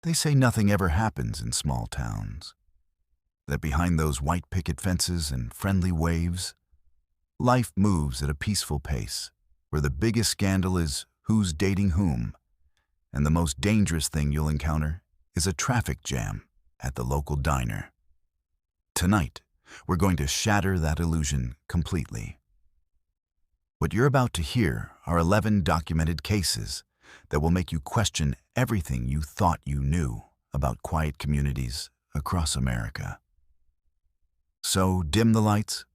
They say nothing ever happens in small towns, that behind those white picket fences and friendly waves, life moves at a peaceful pace, where the biggest scandal is who's dating whom, and the most dangerous thing you'll encounter is a traffic jam at the local diner. Tonight, we're going to shatter that illusion completely. What you're about to hear are 11 documented cases that will make you question everything you thought you knew about quiet communities across America. So dim the lights,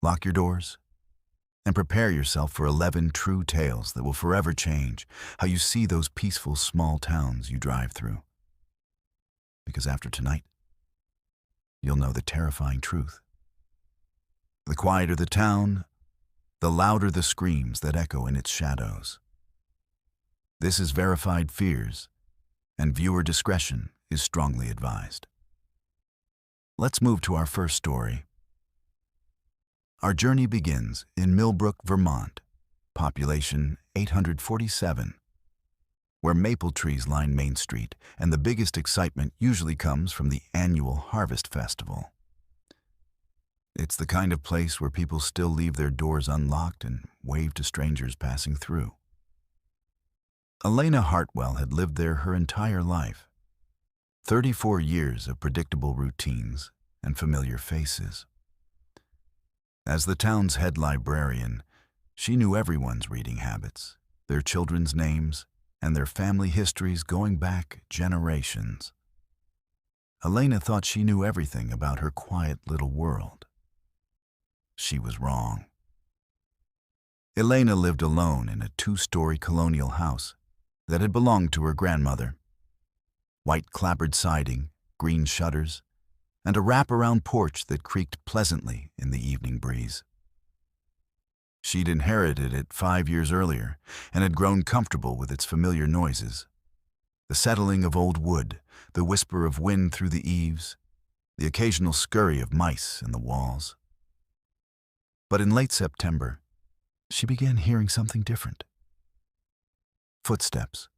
lock your doors, and prepare yourself for 11 true tales that will forever change how you see those peaceful small towns you drive through. Because after tonight, you'll know the terrifying truth. The quieter the town, the louder the screams that echo in its shadows. This is Verified Fears, and viewer discretion is strongly advised. Let's move to our first story. Our journey begins in Millbrook, Vermont, population 847, where maple trees line Main Street, and the biggest excitement usually comes from the annual Harvest Festival. It's the kind of place where people still leave their doors unlocked and wave to strangers passing through. Elena Hartwell had lived there her entire life. 34 years of predictable routines and familiar faces. As the town's head librarian, she knew everyone's reading habits, their children's names, and their family histories going back generations. Elena thought she knew everything about her quiet little world. She was wrong. Elena lived alone in a 2-story colonial house that had belonged to her grandmother. White clapboard siding, green shutters, and a wrap-around porch that creaked pleasantly in the evening breeze. She'd inherited it 5 years earlier and had grown comfortable with its familiar noises. The settling of old wood, the whisper of wind through the eaves, the occasional scurry of mice in the walls. But in late September, she began hearing something different. Footsteps.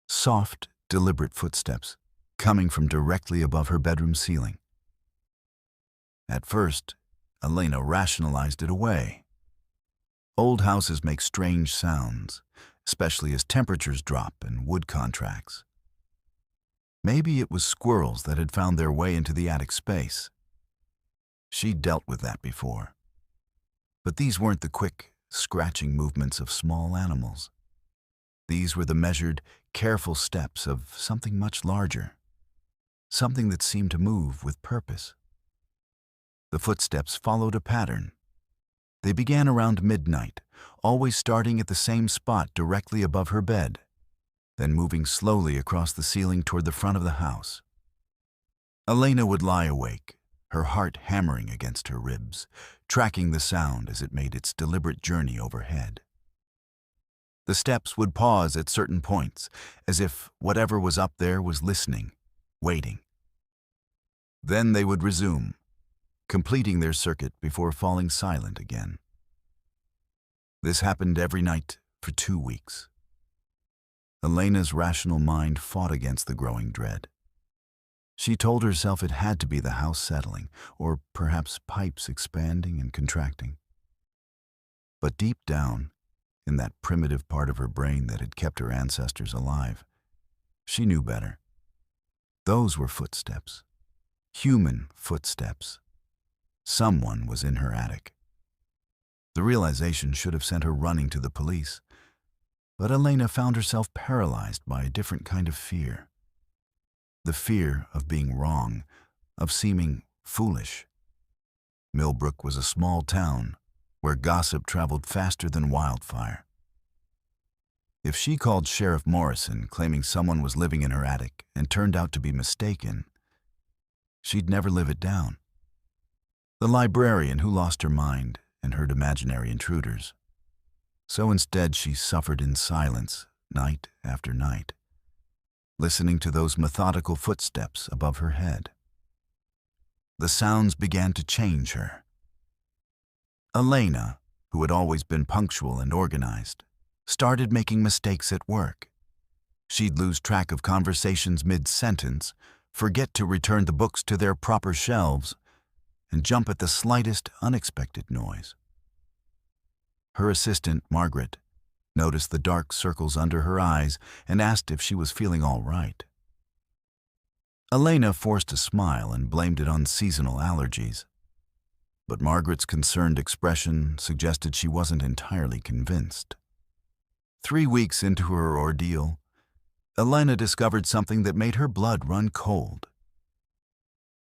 Soft, deliberate footsteps coming from directly above her bedroom ceiling. At first, Elena rationalized it away. Old houses make strange sounds, especially as temperatures drop and wood contracts. Maybe it was squirrels that had found their way into the attic space. She'd dealt with that before. But these weren't the quick, scratching movements of small animals. These were the measured, careful steps of something much larger, something that seemed to move with purpose. The footsteps followed a pattern. They began around midnight, always starting at the same spot directly above her bed, then moving slowly across the ceiling toward the front of the house. Elena would lie awake, her heart hammering against her ribs, tracking the sound as it made its deliberate journey overhead. The steps would pause at certain points, as if whatever was up there was listening, waiting. Then they would resume, completing their circuit before falling silent again. This happened every night for 2 weeks. Elena's rational mind fought against the growing dread. She told herself it had to be the house settling, or perhaps pipes expanding and contracting. But deep down, in that primitive part of her brain that had kept her ancestors alive, she knew better. Those were footsteps. Human footsteps. Someone was in her attic. The realization should have sent her running to the police, but Elena found herself paralyzed by a different kind of fear. The fear of being wrong, of seeming foolish. Millbrook was a small town where gossip traveled faster than wildfire. If she called Sheriff Morrison claiming someone was living in her attic and turned out to be mistaken, she'd never live it down. The librarian who lost her mind and heard imaginary intruders. So instead she suffered in silence night after night, listening to those methodical footsteps above her head. The sounds began to change her. Elena, who had always been punctual and organized, started making mistakes at work. She'd lose track of conversations mid-sentence, forget to return the books to their proper shelves, and jump at the slightest unexpected noise. Her assistant, Margaret, noticed the dark circles under her eyes and asked if she was feeling all right. Elena forced a smile and blamed it on seasonal allergies. But Margaret's concerned expression suggested she wasn't entirely convinced. 3 weeks into her ordeal, Elena discovered something that made her blood run cold.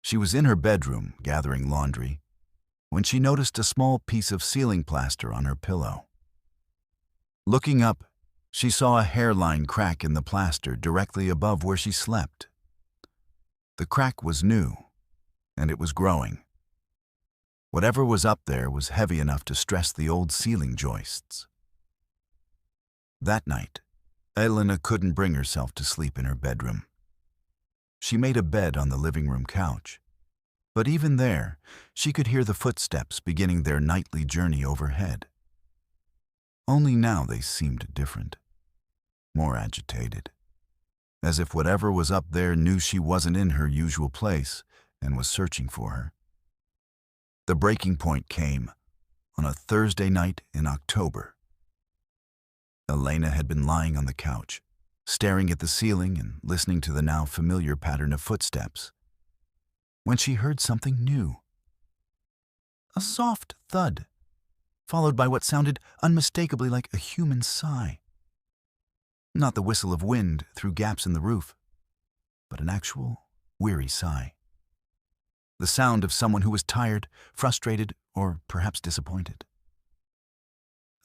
She was in her bedroom gathering laundry when she noticed a small piece of ceiling plaster on her pillow. Looking up, she saw a hairline crack in the plaster directly above where she slept. The crack was new, and it was growing. Whatever was up there was heavy enough to stress the old ceiling joists. That night, Elena couldn't bring herself to sleep in her bedroom. She made a bed on the living room couch, but even there, she could hear the footsteps beginning their nightly journey overhead. Only now they seemed different, more agitated, as if whatever was up there knew she wasn't in her usual place and was searching for her. The breaking point came on a Thursday night in October. Elena had been lying on the couch, staring at the ceiling and listening to the now familiar pattern of footsteps, when she heard something new. A soft thud, followed by what sounded unmistakably like a human sigh. Not the whistle of wind through gaps in the roof, but an actual, weary sigh. The sound of someone who was tired, frustrated, or perhaps disappointed.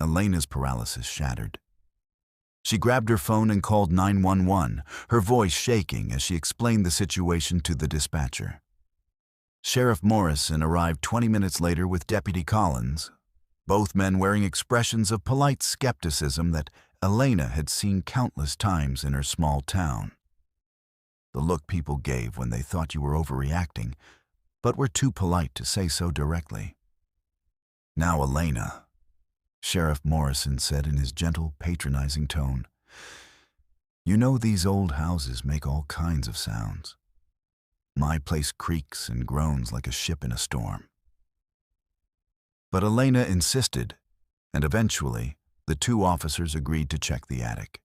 Elena's paralysis shattered. She grabbed her phone and called 911, her voice shaking as she explained the situation to the dispatcher. Sheriff Morrison arrived 20 minutes later with Deputy Collins, both men wearing expressions of polite skepticism that Elena had seen countless times in her small town. The look people gave when they thought you were overreacting, but were too polite to say so directly. "Now, Elena," Sheriff Morrison said in his gentle, patronizing tone, "you know these old houses make all kinds of sounds. My place creaks and groans like a ship in a storm." But Elena insisted, and eventually, the two officers agreed to check the attic.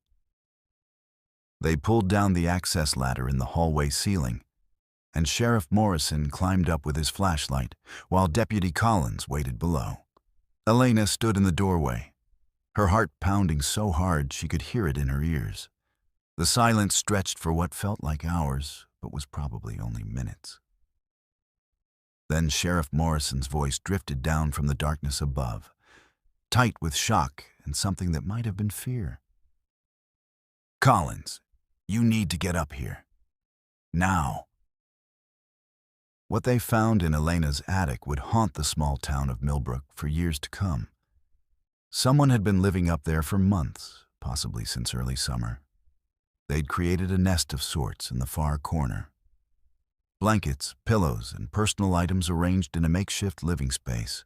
They pulled down the access ladder in the hallway ceiling, and Sheriff Morrison climbed up with his flashlight, while Deputy Collins waited below. Elena stood in the doorway, her heart pounding so hard she could hear it in her ears. The silence stretched for what felt like hours, but was probably only minutes. Then Sheriff Morrison's voice drifted down from the darkness above, tight with shock and something that might have been fear. "Collins, you need to get up here. Now." What they found in Elena's attic would haunt the small town of Millbrook for years to come. Someone had been living up there for months, possibly since early summer. They'd created a nest of sorts in the far corner. Blankets, pillows, and personal items arranged in a makeshift living space.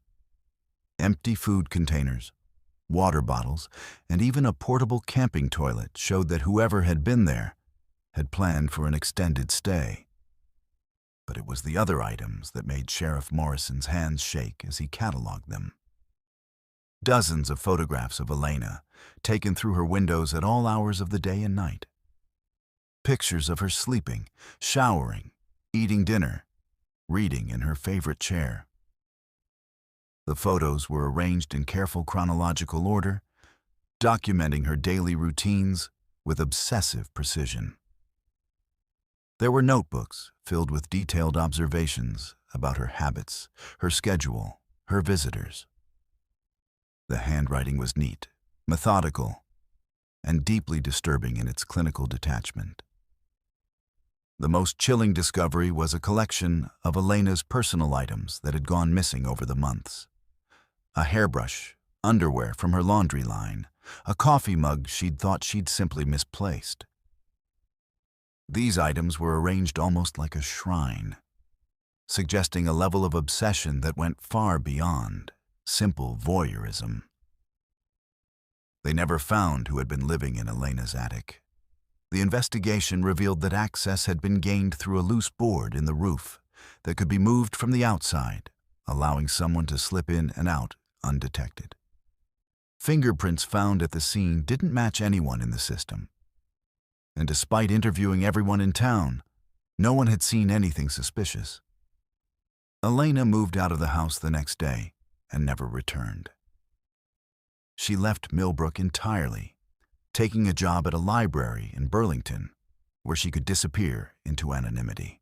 Empty food containers, water bottles, and even a portable camping toilet showed that whoever had been there had planned for an extended stay. But it was the other items that made Sheriff Morrison's hands shake as he cataloged them. Dozens of photographs of Elena, taken through her windows at all hours of the day and night. Pictures of her sleeping, showering, eating dinner, reading in her favorite chair. The photos were arranged in careful chronological order, documenting her daily routines with obsessive precision. There were notebooks filled with detailed observations about her habits, her schedule, her visitors. The handwriting was neat, methodical, and deeply disturbing in its clinical detachment. The most chilling discovery was a collection of Elena's personal items that had gone missing over the months. A hairbrush, underwear from her laundry line, a coffee mug she'd thought she'd simply misplaced. These items were arranged almost like a shrine, suggesting a level of obsession that went far beyond simple voyeurism. They never found who had been living in Elena's attic. The investigation revealed that access had been gained through a loose board in the roof that could be moved from the outside, allowing someone to slip in and out undetected. Fingerprints found at the scene didn't match anyone in the system. And despite interviewing everyone in town, no one had seen anything suspicious. Elena moved out of the house the next day and never returned. She left Millbrook entirely, taking a job at a library in Burlington, where she could disappear into anonymity.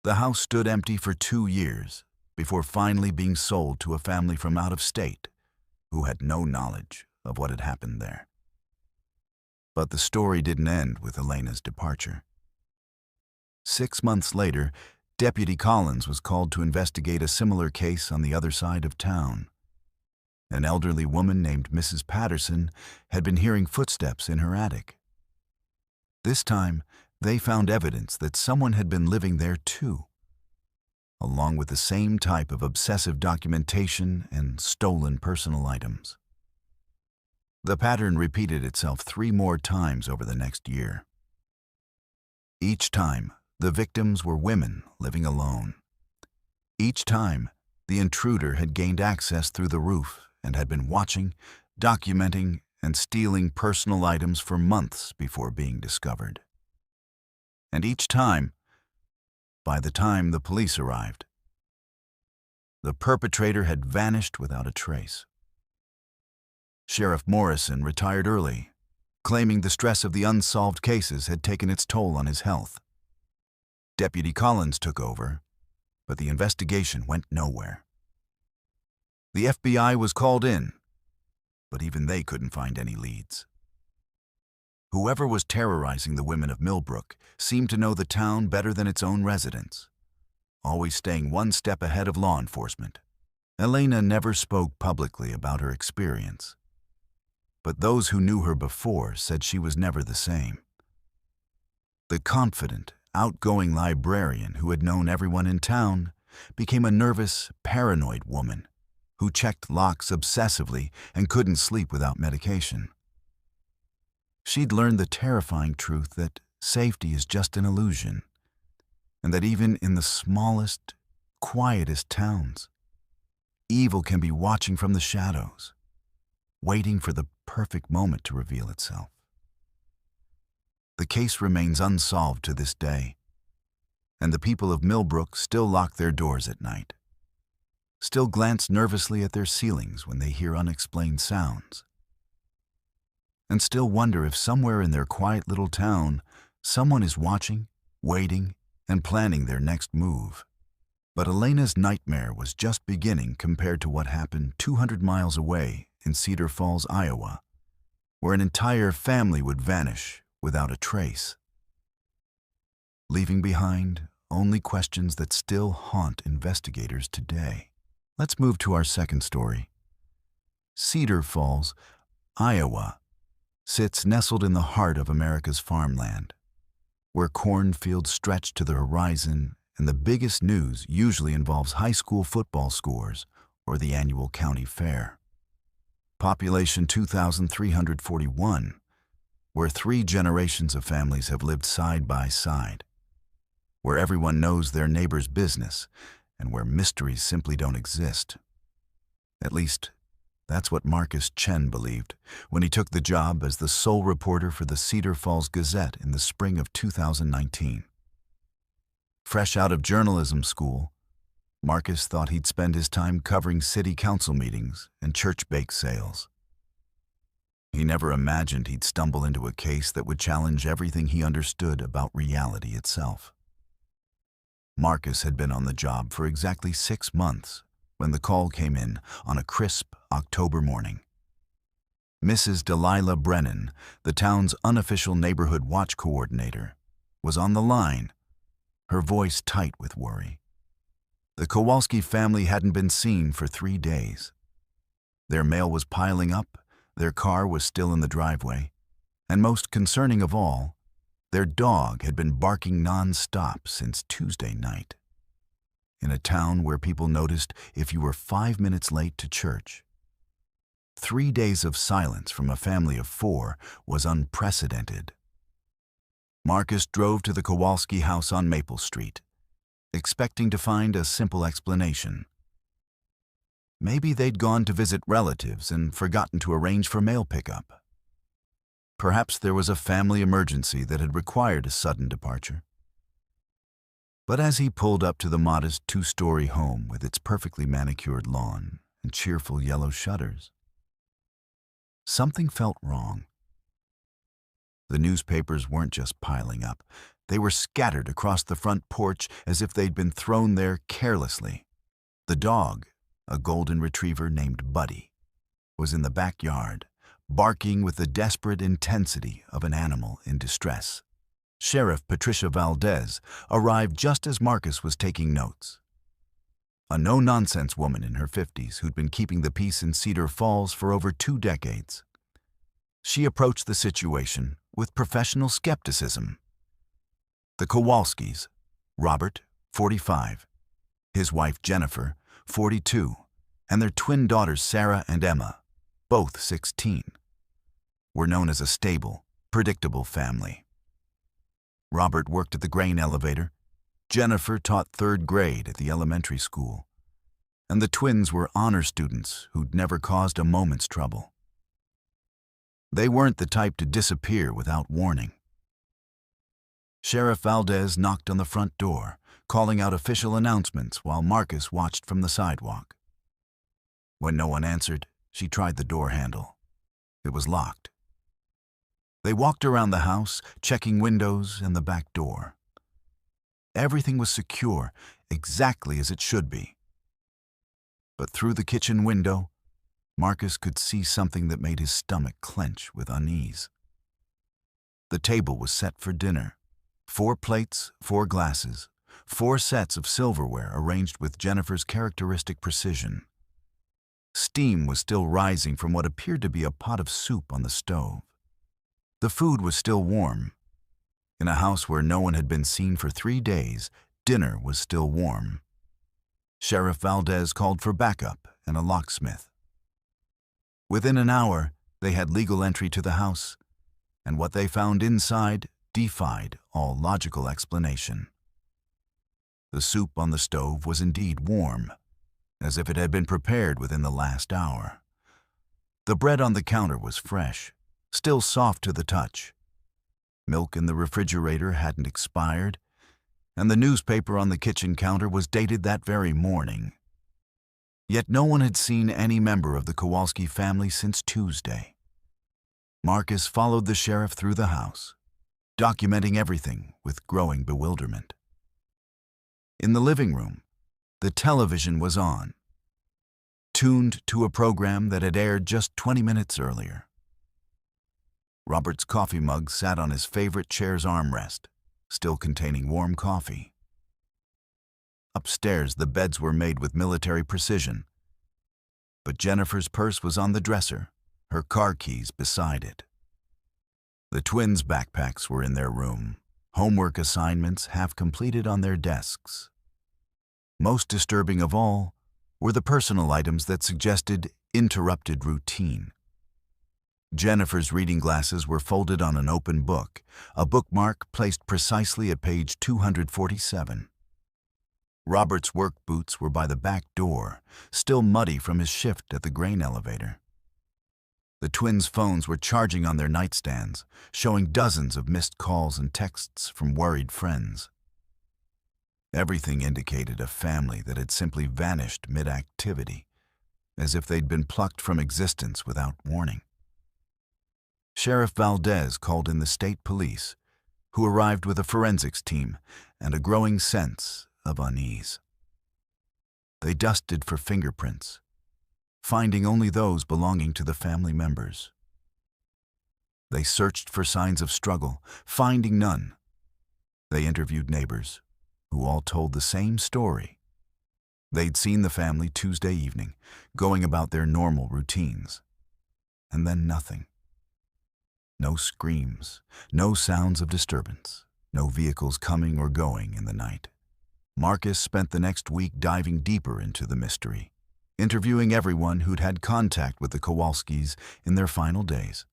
The house stood empty for 2 years before finally being sold to a family from out of state who had no knowledge of what had happened there. But the story didn't end with Elena's departure. 6 months later, Deputy Collins was called to investigate a similar case on the other side of town. An elderly woman named Mrs. Patterson had been hearing footsteps in her attic. This time, they found evidence that someone had been living there too, along with the same type of obsessive documentation and stolen personal items. The pattern repeated itself 3 more times over the next year. Each time, the victims were women living alone. Each time, the intruder had gained access through the roof and had been watching, documenting, and stealing personal items for months before being discovered. And each time, by the time the police arrived, the perpetrator had vanished without a trace. Sheriff Morrison retired early, claiming the stress of the unsolved cases had taken its toll on his health. Deputy Collins took over, but the investigation went nowhere. The FBI was called in, but even they couldn't find any leads. Whoever was terrorizing the women of Millbrook seemed to know the town better than its own residents, always staying 1 step ahead of law enforcement. Elena never spoke publicly about her experience, but those who knew her before said she was never the same. The confident, outgoing librarian who had known everyone in town became a nervous, paranoid woman who checked locks obsessively and couldn't sleep without medication. She'd learned the terrifying truth that safety is just an illusion, and that even in the smallest, quietest towns, evil can be watching from the shadows, waiting for the perfect moment to reveal itself. The case remains unsolved to this day, and the people of Millbrook still lock their doors at night, still glance nervously at their ceilings when they hear unexplained sounds, and still wonder if somewhere in their quiet little town someone is watching, waiting, and planning their next move. But Elena's nightmare was just beginning compared to what happened 200 miles away in Cedar Falls, Iowa, where an entire family would vanish without a trace, leaving behind only questions that still haunt investigators today. Let's move to our second story. Cedar Falls, Iowa, sits nestled in the heart of America's farmland, where cornfields stretch to the horizon and the biggest news usually involves high school football scores or the annual county fair. Population 2,341, where 3 generations of families have lived side by side, where everyone knows their neighbor's business, and where mysteries simply don't exist. At least, that's what Marcus Chen believed when he took the job as the sole reporter for the Cedar Falls Gazette in the spring of 2019. Fresh out of journalism school, Marcus thought he'd spend his time covering city council meetings and church bake sales. He never imagined he'd stumble into a case that would challenge everything he understood about reality itself. Marcus had been on the job for exactly 6 months when the call came in on a crisp October morning. Mrs. Delilah Brennan, the town's unofficial neighborhood watch coordinator, was on the line, her voice tight with worry. The Kowalski family hadn't been seen for 3 days. Their mail was piling up, their car was still in the driveway, and most concerning of all, their dog had been barking non-stop since Tuesday night. In a town where people noticed if you were 5 minutes late to church, 3 days of silence from a family of 4 was unprecedented. Marcus drove to the Kowalski house on Maple Street, expecting to find a simple explanation. Maybe they'd gone to visit relatives and forgotten to arrange for mail pickup. Perhaps there was a family emergency that had required a sudden departure. But as he pulled up to the modest 2-story home with its perfectly manicured lawn and cheerful yellow shutters, something felt wrong. The newspapers weren't just piling up. They were scattered across the front porch as if they'd been thrown there carelessly. The dog, a golden retriever named Buddy, was in the backyard, barking with the desperate intensity of an animal in distress. Sheriff Patricia Valdez arrived just as Marcus was taking notes. A no-nonsense woman in her 50s who'd been keeping the peace in Cedar Falls for over 2 decades. She approached the situation with professional skepticism. The Kowalskis, Robert, 45, his wife Jennifer, 42, and their twin daughters Sarah and Emma, both 16, were known as a stable, predictable family. Robert worked at the grain elevator, Jennifer taught 3rd grade at the elementary school, and the twins were honor students who'd never caused a moment's trouble. They weren't the type to disappear without warning. Sheriff Valdez knocked on the front door, calling out official announcements while Marcus watched from the sidewalk. When no one answered, she tried the door handle. It was locked. They walked around the house, checking windows and the back door. Everything was secure, exactly as it should be. But through the kitchen window, Marcus could see something that made his stomach clench with unease. The table was set for dinner. 4 plates, 4 glasses, 4 sets of silverware arranged with Jennifer's characteristic precision. Steam was still rising from what appeared to be a pot of soup on the stove. The food was still warm. In a house where no one had been seen for 3 days, dinner was still warm. Sheriff Valdez called for backup and a locksmith. Within an hour, they had legal entry to the house, and what they found inside defied all logical explanation. The soup on the stove was indeed warm, as if it had been prepared within the last hour. The bread on the counter was fresh, still soft to the touch. Milk in the refrigerator hadn't expired, and the newspaper on the kitchen counter was dated that very morning. Yet no one had seen any member of the Kowalski family since Tuesday. Marcus followed the sheriff through the house, documenting everything with growing bewilderment. In the living room, the television was on, tuned to a program that had aired just 20 minutes earlier. Robert's coffee mug sat on his favorite chair's armrest, still containing warm coffee. Upstairs, the beds were made with military precision, but Jennifer's purse was on the dresser, her car keys beside it. The twins' backpacks were in their room, homework assignments half completed on their desks. Most disturbing of all were the personal items that suggested interrupted routine. Jennifer's reading glasses were folded on an open book, a bookmark placed precisely at page 247. Robert's work boots were by the back door, still muddy from his shift at the grain elevator. The twins' phones were charging on their nightstands, showing dozens of missed calls and texts from worried friends. Everything indicated a family that had simply vanished mid-activity, as if they'd been plucked from existence without warning. Sheriff Valdez called in the state police, who arrived with a forensics team and a growing sense of unease. They dusted for fingerprints, finding only those belonging to the family members. They searched for signs of struggle, finding none. They interviewed neighbors, who all told the same story. They'd seen the family Tuesday evening, going about their normal routines. And then nothing. No screams, no sounds of disturbance, no vehicles coming or going in the night. Marcus spent the next week diving deeper into the mystery, interviewing everyone who'd had contact with the Kowalskis in their final days.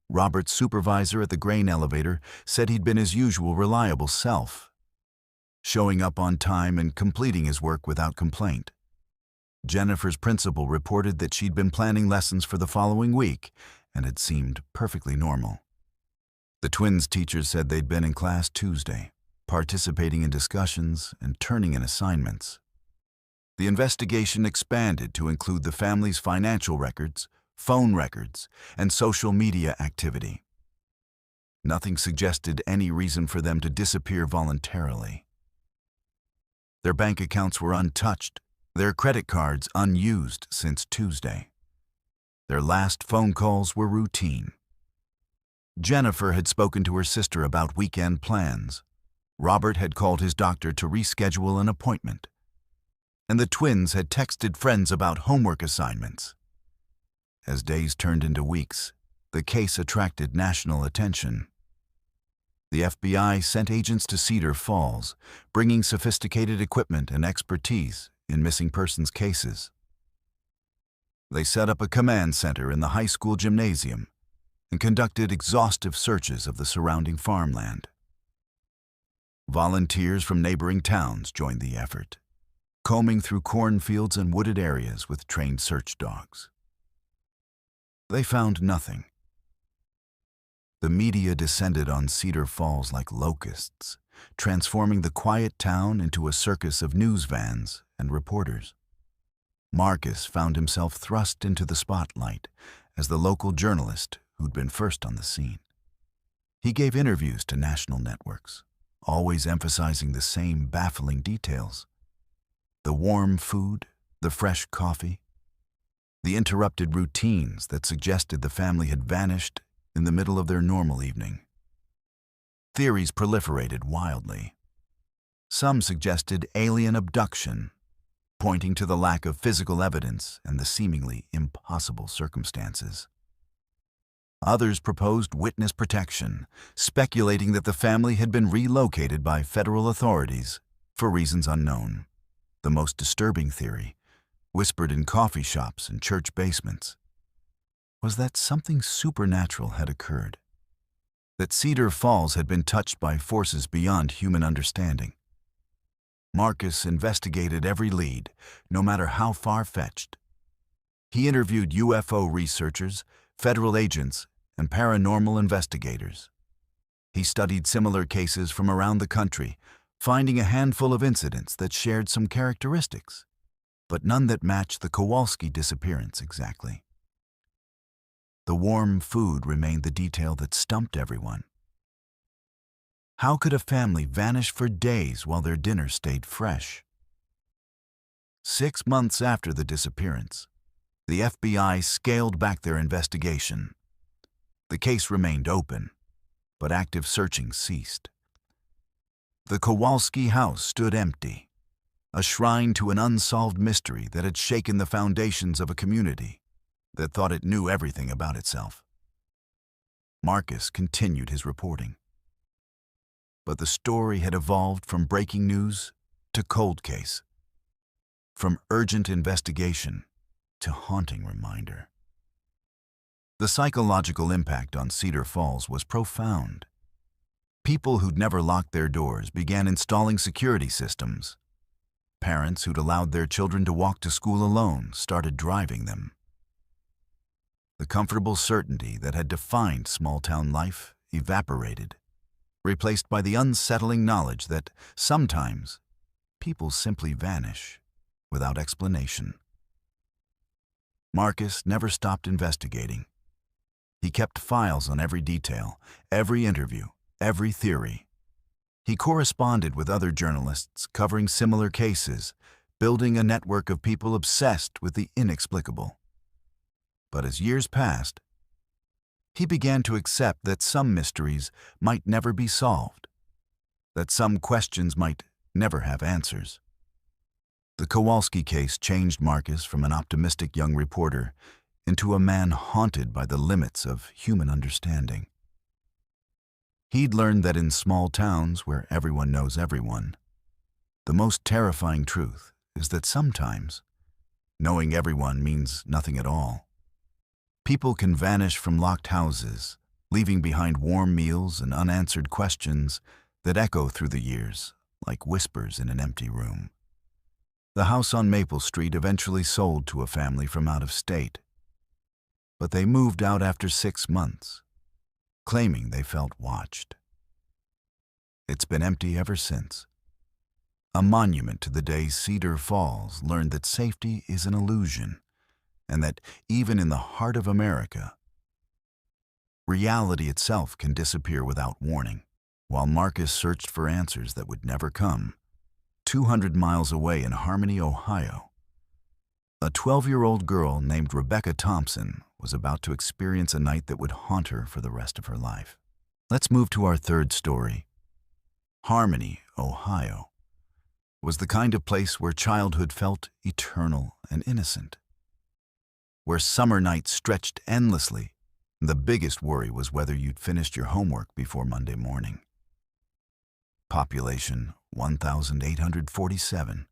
Robert's supervisor at the grain elevator said he'd been his usual reliable self, showing up on time and completing his work without complaint. Jennifer's principal reported that she'd been planning lessons for the following week and had seemed perfectly normal. The twins' teachers said they'd been in class Tuesday, participating in discussions and turning in assignments. The investigation expanded to include the family's financial records, phone records, and social media activity. Nothing suggested any reason for them to disappear voluntarily. Their bank accounts were untouched, their credit cards unused since Tuesday. Their last phone calls were routine. Jennifer had spoken to her sister about weekend plans. Robert had called his doctor to reschedule an appointment. And the twins had texted friends about homework assignments. As days turned into weeks, the case attracted national attention. The FBI sent agents to Cedar Falls, bringing sophisticated equipment and expertise in missing persons cases. They set up a command center in the high school gymnasium and conducted exhaustive searches of the surrounding farmland. Volunteers from neighboring towns joined the effort, combing through cornfields and wooded areas with trained search dogs. They found nothing. The media descended on Cedar Falls like locusts, transforming the quiet town into a circus of news vans and reporters. Marcus found himself thrust into the spotlight as the local journalist who'd been first on the scene. He gave interviews to national networks, always emphasizing the same baffling details: the warm food, the fresh coffee, the interrupted routines that suggested the family had vanished in the middle of their normal evening. Theories proliferated wildly. Some suggested alien abduction, pointing to the lack of physical evidence and the seemingly impossible circumstances. Others proposed witness protection, speculating that the family had been relocated by federal authorities for reasons unknown. The most disturbing theory, whispered in coffee shops and church basements, was that something supernatural had occurred, that Cedar Falls had been touched by forces beyond human understanding. Marcus investigated every lead, no matter how far-fetched. He interviewed UFO researchers, federal agents, and paranormal investigators. He studied similar cases from around the country, finding a handful of incidents that shared some characteristics, but none that matched the Kowalski disappearance exactly. The warm food remained the detail that stumped everyone. How could a family vanish for days while their dinner stayed fresh? 6 months after the disappearance, the FBI scaled back their investigation. The case remained open, but active searching ceased. The Kowalski house stood empty, a shrine to an unsolved mystery that had shaken the foundations of a community that thought it knew everything about itself. Marcus continued his reporting. But the story had evolved from breaking news to cold case, from urgent investigation to haunting reminder. The psychological impact on Cedar Falls was profound. People who'd never locked their doors began installing security systems. Parents who'd allowed their children to walk to school alone started driving them. The comfortable certainty that had defined small-town life evaporated, replaced by the unsettling knowledge that sometimes people simply vanish without explanation. Marcus never stopped investigating. He kept files on every detail, every interview, every theory. He corresponded with other journalists covering similar cases, building a network of people obsessed with the inexplicable. But as years passed, he began to accept that some mysteries might never be solved, that some questions might never have answers. The Kowalski case changed Marcus from an optimistic young reporter into a man haunted by the limits of human understanding. He'd learned that in small towns where everyone knows everyone, the most terrifying truth is that sometimes Knowing everyone means nothing at all. People can vanish from locked houses, leaving behind warm meals and unanswered questions that echo through the years, like whispers in an empty room. The house on Maple Street eventually sold to a family from out of state, but they moved out after 6 months, claiming they felt watched. It's been empty ever since. A monument to the day Cedar Falls learned that safety is an illusion, and that even in the heart of America, reality itself can disappear without warning. While Marcus searched for answers that would never come, 200 miles away in Harmony, Ohio, a 12-year-old girl named Rebecca Thompson was about to experience a night that would haunt her for the rest of her life. Let's move to our third story. Harmony, Ohio, was the kind of place where childhood felt eternal and innocent, where summer nights stretched endlessly. The biggest worry was whether you'd finished your homework before Monday morning. Population 1,847,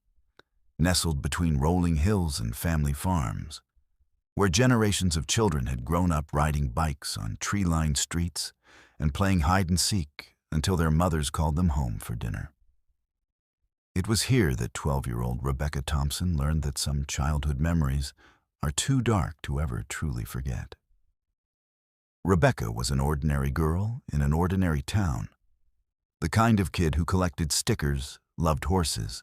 nestled between rolling hills and family farms, where generations of children had grown up riding bikes on tree-lined streets and playing hide-and-seek until their mothers called them home for dinner. It was here that 12-year-old Rebecca Thompson learned that some childhood memories are too dark to ever truly forget. Rebecca was an ordinary girl in an ordinary town, the kind of kid who collected stickers, loved horses,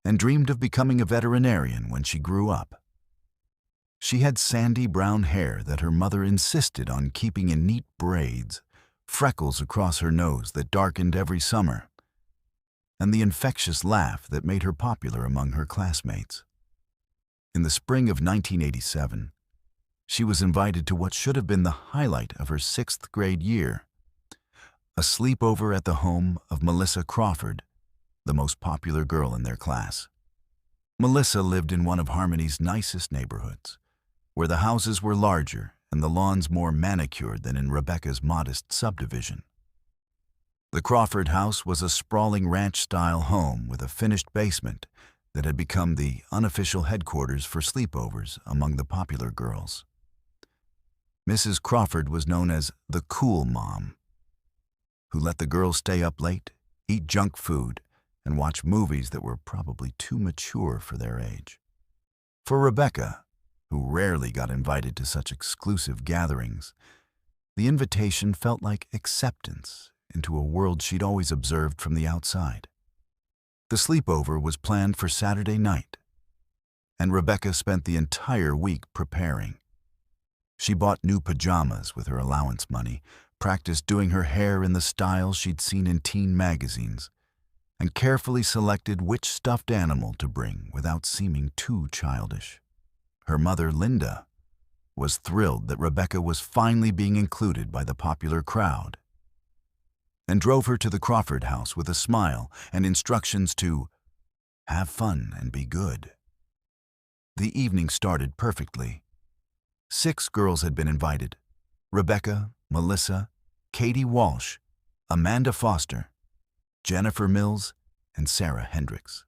and dreamed of becoming a veterinarian when she grew up. She had sandy brown hair that her mother insisted on keeping in neat braids, freckles across her nose that darkened every summer, and the infectious laugh that made her popular among her classmates. In the spring of 1987, she was invited to what should have been the highlight of her 6th grade year, a sleepover at the home of Melissa Crawford, the most popular girl in their class. Melissa lived in one of Harmony's nicest neighborhoods, where the houses were larger and the lawns more manicured than in Rebecca's modest subdivision. The Crawford house was a sprawling ranch-style home with a finished basement that had become the unofficial headquarters for sleepovers among the popular girls. Mrs. Crawford was known as the cool mom, who let the girls stay up late, eat junk food, and watch movies that were probably too mature for their age. For Rebecca, who rarely got invited to such exclusive gatherings, the invitation felt like acceptance into a world she'd always observed from the outside. The sleepover was planned for Saturday night, and Rebecca spent the entire week preparing. She bought new pajamas with her allowance money, practiced doing her hair in the style she'd seen in teen magazines, and carefully selected which stuffed animal to bring without seeming too childish. Her mother, Linda, was thrilled that Rebecca was finally being included by the popular crowd, and drove her to the Crawford house with a smile and instructions to have fun and be good. The evening started perfectly. 6 girls had been invited: Rebecca, Melissa, Katie Walsh, Amanda Foster, Jennifer Mills, and Sarah Hendricks.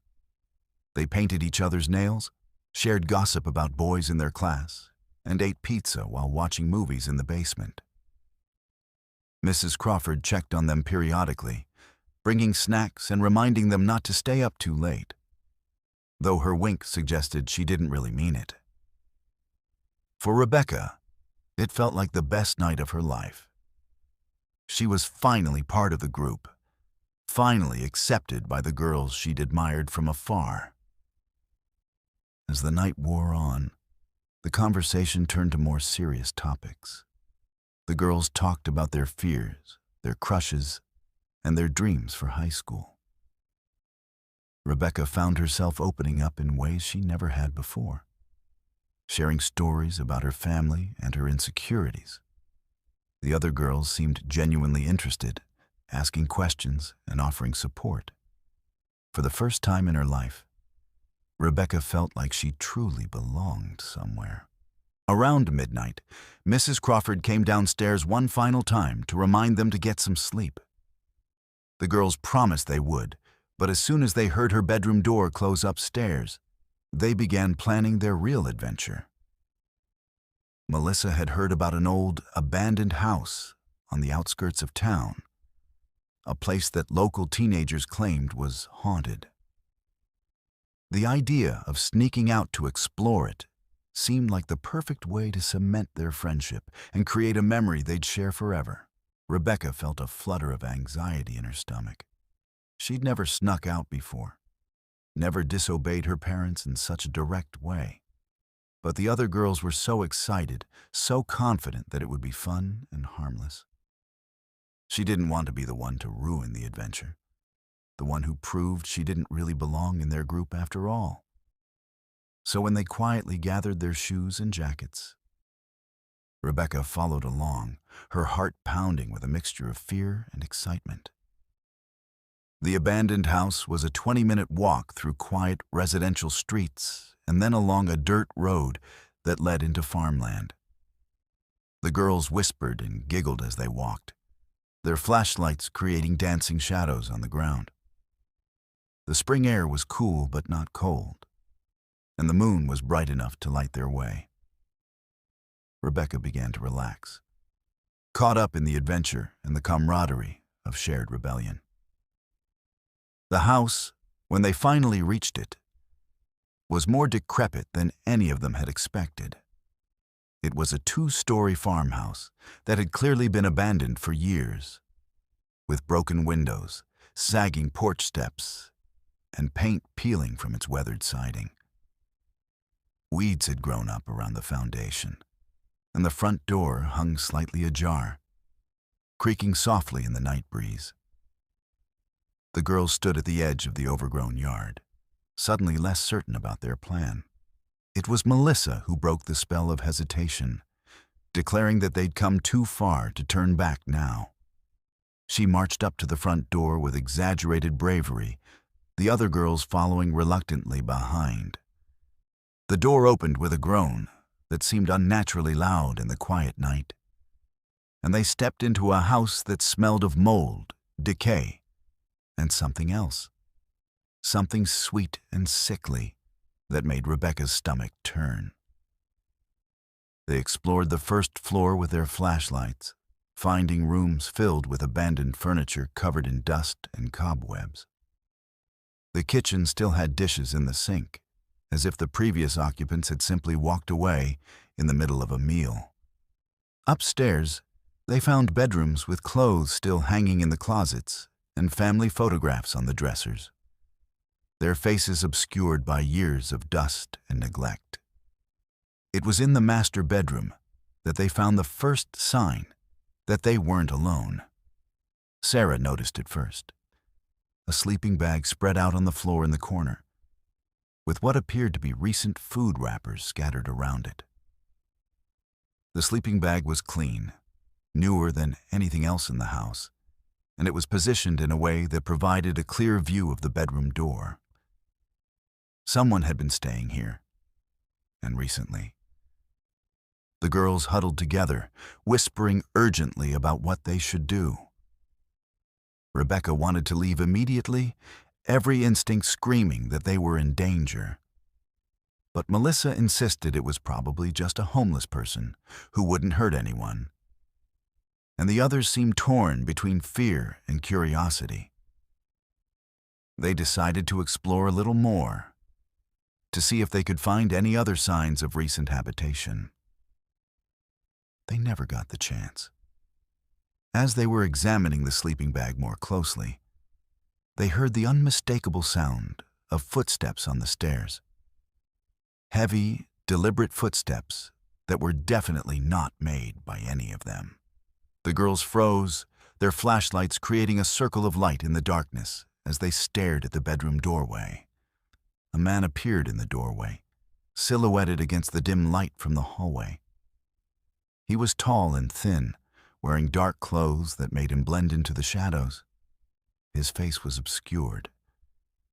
They painted each other's nails, shared gossip about boys in their class, and ate pizza while watching movies in the basement. Mrs. Crawford checked on them periodically, bringing snacks and reminding them not to stay up too late, though her wink suggested she didn't really mean it. For Rebecca, it felt like the best night of her life. She was finally part of the group, finally accepted by the girls she'd admired from afar. As the night wore on, the conversation turned to more serious topics. The girls talked about their fears, their crushes, and their dreams for high school. Rebecca found herself opening up in ways she never had before, sharing stories about her family and her insecurities. The other girls seemed genuinely interested, asking questions and offering support. For the first time in her life, Rebecca felt like she truly belonged somewhere. Around midnight, Mrs. Crawford came downstairs one final time to remind them to get some sleep. The girls promised they would, but as soon as they heard her bedroom door close upstairs, they began planning their real adventure. Melissa had heard about an old, abandoned house on the outskirts of town, a place that local teenagers claimed was haunted. The idea of sneaking out to explore it seemed like the perfect way to cement their friendship and create a memory they'd share forever. Rebecca felt a flutter of anxiety in her stomach. She'd never snuck out before, never disobeyed her parents in such a direct way. But the other girls were so excited, so confident that it would be fun and harmless. She didn't want to be the one to ruin the adventure, the one who proved she didn't really belong in their group after all. So when they quietly gathered their shoes and jackets, Rebecca followed along, her heart pounding with a mixture of fear and excitement. The abandoned house was a 20-minute walk through quiet residential streets and then along a dirt road that led into farmland. The girls whispered and giggled as they walked, their flashlights creating dancing shadows on the ground. The spring air was cool but not cold, and the moon was bright enough to light their way. Rebecca began to relax, caught up in the adventure and the camaraderie of shared rebellion. The house, when they finally reached it, was more decrepit than any of them had expected. It was a 2-story farmhouse that had clearly been abandoned for years, with broken windows, sagging porch steps, and paint peeling from its weathered siding. Weeds had grown up around the foundation, and the front door hung slightly ajar, creaking softly in the night breeze. The girls stood at the edge of the overgrown yard, suddenly less certain about their plan. It was Melissa who broke the spell of hesitation, declaring that they'd come too far to turn back now. She marched up to the front door with exaggerated bravery, the other girls following reluctantly behind. The door opened with a groan that seemed unnaturally loud in the quiet night, and they stepped into a house that smelled of mold, decay, and something else. Something sweet and sickly that made Rebecca's stomach turn. They explored the first floor with their flashlights, finding rooms filled with abandoned furniture covered in dust and cobwebs. The kitchen still had dishes in the sink, as if the previous occupants had simply walked away in the middle of a meal. Upstairs, they found bedrooms with clothes still hanging in the closets and family photographs on the dressers, their faces obscured by years of dust and neglect. It was in the master bedroom that they found the first sign that they weren't alone. Sarah noticed it first. A sleeping bag spread out on the floor in the corner, with what appeared to be recent food wrappers scattered around it. The sleeping bag was clean, newer than anything else in the house, and it was positioned in a way that provided a clear view of the bedroom door. Someone had been staying here, and recently. The girls huddled together, whispering urgently about what they should do. Rebecca wanted to leave immediately, every instinct screaming that they were in danger. But Melissa insisted it was probably just a homeless person who wouldn't hurt anyone. And the others seemed torn between fear and curiosity. They decided to explore a little more, to see if they could find any other signs of recent habitation. They never got the chance. As they were examining the sleeping bag more closely, they heard the unmistakable sound of footsteps on the stairs. Heavy, deliberate footsteps that were definitely not made by any of them. The girls froze, their flashlights creating a circle of light in the darkness as they stared at the bedroom doorway. A man appeared in the doorway, silhouetted against the dim light from the hallway. He was tall and thin, wearing dark clothes that made him blend into the shadows. His face was obscured,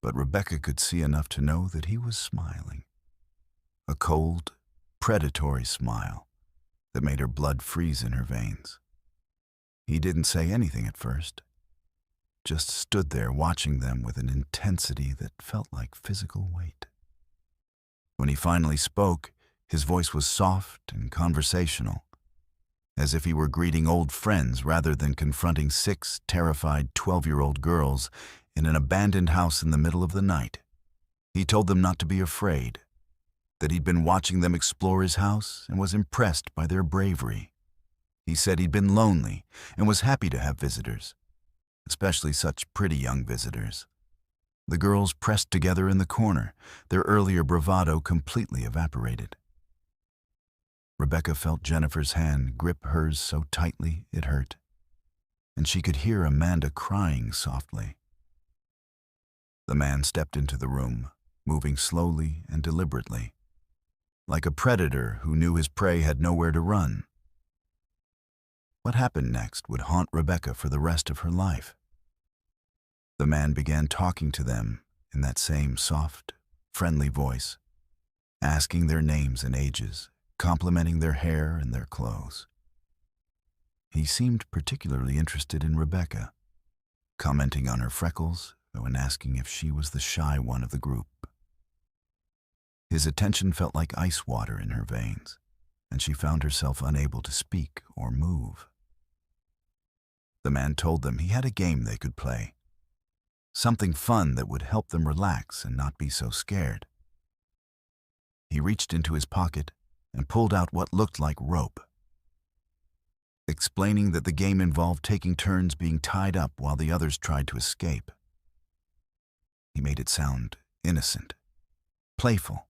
but Rebecca could see enough to know that he was smiling. A cold, predatory smile that made her blood freeze in her veins. He didn't say anything at first, just stood there watching them with an intensity that felt like physical weight. When he finally spoke, his voice was soft and conversational, as if he were greeting old friends rather than confronting 6 terrified 12-year-old girls in an abandoned house in the middle of the night. He told them not to be afraid, that he'd been watching them explore his house and was impressed by their bravery. He said he'd been lonely and was happy to have visitors, especially such pretty young visitors. The girls pressed together in the corner, their earlier bravado completely evaporated. Rebecca felt Jennifer's hand grip hers so tightly it hurt, and she could hear Amanda crying softly. The man stepped into the room, moving slowly and deliberately, like a predator who knew his prey had nowhere to run. What happened next would haunt Rebecca for the rest of her life. The man began talking to them in that same soft, friendly voice, asking their names and ages, complimenting their hair and their clothes. He seemed particularly interested in Rebecca, commenting on her freckles and asking if she was the shy one of the group. His attention felt like ice water in her veins, and she found herself unable to speak or move. The man told them he had a game they could play, something fun that would help them relax and not be so scared. He reached into his pocket and pulled out what looked like rope, explaining that the game involved taking turns being tied up while the others tried to escape. He made it sound innocent, playful.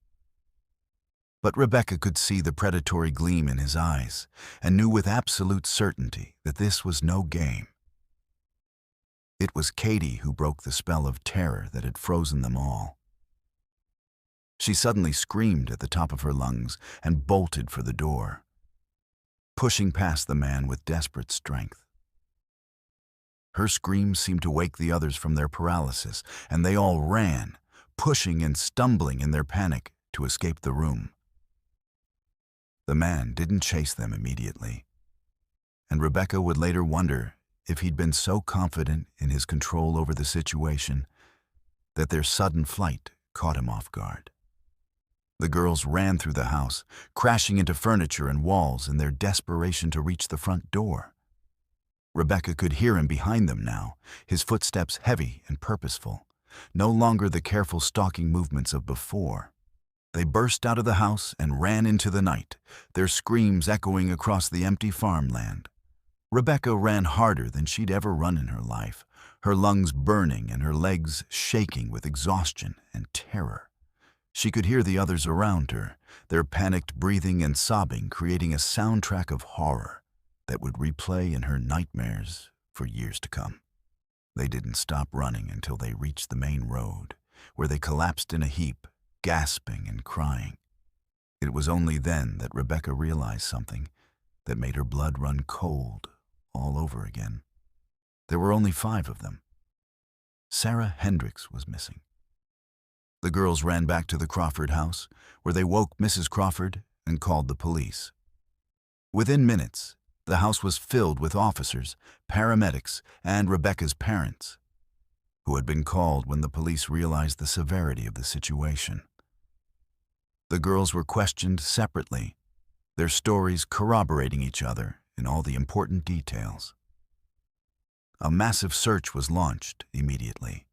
But Rebecca could see the predatory gleam in his eyes and knew with absolute certainty that this was no game. It was Katie who broke the spell of terror that had frozen them all. She suddenly screamed at the top of her lungs and bolted for the door, pushing past the man with desperate strength. Her screams seemed to wake the others from their paralysis, and they all ran, pushing and stumbling in their panic to escape the room. The man didn't chase them immediately, and Rebecca would later wonder if he'd been so confident in his control over the situation that their sudden flight caught him off guard. The girls ran through the house, crashing into furniture and walls in their desperation to reach the front door. Rebecca could hear him behind them now, his footsteps heavy and purposeful, no longer the careful stalking movements of before. They burst out of the house and ran into the night, their screams echoing across the empty farmland. Rebecca ran harder than she'd ever run in her life, her lungs burning and her legs shaking with exhaustion and terror. She could hear the others around her, their panicked breathing and sobbing creating a soundtrack of horror that would replay in her nightmares for years to come. They didn't stop running until they reached the main road, where they collapsed in a heap, gasping and crying. It was only then that Rebecca realized something that made her blood run cold all over again. There were only 5 of them. Sarah Hendricks was missing. The girls ran back to the Crawford house, where they woke Mrs. Crawford and called the police. Within minutes, the house was filled with officers, paramedics, and Rebecca's parents, who had been called when the police realized the severity of the situation. The girls were questioned separately, their stories corroborating each other in all the important details. A massive search was launched immediately.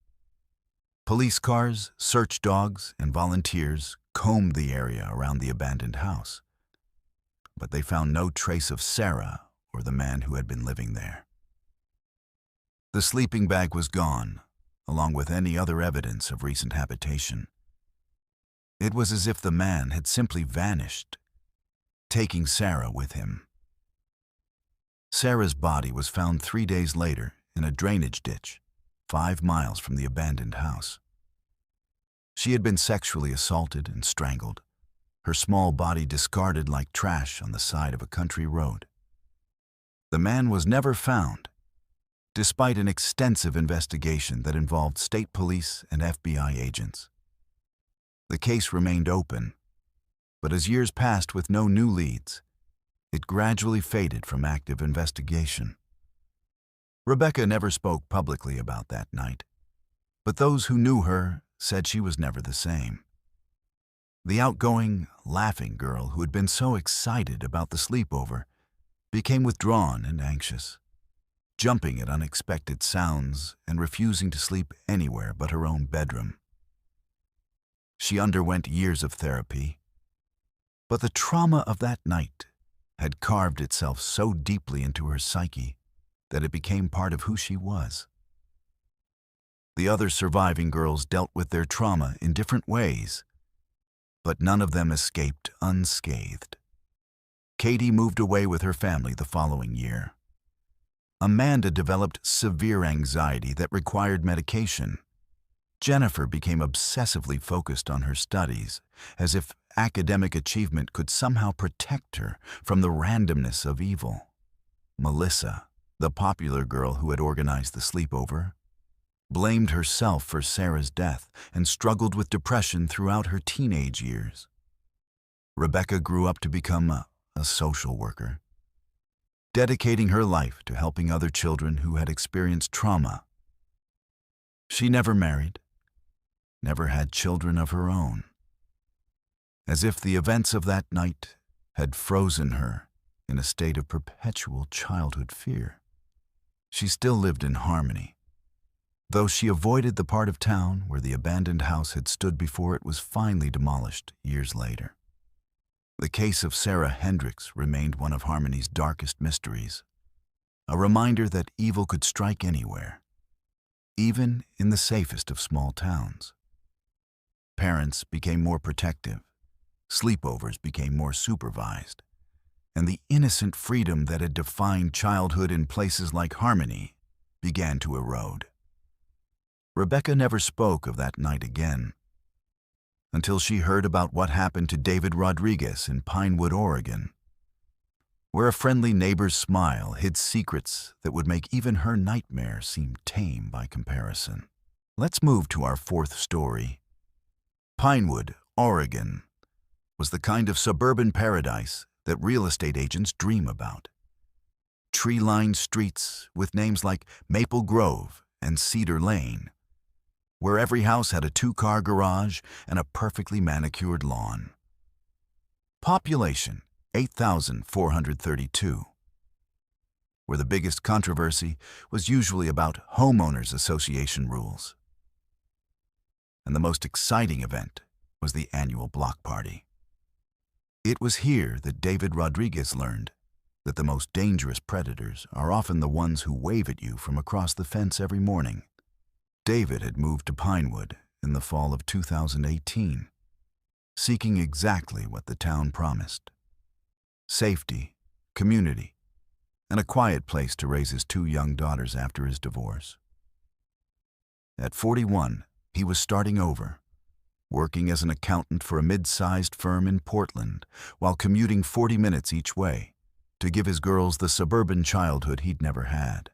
Police cars, search dogs, and volunteers combed the area around the abandoned house, but they found no trace of Sarah or the man who had been living there. The sleeping bag was gone, along with any other evidence of recent habitation. It was as if the man had simply vanished, taking Sarah with him. Sarah's body was found 3 days later in a drainage ditch, 5 miles from the abandoned house. She had been sexually assaulted and strangled, her small body discarded like trash on the side of a country road. The man was never found, despite an extensive investigation that involved state police and FBI agents. The case remained open, but as years passed with no new leads, it gradually faded from active investigation. Rebecca never spoke publicly about that night, but those who knew her said she was never the same. The outgoing, laughing girl who had been so excited about the sleepover became withdrawn and anxious, jumping at unexpected sounds and refusing to sleep anywhere but her own bedroom. She underwent years of therapy, but the trauma of that night had carved itself so deeply into her psyche that it became part of who she was. The other surviving girls dealt with their trauma in different ways, but none of them escaped unscathed. Katie moved away with her family the following year. Amanda developed severe anxiety that required medication. Jennifer became obsessively focused on her studies, as if academic achievement could somehow protect her from the randomness of evil. Melissa, the popular girl who had organized the sleepover, blamed herself for Sarah's death and struggled with depression throughout her teenage years. Rebecca grew up to become a social worker, dedicating her life to helping other children who had experienced trauma. She never married, never had children of her own. As if the events of that night had frozen her in a state of perpetual childhood fear. She still lived in Harmony, though she avoided the part of town where the abandoned house had stood before it was finally demolished years later. The case of Sarah Hendricks remained one of Harmony's darkest mysteries, a reminder that evil could strike anywhere, even in the safest of small towns. Parents became more protective, sleepovers became more supervised, and the innocent freedom that had defined childhood in places like Harmony began to erode. Rebecca never spoke of that night again, until she heard about what happened to David Rodriguez in Pinewood, Oregon, where a friendly neighbor's smile hid secrets that would make even her nightmare seem tame by comparison. Let's move to our fourth story. Pinewood, Oregon, was the kind of suburban paradise that real estate agents dream about. Tree-lined streets with names like Maple Grove and Cedar Lane, where every house had a 2-car garage and a perfectly manicured lawn. Population, 8,432. Where the biggest controversy was usually about homeowners association rules. And the most exciting event was the annual block party. It was here that David Rodriguez learned that the most dangerous predators are often the ones who wave at you from across the fence every morning. David had moved to Pinewood in the fall of 2018, seeking exactly what the town promised: safety, community, and a quiet place to raise his 2 young daughters after his divorce. At 41, he was starting over, working as an accountant for a mid-sized firm in Portland while commuting 40 minutes each way to give his girls the suburban childhood he'd never had.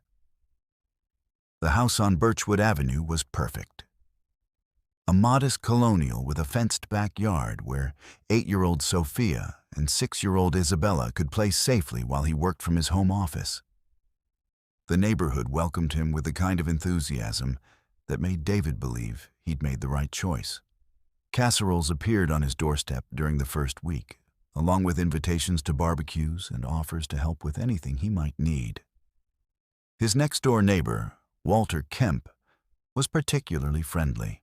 The house on Birchwood Avenue was perfect. A modest colonial with a fenced backyard where 8-year-old Sophia and 6-year-old Isabella could play safely while he worked from his home office. The neighborhood welcomed him with the kind of enthusiasm that made David believe he'd made the right choice. Casseroles appeared on his doorstep during the first week, along with invitations to barbecues and offers to help with anything he might need. His next-door neighbor, Walter Kemp, was particularly friendly.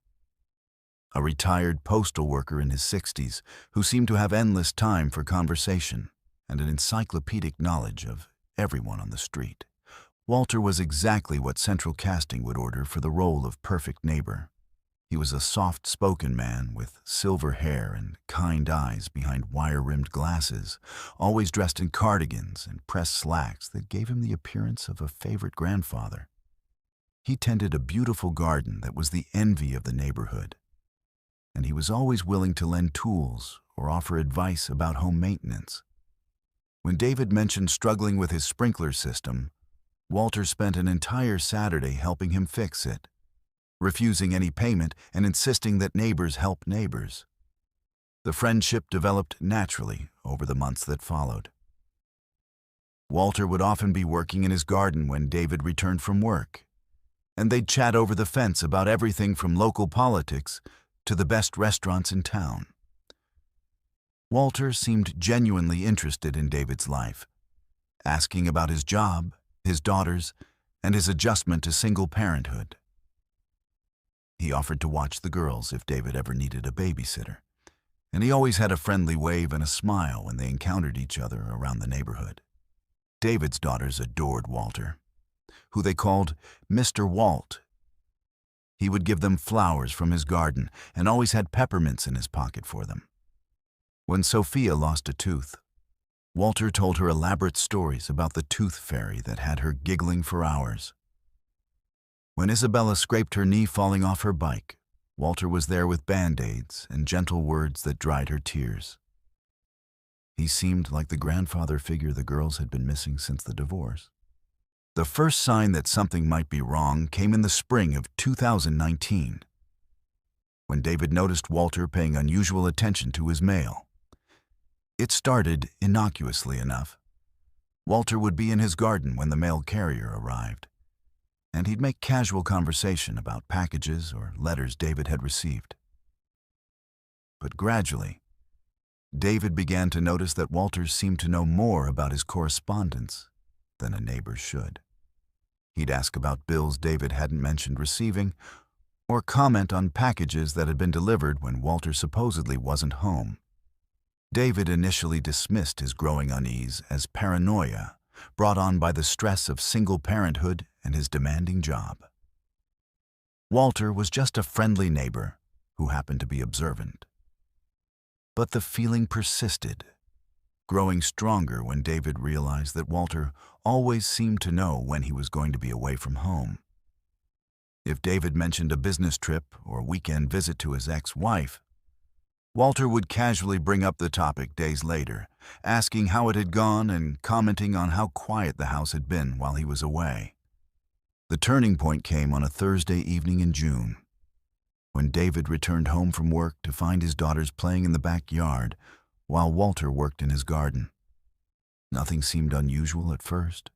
A retired postal worker in his 60s who seemed to have endless time for conversation and an encyclopedic knowledge of everyone on the street. Walter was exactly what Central Casting would order for the role of perfect neighbor. He was a soft-spoken man with silver hair and kind eyes behind wire-rimmed glasses, always dressed in cardigans and pressed slacks that gave him the appearance of a favorite grandfather. He tended a beautiful garden that was the envy of the neighborhood, and he was always willing to lend tools or offer advice about home maintenance. When David mentioned struggling with his sprinkler system, Walter spent an entire Saturday helping him fix it, refusing any payment and insisting that neighbors help neighbors. The friendship developed naturally over the months that followed. Walter would often be working in his garden when David returned from work, and they'd chat over the fence about everything from local politics to the best restaurants in town. Walter seemed genuinely interested in David's life, asking about his job, his daughters, and his adjustment to single parenthood. He offered to watch the girls if David ever needed a babysitter, and he always had a friendly wave and a smile when they encountered each other around the neighborhood. David's daughters adored Walter, who they called Mr. Walt. He would give them flowers from his garden and always had peppermints in his pocket for them. When Sophia lost a tooth, Walter told her elaborate stories about the tooth fairy that had her giggling for hours. When Isabella scraped her knee falling off her bike, Walter was there with band-aids and gentle words that dried her tears. He seemed like the grandfather figure the girls had been missing since the divorce. The first sign that something might be wrong came in the spring of 2019, when David noticed Walter paying unusual attention to his mail. It started innocuously enough. Walter would be in his garden when the mail carrier arrived, and he'd make casual conversation about packages or letters David had received. But gradually, David began to notice that Walter seemed to know more about his correspondence than a neighbor should. He'd ask about bills David hadn't mentioned receiving, or comment on packages that had been delivered when Walter supposedly wasn't home. David initially dismissed his growing unease as paranoia, brought on by the stress of single parenthood and his demanding job. Walter was just a friendly neighbor who happened to be observant. But the feeling persisted, growing stronger when David realized that Walter always seemed to know when he was going to be away from home. If David mentioned a business trip or weekend visit to his ex-wife, Walter would casually bring up the topic days later, asking how it had gone and commenting on how quiet the house had been while he was away. The turning point came on a Thursday evening in June, when David returned home from work to find his daughters playing in the backyard while Walter worked in his garden. Nothing seemed unusual at first,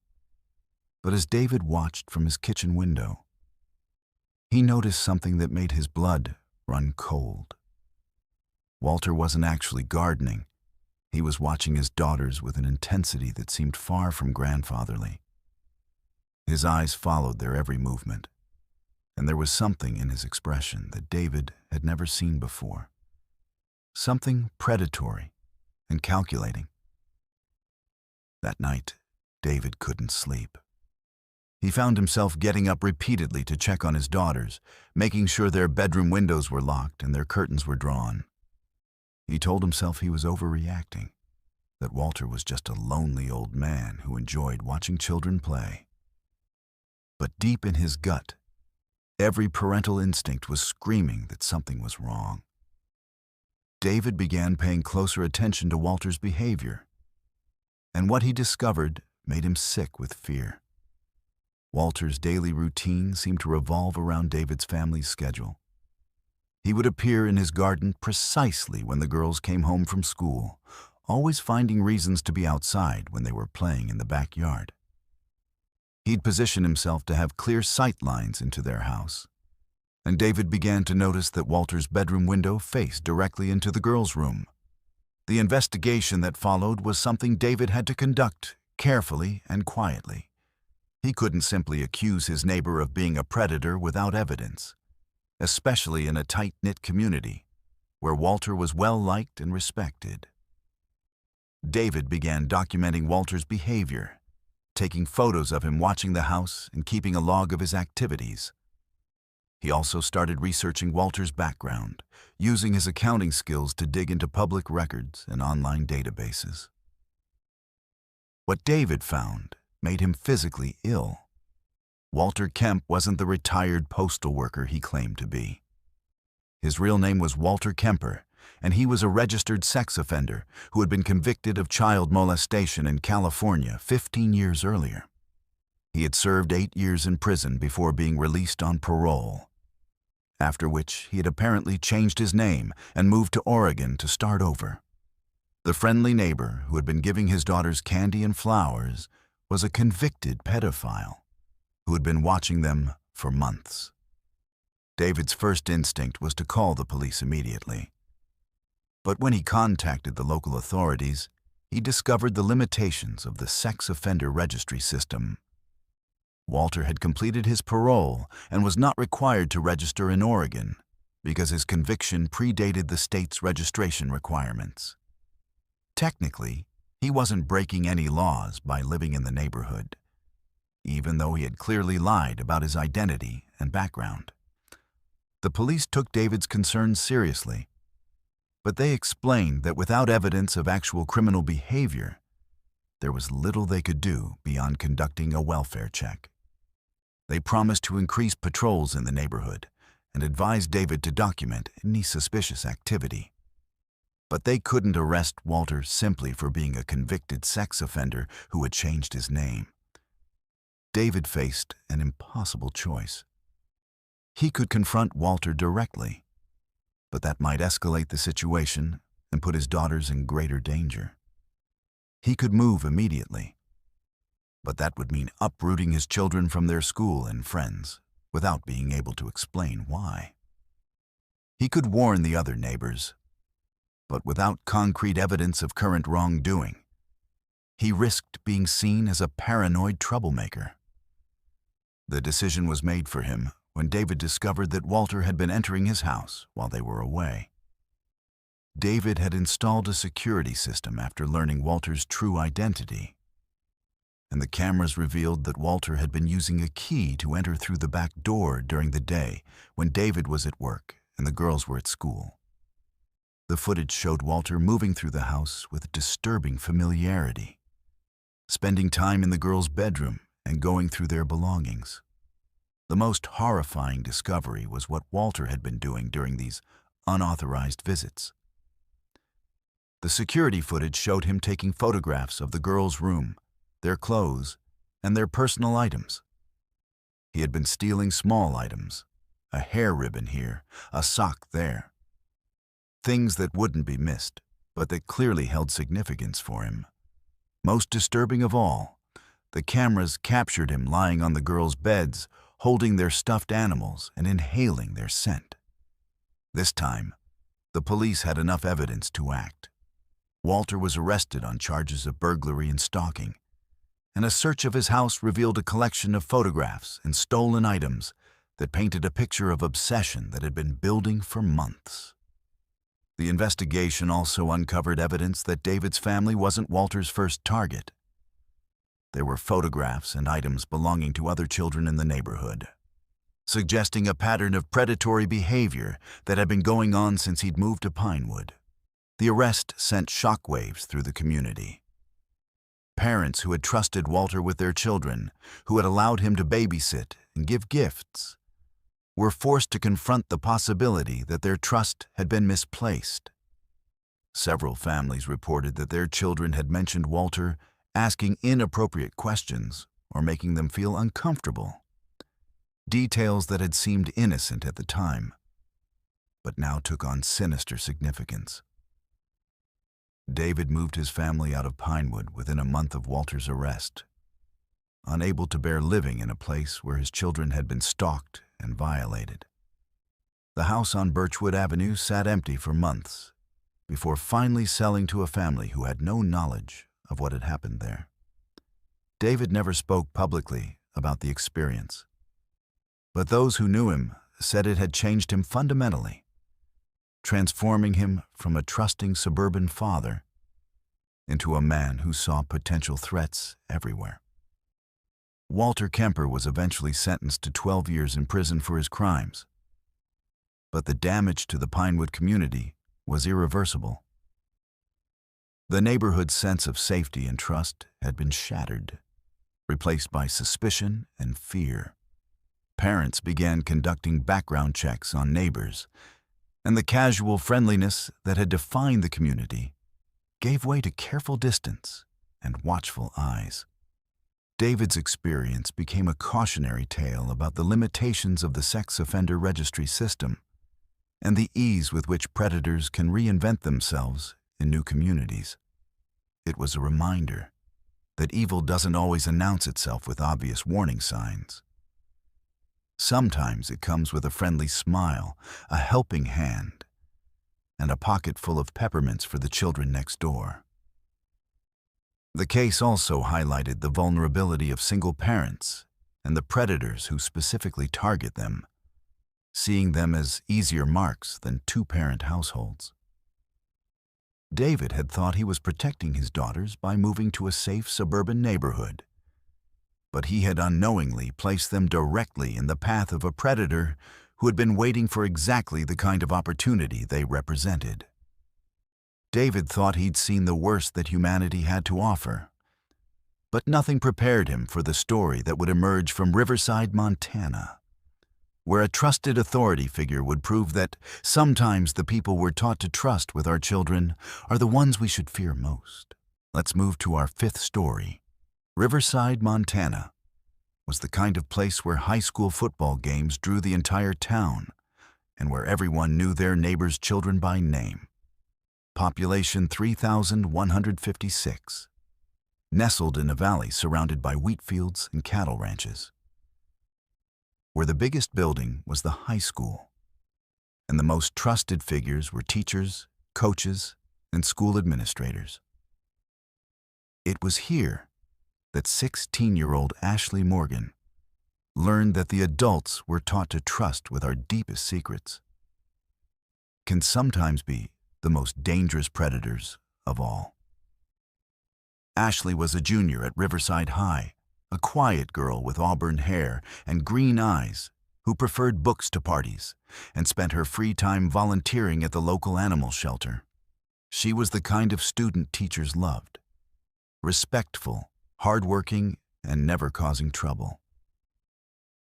but as David watched from his kitchen window, he noticed something that made his blood run cold. Walter wasn't actually gardening. He was watching his daughters with an intensity that seemed far from grandfatherly. His eyes followed their every movement, and there was something in his expression that David had never seen before. Something predatory and calculating. That night, David couldn't sleep. He found himself getting up repeatedly to check on his daughters, making sure their bedroom windows were locked and their curtains were drawn. He told himself he was overreacting, that Walter was just a lonely old man who enjoyed watching children play. But deep in his gut, every parental instinct was screaming that something was wrong. David began paying closer attention to Walter's behavior, and what he discovered made him sick with fear. Walter's daily routine seemed to revolve around David's family's schedule. He would appear in his garden precisely when the girls came home from school, always finding reasons to be outside when they were playing in the backyard. He'd position himself to have clear sight lines into their house, and David began to notice that Walter's bedroom window faced directly into the girls' room. The investigation that followed was something David had to conduct carefully and quietly. He couldn't simply accuse his neighbor of being a predator without evidence, especially in a tight-knit community where Walter was well-liked and respected. David began documenting Walter's behavior, taking photos of him watching the house and keeping a log of his activities. He also started researching Walter's background, using his accounting skills to dig into public records and online databases. What David found made him physically ill. Walter Kemp wasn't the retired postal worker he claimed to be. His real name was Walter Kemper, and he was a registered sex offender who had been convicted of child molestation in California 15 years earlier. He had served 8 years in prison before being released on parole, after which he had apparently changed his name and moved to Oregon to start over. The friendly neighbor who had been giving his daughters candy and flowers was a convicted pedophile who had been watching them for months. David's first instinct was to call the police immediately. But when he contacted the local authorities, he discovered the limitations of the sex offender registry system. Walter had completed his parole and was not required to register in Oregon because his conviction predated the state's registration requirements. Technically, he wasn't breaking any laws by living in the neighborhood, even though he had clearly lied about his identity and background. The police took David's concerns seriously, but they explained that without evidence of actual criminal behavior, there was little they could do beyond conducting a welfare check. They promised to increase patrols in the neighborhood and advised David to document any suspicious activity. But they couldn't arrest Walter simply for being a convicted sex offender who had changed his name. David faced an impossible choice. He could confront Walter directly, but that might escalate the situation and put his daughters in greater danger. He could move immediately, but that would mean uprooting his children from their school and friends without being able to explain why. He could warn the other neighbors, but without concrete evidence of current wrongdoing, he risked being seen as a paranoid troublemaker. The decision was made for him when David discovered that Walter had been entering his house while they were away. David had installed a security system after learning Walter's true identity, and the cameras revealed that Walter had been using a key to enter through the back door during the day when David was at work and the girls were at school. The footage showed Walter moving through the house with disturbing familiarity, spending time in the girls' bedroom and going through their belongings. The most horrifying discovery was what Walter had been doing during these unauthorized visits. The security footage showed him taking photographs of the girls' room, their clothes, and their personal items. He had been stealing small items, a hair ribbon here, a sock there. Things that wouldn't be missed, but that clearly held significance for him. Most disturbing of all, the cameras captured him lying on the girls' beds, holding their stuffed animals and inhaling their scent. This time, the police had enough evidence to act. Walter was arrested on charges of burglary and stalking, and a search of his house revealed a collection of photographs and stolen items that painted a picture of obsession that had been building for months. The investigation also uncovered evidence that David's family wasn't Walter's first target. There were photographs and items belonging to other children in the neighborhood, suggesting a pattern of predatory behavior that had been going on since he'd moved to Pinewood. The arrest sent shockwaves through the community. Parents who had trusted Walter with their children, who had allowed him to babysit and give gifts, were forced to confront the possibility that their trust had been misplaced. Several families reported that their children had mentioned Walter asking inappropriate questions or making them feel uncomfortable. Details that had seemed innocent at the time, but now took on sinister significance. David moved his family out of Pinewood within a month of Walter's arrest, unable to bear living in a place where his children had been stalked and violated. The house on Birchwood Avenue sat empty for months before finally selling to a family who had no knowledge of what had happened there. David never spoke publicly about the experience, but those who knew him said it had changed him fundamentally, transforming him from a trusting suburban father into a man who saw potential threats everywhere. Walter Kemper was eventually sentenced to 12 years in prison for his crimes, but the damage to the Pinewood community was irreversible. The neighborhood's sense of safety and trust had been shattered, replaced by suspicion and fear. Parents began conducting background checks on neighbors, and the casual friendliness that had defined the community gave way to careful distance and watchful eyes. David's experience became a cautionary tale about the limitations of the sex offender registry system and the ease with which predators can reinvent themselves in new communities. It was a reminder that evil doesn't always announce itself with obvious warning signs. Sometimes it comes with a friendly smile, a helping hand, and a pocket full of peppermints for the children next door. The case also highlighted the vulnerability of single parents and the predators who specifically target them, seeing them as easier marks than two-parent households. David had thought he was protecting his daughters by moving to a safe suburban neighborhood, but he had unknowingly placed them directly in the path of a predator who had been waiting for exactly the kind of opportunity they represented. David thought he'd seen the worst that humanity had to offer, but nothing prepared him for the story that would emerge from Riverside, Montana, where a trusted authority figure would prove that sometimes the people we're taught to trust with our children are the ones we should fear most. Let's move to our fifth story. Riverside, Montana was the kind of place where high school football games drew the entire town and where everyone knew their neighbors' children by name. Population 3,156, nestled in a valley surrounded by wheat fields and cattle ranches, where the biggest building was the high school, and the most trusted figures were teachers, coaches, and school administrators. It was here that 16-year-old Ashley Morgan learned that the adults we're taught to trust with our deepest secrets can sometimes be the most dangerous predators of all. Ashley was a junior at Riverside High, a quiet girl with auburn hair and green eyes who preferred books to parties and spent her free time volunteering at the local animal shelter. She was the kind of student teachers loved, respectful, hardworking, and never causing trouble.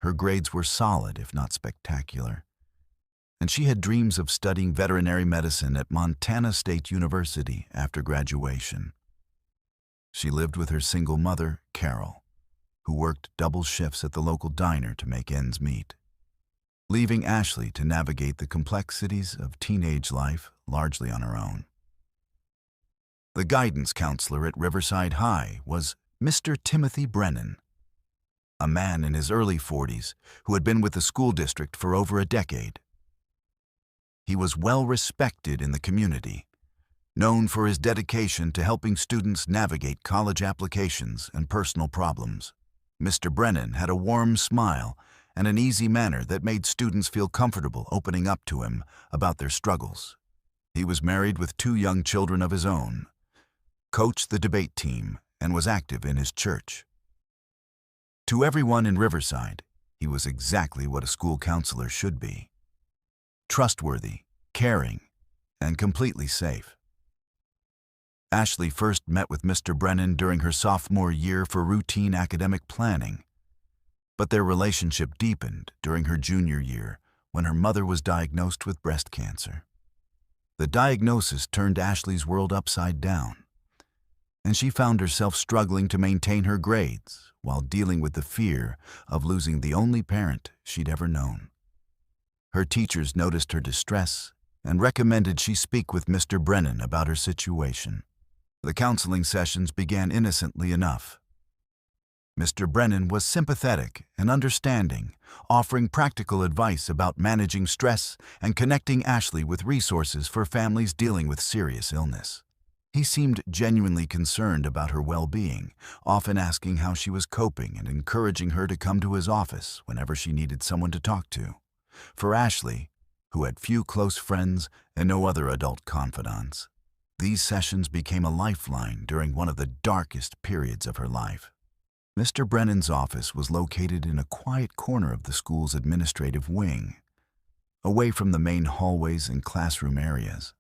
Her grades were solid, if not spectacular, and she had dreams of studying veterinary medicine at Montana State University after graduation. She lived with her single mother, Carol, who worked double shifts at the local diner to make ends meet, leaving Ashley to navigate the complexities of teenage life largely on her own. The guidance counselor at Riverside High was Mr. Timothy Brennan, a man in his early 40s who had been with the school district for over a decade. He was well respected in the community, known for his dedication to helping students navigate college applications and personal problems. Mr. Brennan had a warm smile and an easy manner that made students feel comfortable opening up to him about their struggles. He was married with 2 young children of his own, coached the debate team, and was active in his church. To everyone in Riverside, he was exactly what a school counselor should be: trustworthy, caring, and completely safe. Ashley first met with Mr. Brennan during her sophomore year for routine academic planning, but their relationship deepened during her junior year when her mother was diagnosed with breast cancer. The diagnosis turned Ashley's world upside down, and she found herself struggling to maintain her grades while dealing with the fear of losing the only parent she'd ever known. Her teachers noticed her distress and recommended she speak with Mr. Brennan about her situation. The counseling sessions began innocently enough. Mr. Brennan was sympathetic and understanding, offering practical advice about managing stress and connecting Ashley with resources for families dealing with serious illness. He seemed genuinely concerned about her well-being, often asking how she was coping and encouraging her to come to his office whenever she needed someone to talk to. For Ashley, who had few close friends and no other adult confidants, these sessions became a lifeline during one of the darkest periods of her life. Mr. Brennan's office was located in a quiet corner of the school's administrative wing, away from the main hallways and classroom areas.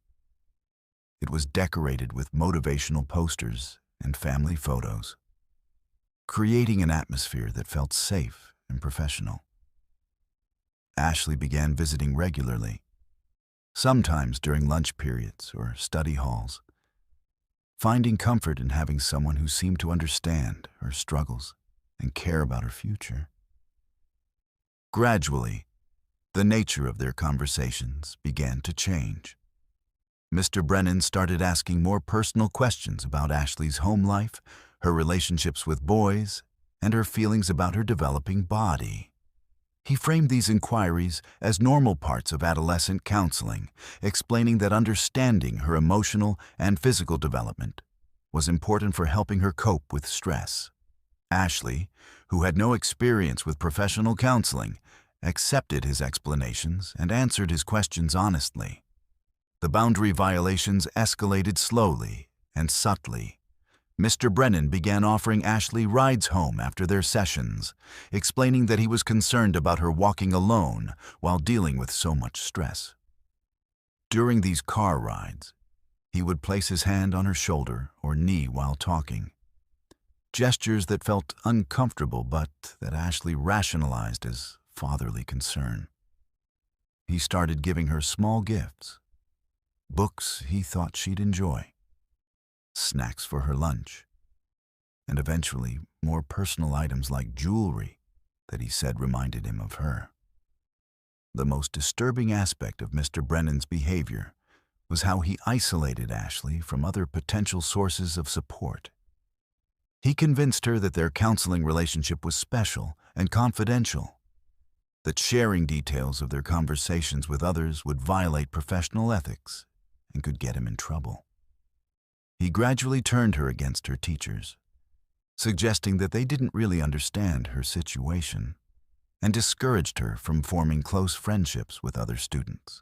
It was decorated with motivational posters and family photos, creating an atmosphere that felt safe and professional. Ashley began visiting regularly, sometimes during lunch periods or study halls, finding comfort in having someone who seemed to understand her struggles and care about her future. Gradually, the nature of their conversations began to change. Mr. Brennan started asking more personal questions about Ashley's home life, her relationships with boys, and her feelings about her developing body. He framed these inquiries as normal parts of adolescent counseling, explaining that understanding her emotional and physical development was important for helping her cope with stress. Ashley, who had no experience with professional counseling, accepted his explanations and answered his questions honestly. The boundary violations escalated slowly and subtly. Mr. Brennan began offering Ashley rides home after their sessions, explaining that he was concerned about her walking alone while dealing with so much stress. During these car rides, he would place his hand on her shoulder or knee while talking, gestures that felt uncomfortable but that Ashley rationalized as fatherly concern. He started giving her small gifts, books he thought she'd enjoy, snacks for her lunch, and eventually more personal items like jewelry that he said reminded him of her. The most disturbing aspect of Mr. Brennan's behavior was how he isolated Ashley from other potential sources of support. He convinced her that their counseling relationship was special and confidential, that sharing details of their conversations with others would violate professional ethics and could get him in trouble. He gradually turned her against her teachers, suggesting that they didn't really understand her situation, and discouraged her from forming close friendships with other students,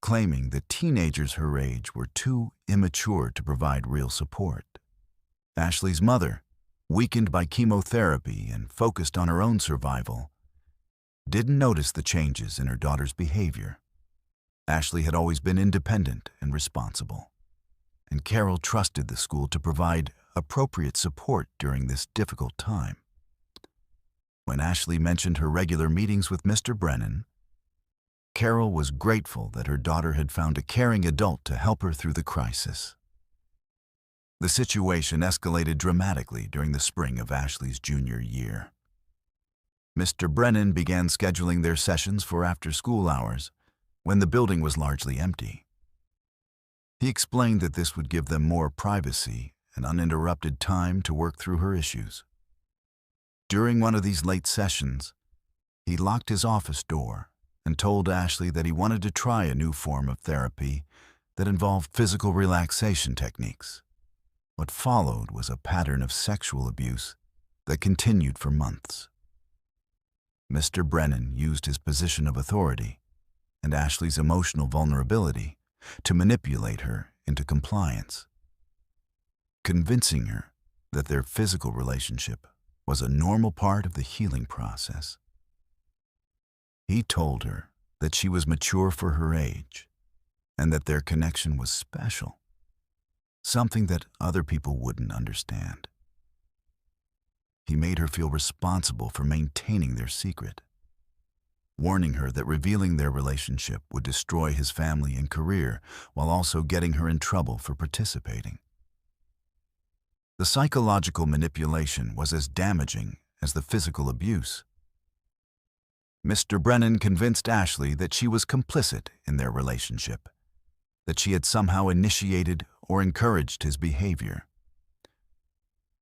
claiming that teenagers her age were too immature to provide real support. Ashley's mother, weakened by chemotherapy and focused on her own survival, didn't notice the changes in her daughter's behavior. Ashley had always been independent and responsible, and Carol trusted the school to provide appropriate support during this difficult time. When Ashley mentioned her regular meetings with Mr. Brennan, Carol was grateful that her daughter had found a caring adult to help her through the crisis. The situation escalated dramatically during the spring of Ashley's junior year. Mr. Brennan began scheduling their sessions for after-school hours when the building was largely empty. He explained that this would give them more privacy and uninterrupted time to work through her issues. During one of these late sessions, he locked his office door and told Ashley that he wanted to try a new form of therapy that involved physical relaxation techniques. What followed was a pattern of sexual abuse that continued for months. Mr. Brennan used his position of authority and Ashley's emotional vulnerability to manipulate her into compliance, convincing her that their physical relationship was a normal part of the healing process. He told her that she was mature for her age and that their connection was special, something that other people wouldn't understand. He made her feel responsible for maintaining their secret, warning her that revealing their relationship would destroy his family and career while also getting her in trouble for participating. The psychological manipulation was as damaging as the physical abuse. Mr. Brennan convinced Ashley that she was complicit in their relationship, that she had somehow initiated or encouraged his behavior.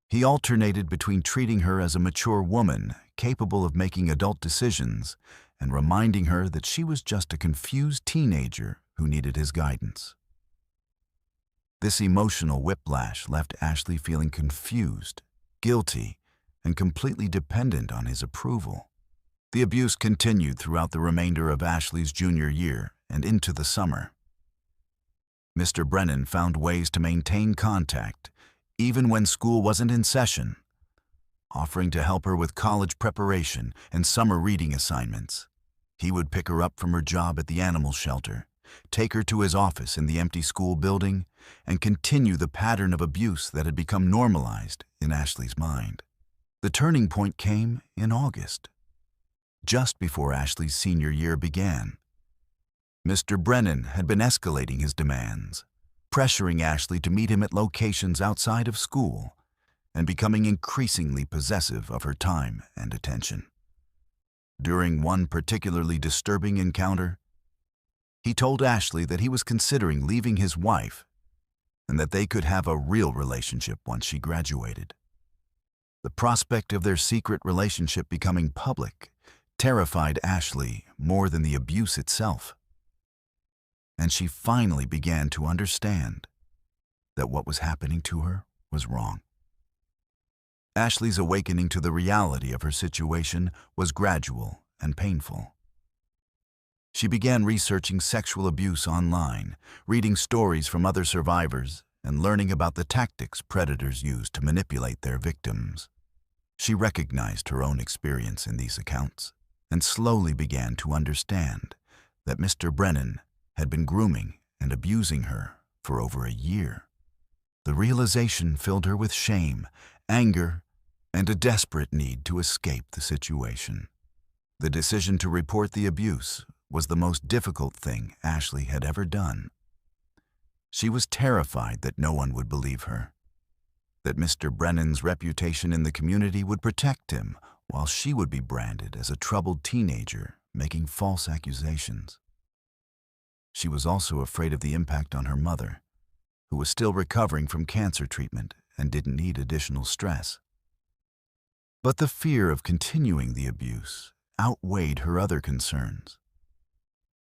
He alternated between treating her as a mature woman capable of making adult decisions and reminding her that she was just a confused teenager who needed his guidance. This emotional whiplash left Ashley feeling confused, guilty, and completely dependent on his approval. The abuse continued throughout the remainder of Ashley's junior year and into the summer. Mr. Brennan found ways to maintain contact even when school wasn't in session, offering to help her with college preparation and summer reading assignments. He would pick her up from her job at the animal shelter, take her to his office in the empty school building, and continue the pattern of abuse that had become normalized in Ashley's mind. The turning point came in August, just before Ashley's senior year began. Mr. Brennan had been escalating his demands, pressuring Ashley to meet him at locations outside of school, and becoming increasingly possessive of her time and attention. During one particularly disturbing encounter, he told Ashley that he was considering leaving his wife and that they could have a real relationship once she graduated. The prospect of their secret relationship becoming public terrified Ashley more than the abuse itself. And she finally began to understand that what was happening to her was wrong. Ashley's awakening to the reality of her situation was gradual and painful. She began researching sexual abuse online, reading stories from other survivors, and learning about the tactics predators use to manipulate their victims. She recognized her own experience in these accounts and slowly began to understand that Mr. Brennan had been grooming and abusing her for over a year. The realization filled her with shame, anger, and a desperate need to escape the situation. The decision to report the abuse was the most difficult thing Ashley had ever done. She was terrified that no one would believe her, that Mr. Brennan's reputation in the community would protect him, while she would be branded as a troubled teenager making false accusations. She was also afraid of the impact on her mother, who was still recovering from cancer treatment and didn't need additional stress. But the fear of continuing the abuse outweighed her other concerns,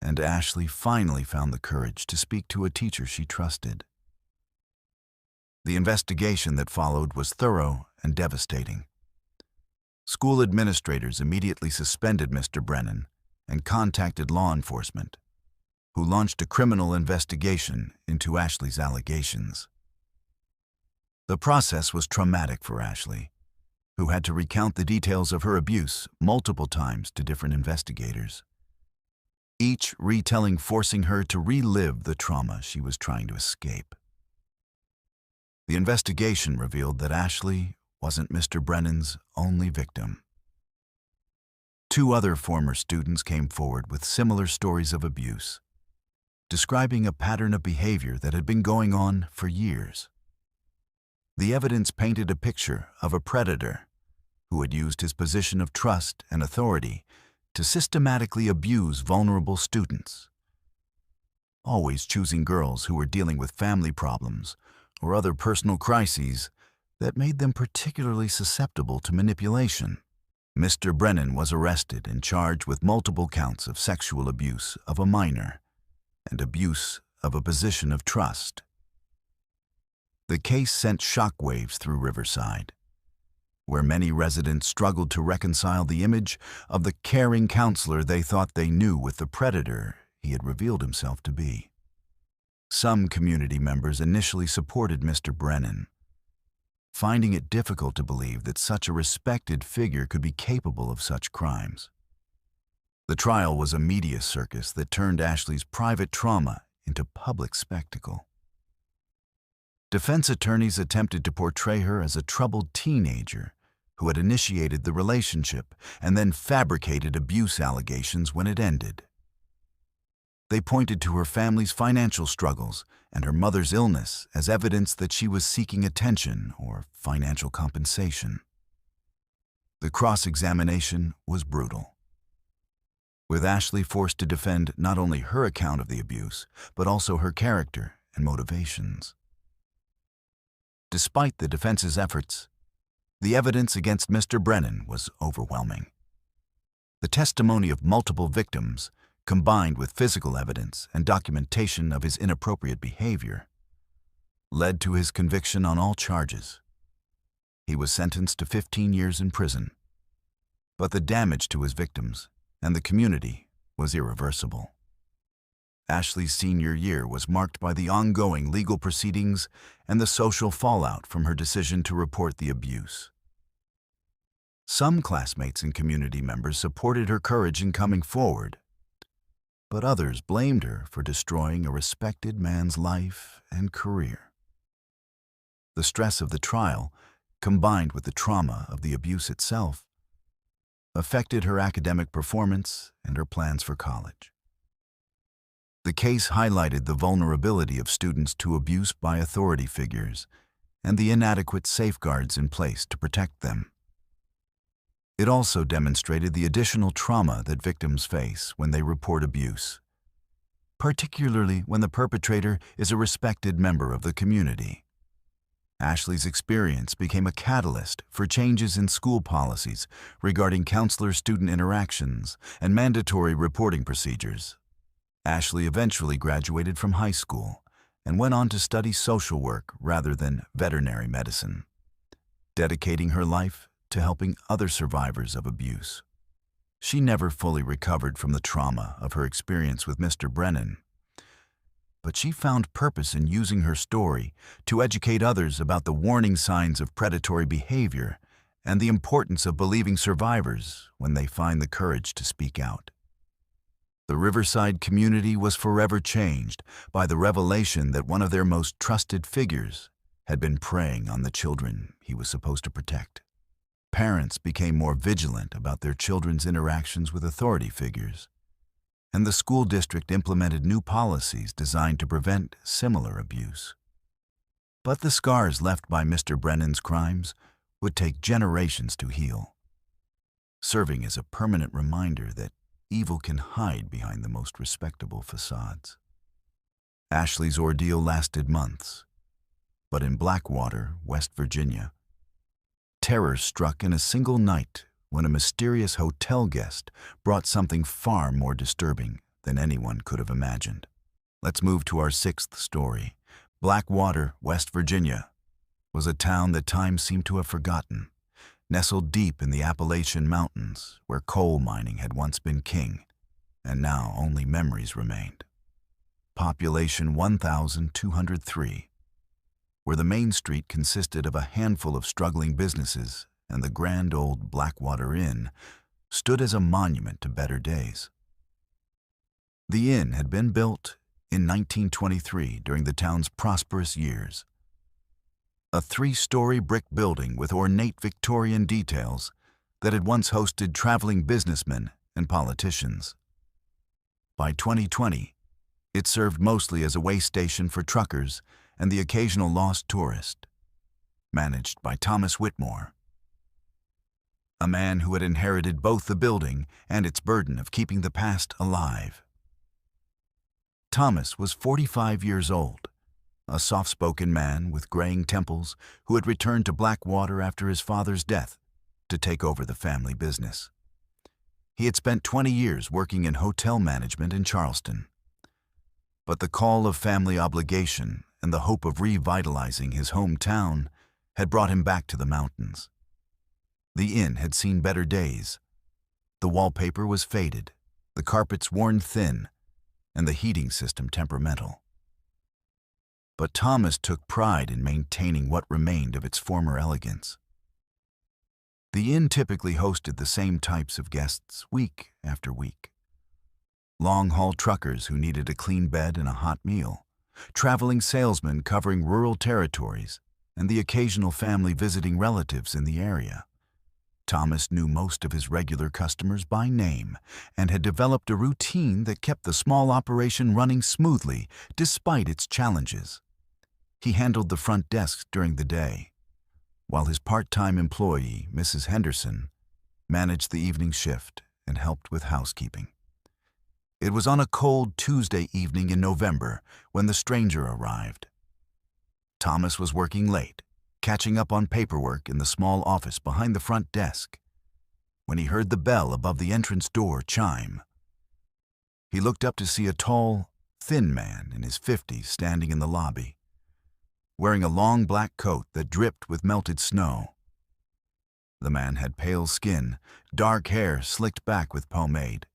and Ashley finally found the courage to speak to a teacher she trusted. The investigation that followed was thorough and devastating. School administrators immediately suspended Mr. Brennan and contacted law enforcement, who launched a criminal investigation into Ashley's allegations. The process was traumatic for Ashley, who had to recount the details of her abuse multiple times to different investigators, each retelling forcing her to relive the trauma she was trying to escape. The investigation revealed that Ashley wasn't Mr. Brennan's only victim. 2 other former students came forward with similar stories of abuse, describing a pattern of behavior that had been going on for years. The evidence painted a picture of a predator who had used his position of trust and authority to systematically abuse vulnerable students, always choosing girls who were dealing with family problems or other personal crises that made them particularly susceptible to manipulation. Mr. Brennan was arrested and charged with multiple counts of sexual abuse of a minor and abuse of a position of trust. The case sent shockwaves through Riverside, where many residents struggled to reconcile the image of the caring counselor they thought they knew with the predator he had revealed himself to be. Some community members initially supported Mr. Brennan, finding it difficult to believe that such a respected figure could be capable of such crimes. The trial was a media circus that turned Ashley's private trauma into public spectacle. Defense attorneys attempted to portray her as a troubled teenager who had initiated the relationship and then fabricated abuse allegations when it ended. They pointed to her family's financial struggles and her mother's illness as evidence that she was seeking attention or financial compensation. The cross-examination was brutal, with Ashley forced to defend not only her account of the abuse, but also her character and motivations. Despite the defense's efforts, the evidence against Mr. Brennan was overwhelming. The testimony of multiple victims, combined with physical evidence and documentation of his inappropriate behavior, led to his conviction on all charges. He was sentenced to 15 years in prison, but the damage to his victims and the community was irreversible. Ashley's senior year was marked by the ongoing legal proceedings and the social fallout from her decision to report the abuse. Some classmates and community members supported her courage in coming forward, but others blamed her for destroying a respected man's life and career. The stress of the trial, combined with the trauma of the abuse itself, affected her academic performance and her plans for college. The case highlighted the vulnerability of students to abuse by authority figures and the inadequate safeguards in place to protect them. It also demonstrated the additional trauma that victims face when they report abuse, particularly when the perpetrator is a respected member of the community. Ashley's experience became a catalyst for changes in school policies regarding counselor-student interactions and mandatory reporting procedures. Ashley eventually graduated from high school and went on to study social work rather than veterinary medicine, dedicating her life to helping other survivors of abuse. She never fully recovered from the trauma of her experience with Mr. Brennan, but she found purpose in using her story to educate others about the warning signs of predatory behavior and the importance of believing survivors when they find the courage to speak out. The Riverside community was forever changed by the revelation that one of their most trusted figures had been preying on the children he was supposed to protect. Parents became more vigilant about their children's interactions with authority figures, and the school district implemented new policies designed to prevent similar abuse. But the scars left by Mr. Brennan's crimes would take generations to heal, serving as a permanent reminder that evil can hide behind the most respectable facades. Ashley's ordeal lasted months, but in Blackwater, West Virginia, terror struck in a single night when a mysterious hotel guest brought something far more disturbing than anyone could have imagined. Let's move to our sixth story. Blackwater, West Virginia, was a town that time seemed to have forgotten, nestled deep in the Appalachian Mountains, where coal mining had once been king, and now only memories remained. Population 1,203, where the main street consisted of a handful of struggling businesses, and the grand old Blackwater Inn stood as a monument to better days. The inn had been built in 1923 during the town's prosperous years. A 3-story brick building with ornate Victorian details that had once hosted traveling businessmen and politicians. By 2020, it served mostly as a way station for truckers and the occasional lost tourist, managed by Thomas Whitmore, a man who had inherited both the building and its burden of keeping the past alive. Thomas was 45 years old, a soft-spoken man with graying temples who had returned to Blackwater after his father's death to take over the family business. He had spent 20 years working in hotel management in Charleston. But the call of family obligation and the hope of revitalizing his hometown had brought him back to the mountains. The inn had seen better days. The wallpaper was faded, the carpets worn thin, and the heating system temperamental. But Thomas took pride in maintaining what remained of its former elegance. The inn typically hosted the same types of guests week after week. Long-haul truckers who needed a clean bed and a hot meal, traveling salesmen covering rural territories, and the occasional family visiting relatives in the area. Thomas knew most of his regular customers by name and had developed a routine that kept the small operation running smoothly despite its challenges. He handled the front desk during the day, while his part-time employee, Mrs. Henderson, managed the evening shift and helped with housekeeping. It was on a cold Tuesday evening in November when the stranger arrived. Thomas was working late, catching up on paperwork in the small office behind the front desk, when he heard the bell above the entrance door chime. He looked up to see a tall, thin man in his 50s standing in the lobby, wearing a long black coat that dripped with melted snow. The man had pale skin, dark hair slicked back with pomade,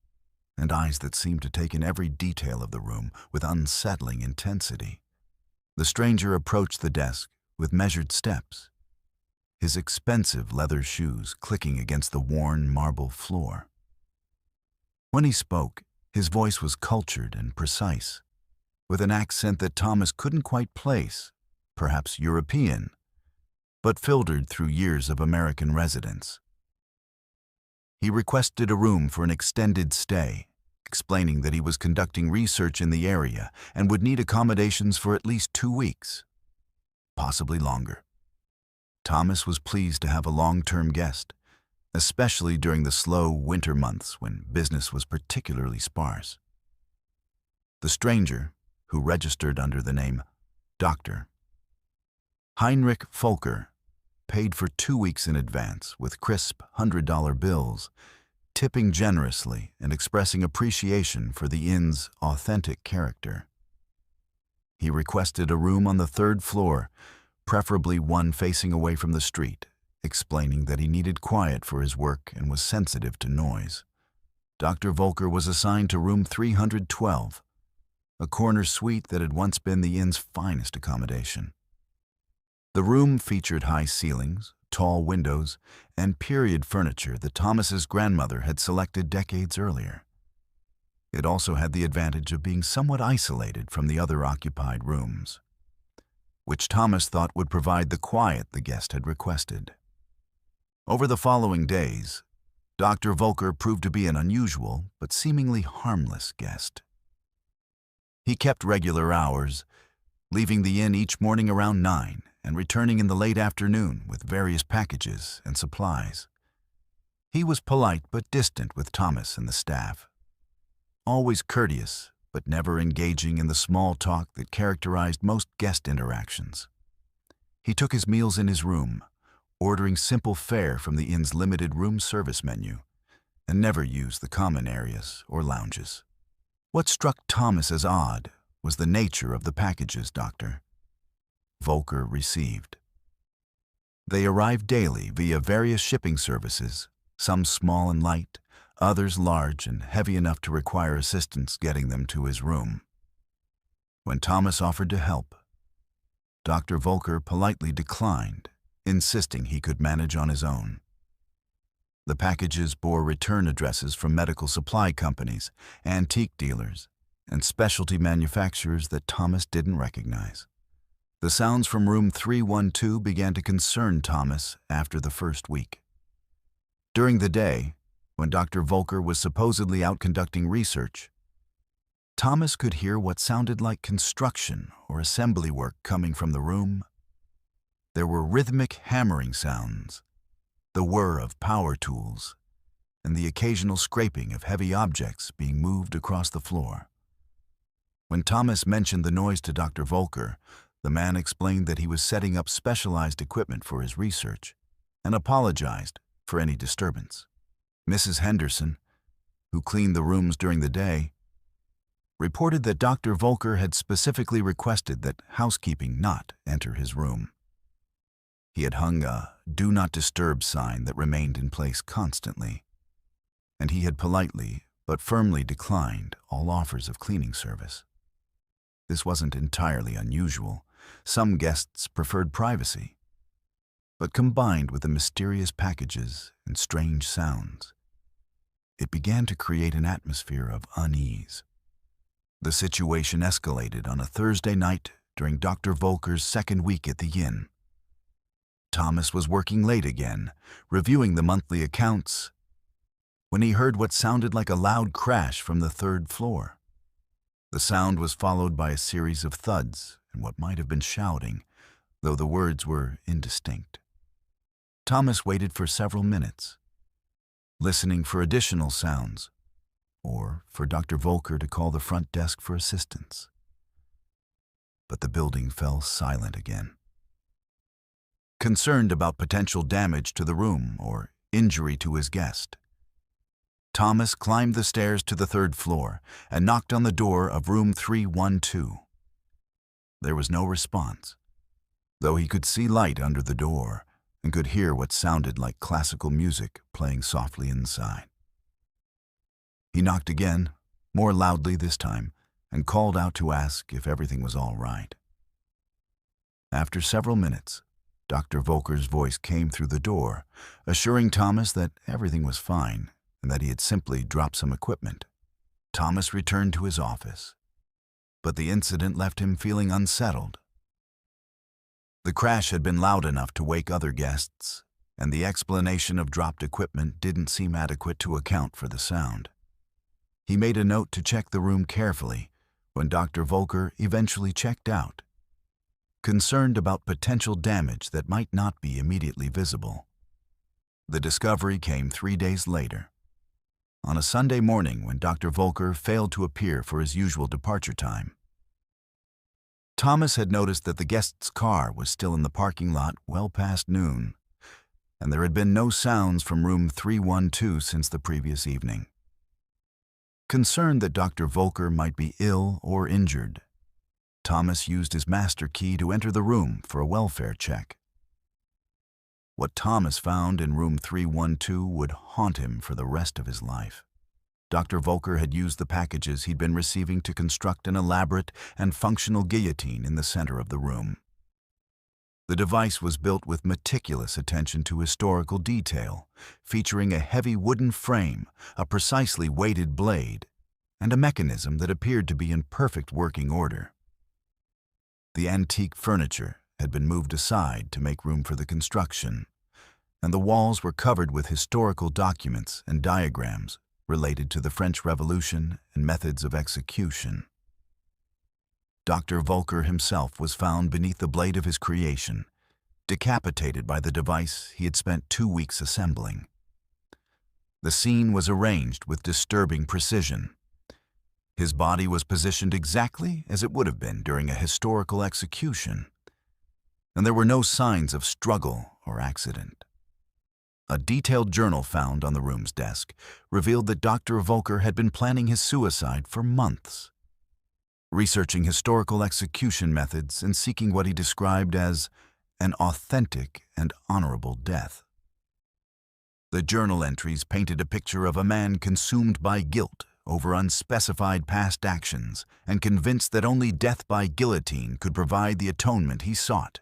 and eyes that seemed to take in every detail of the room with unsettling intensity. The stranger approached the desk with measured steps, his expensive leather shoes clicking against the worn marble floor. When he spoke, his voice was cultured and precise, with an accent that Thomas couldn't quite place, perhaps European, but filtered through years of American residence. He requested a room for an extended stay, explaining that he was conducting research in the area and would need accommodations for at least 2 weeks, possibly longer. Thomas was pleased to have a long-term guest, especially during the slow winter months when business was particularly sparse. The stranger, who registered under the name Doctor, Heinrich Volker paid for 2 weeks in advance with crisp $100 bills, tipping generously and expressing appreciation for the inn's authentic character. He requested a room on the 3rd floor, preferably one facing away from the street, explaining that he needed quiet for his work and was sensitive to noise. Dr. Volker was assigned to room 312, a corner suite that had once been the inn's finest accommodation. The room featured high ceilings, tall windows, and period furniture that Thomas's grandmother had selected decades earlier. It also had the advantage of being somewhat isolated from the other occupied rooms, which Thomas thought would provide the quiet the guest had requested. Over the following days, Dr. Volker proved to be an unusual but seemingly harmless guest. He kept regular hours, leaving the inn each morning around 9 and returning in the late afternoon with various packages and supplies. He was polite but distant with Thomas and the staff, always courteous but never engaging in the small talk that characterized most guest interactions. He took his meals in his room, ordering simple fare from the inn's limited room service menu, and never used the common areas or lounges. What struck Thomas as odd was the nature of the packages Dr. Volker received. They arrived daily via various shipping services, some small and light, others large and heavy enough to require assistance getting them to his room. When Thomas offered to help, Dr. Volker politely declined, insisting he could manage on his own. The packages bore return addresses from medical supply companies, antique dealers, and specialty manufacturers that Thomas didn't recognize. The sounds from room 312 began to concern Thomas after the first week. During the day, when Dr. Volker was supposedly out conducting research, Thomas could hear what sounded like construction or assembly work coming from the room. There were rhythmic hammering sounds, the whir of power tools, and the occasional scraping of heavy objects being moved across the floor. When Thomas mentioned the noise to Dr. Volker, the man explained that he was setting up specialized equipment for his research and apologized for any disturbance. Mrs. Henderson, who cleaned the rooms during the day, reported that Dr. Volker had specifically requested that housekeeping not enter his room. He had hung a "Do Not Disturb" sign that remained in place constantly, and he had politely but firmly declined all offers of cleaning service. This wasn't entirely unusual. Some guests preferred privacy, but combined with the mysterious packages and strange sounds, it began to create an atmosphere of unease. The situation escalated on a Thursday night during Dr. Volker's second week at the inn. Thomas was working late again, reviewing the monthly accounts, when he heard what sounded like a loud crash from the 3rd floor. The sound was followed by a series of thuds and what might have been shouting, though the words were indistinct. Thomas waited for several minutes, listening for additional sounds, or for Dr. Volker to call the front desk for assistance. But the building fell silent again. Concerned about potential damage to the room or injury to his guest, Thomas climbed the stairs to the 3rd floor and knocked on the door of room 312. There was no response, though he could see light under the door and could hear what sounded like classical music playing softly inside. He knocked again, more loudly this time, and called out to ask if everything was all right. After several minutes, Dr. Volker's voice came through the door, assuring Thomas that everything was fine and that he had simply dropped some equipment. Thomas returned to his office, but the incident left him feeling unsettled. The crash had been loud enough to wake other guests, and the explanation of dropped equipment didn't seem adequate to account for the sound. He made a note to check the room carefully when Dr. Volker eventually checked out, concerned about potential damage that might not be immediately visible. The discovery came 3 days later, on a Sunday morning when Dr. Volker failed to appear for his usual departure time. Thomas had noticed that the guest's car was still in the parking lot well past noon, and there had been no sounds from room 312 since the previous evening. Concerned that Dr. Volker might be ill or injured, Thomas used his master key to enter the room for a welfare check. What Thomas found in room 312 would haunt him for the rest of his life. Dr. Volker had used the packages he'd been receiving to construct an elaborate and functional guillotine in the center of the room. The device was built with meticulous attention to historical detail, featuring a heavy wooden frame, a precisely weighted blade, and a mechanism that appeared to be in perfect working order. The antique furniture had been moved aside to make room for the construction, and the walls were covered with historical documents and diagrams related to the French Revolution and methods of execution. Dr. Volker himself was found beneath the blade of his creation, decapitated by the device he had spent 2 weeks assembling. The scene was arranged with disturbing precision. His body was positioned exactly as it would have been during a historical execution, and there were no signs of struggle or accident. A detailed journal found on the room's desk revealed that Dr. Volker had been planning his suicide for months, researching historical execution methods and seeking what he described as an authentic and honorable death. The journal entries painted a picture of a man consumed by guilt over unspecified past actions and convinced that only death by guillotine could provide the atonement he sought.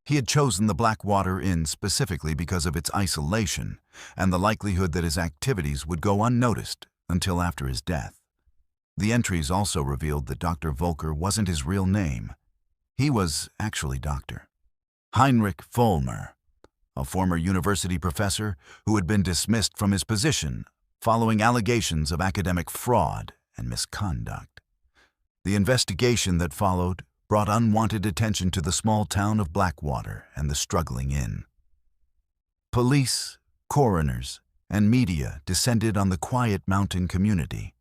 He had chosen the Blackwater Inn specifically because of its isolation and the likelihood that his activities would go unnoticed until after his death. The entries also revealed that Dr. Volker wasn't his real name. He was actually Dr. Heinrich Vollmer, a former university professor who had been dismissed from his position following allegations of academic fraud and misconduct. The investigation that followed brought unwanted attention to the small town of Blackwater and the struggling inn. Police, coroners, and media descended on the quiet mountain community,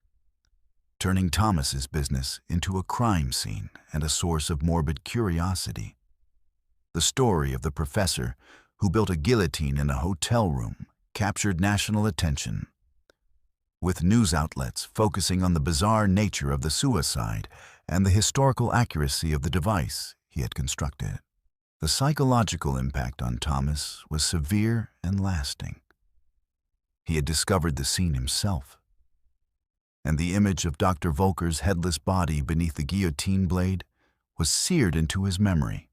turning Thomas's business into a crime scene and a source of morbid curiosity. The story of the professor who built a guillotine in a hotel room captured national attention, with news outlets focusing on the bizarre nature of the suicide and the historical accuracy of the device he had constructed. The psychological impact on Thomas was severe and lasting. He had discovered the scene himself, and the image of Dr. Volker's headless body beneath the guillotine blade was seared into his memory.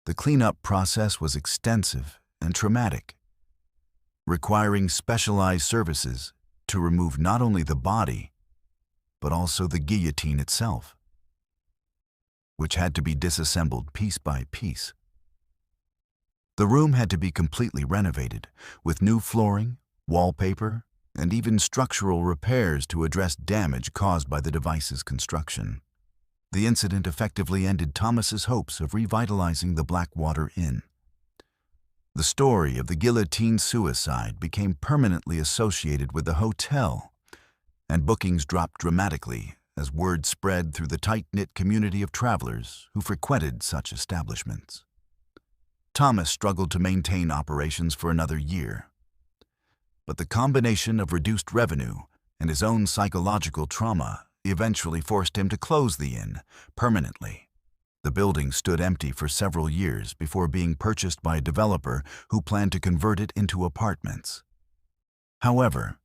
The cleanup process was extensive and traumatic, requiring specialized services to remove not only the body, but also the guillotine itself, which had to be disassembled piece by piece. The room had to be completely renovated, with new flooring, wallpaper, and even structural repairs to address damage caused by the device's construction. The incident effectively ended Thomas's hopes of revitalizing the Blackwater Inn. The story of the guillotine suicide became permanently associated with the hotel, and bookings dropped dramatically as word spread through the tight-knit community of travelers who frequented such establishments. Thomas struggled to maintain operations for another year, but the combination of reduced revenue and his own psychological trauma eventually forced him to close the inn permanently. The building stood empty for several years before being purchased by a developer who planned to convert it into apartments. However,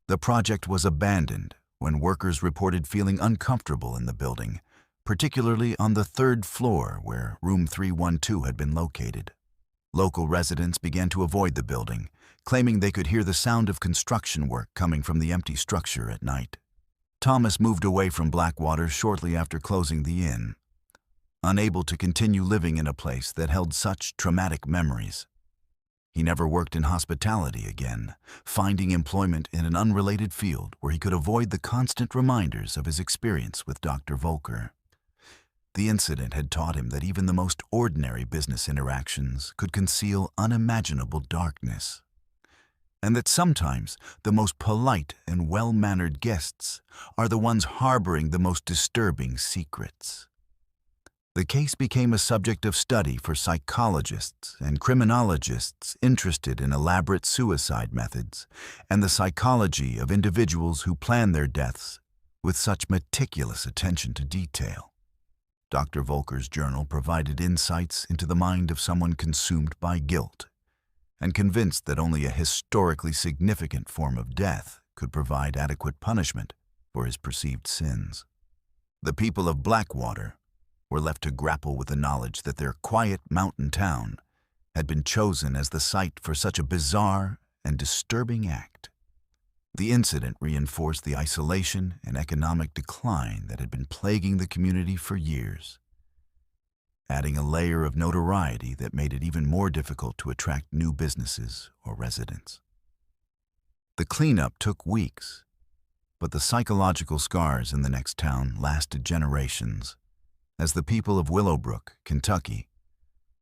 the project was abandoned when workers reported feeling uncomfortable in the building, particularly on the 3rd floor where room 312 had been located. Local residents began to avoid the building, claiming they could hear the sound of construction work coming from the empty structure at night. Thomas moved away from Blackwater shortly after closing the inn, unable to continue living in a place that held such traumatic memories. He never worked in hospitality again, finding employment in an unrelated field where he could avoid the constant reminders of his experience with Dr. Volker. The incident had taught him that even the most ordinary business interactions could conceal unimaginable darkness, and that sometimes the most polite and well-mannered guests are the ones harboring the most disturbing secrets. The case became a subject of study for psychologists and criminologists interested in elaborate suicide methods and the psychology of individuals who plan their deaths with such meticulous attention to detail. Dr. Volker's journal provided insights into the mind of someone consumed by guilt and convinced that only a historically significant form of death could provide adequate punishment for his perceived sins. The people of Blackwater were left to grapple with the knowledge that their quiet mountain town had been chosen as the site for such a bizarre and disturbing act. The incident reinforced the isolation and economic decline that had been plaguing the community for years, adding a layer of notoriety that made it even more difficult to attract new businesses or residents. The cleanup took weeks, but the psychological scars in the next town lasted generations, as the people of Willowbrook, Kentucky,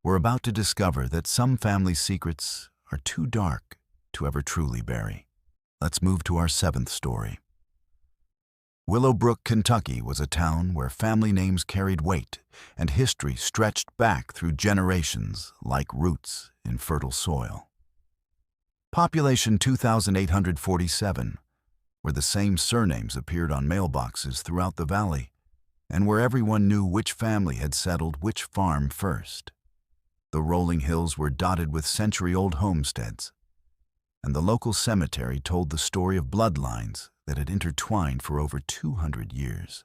were about to discover that some family secrets are too dark to ever truly bury. Let's move to our seventh story. Willowbrook, Kentucky was a town where family names carried weight and history stretched back through generations like roots in fertile soil. Population 2,847, where the same surnames appeared on mailboxes throughout the valley, and where everyone knew which family had settled which farm first. The rolling hills were dotted with century-old homesteads, and the local cemetery told the story of bloodlines that had intertwined for over 200 years.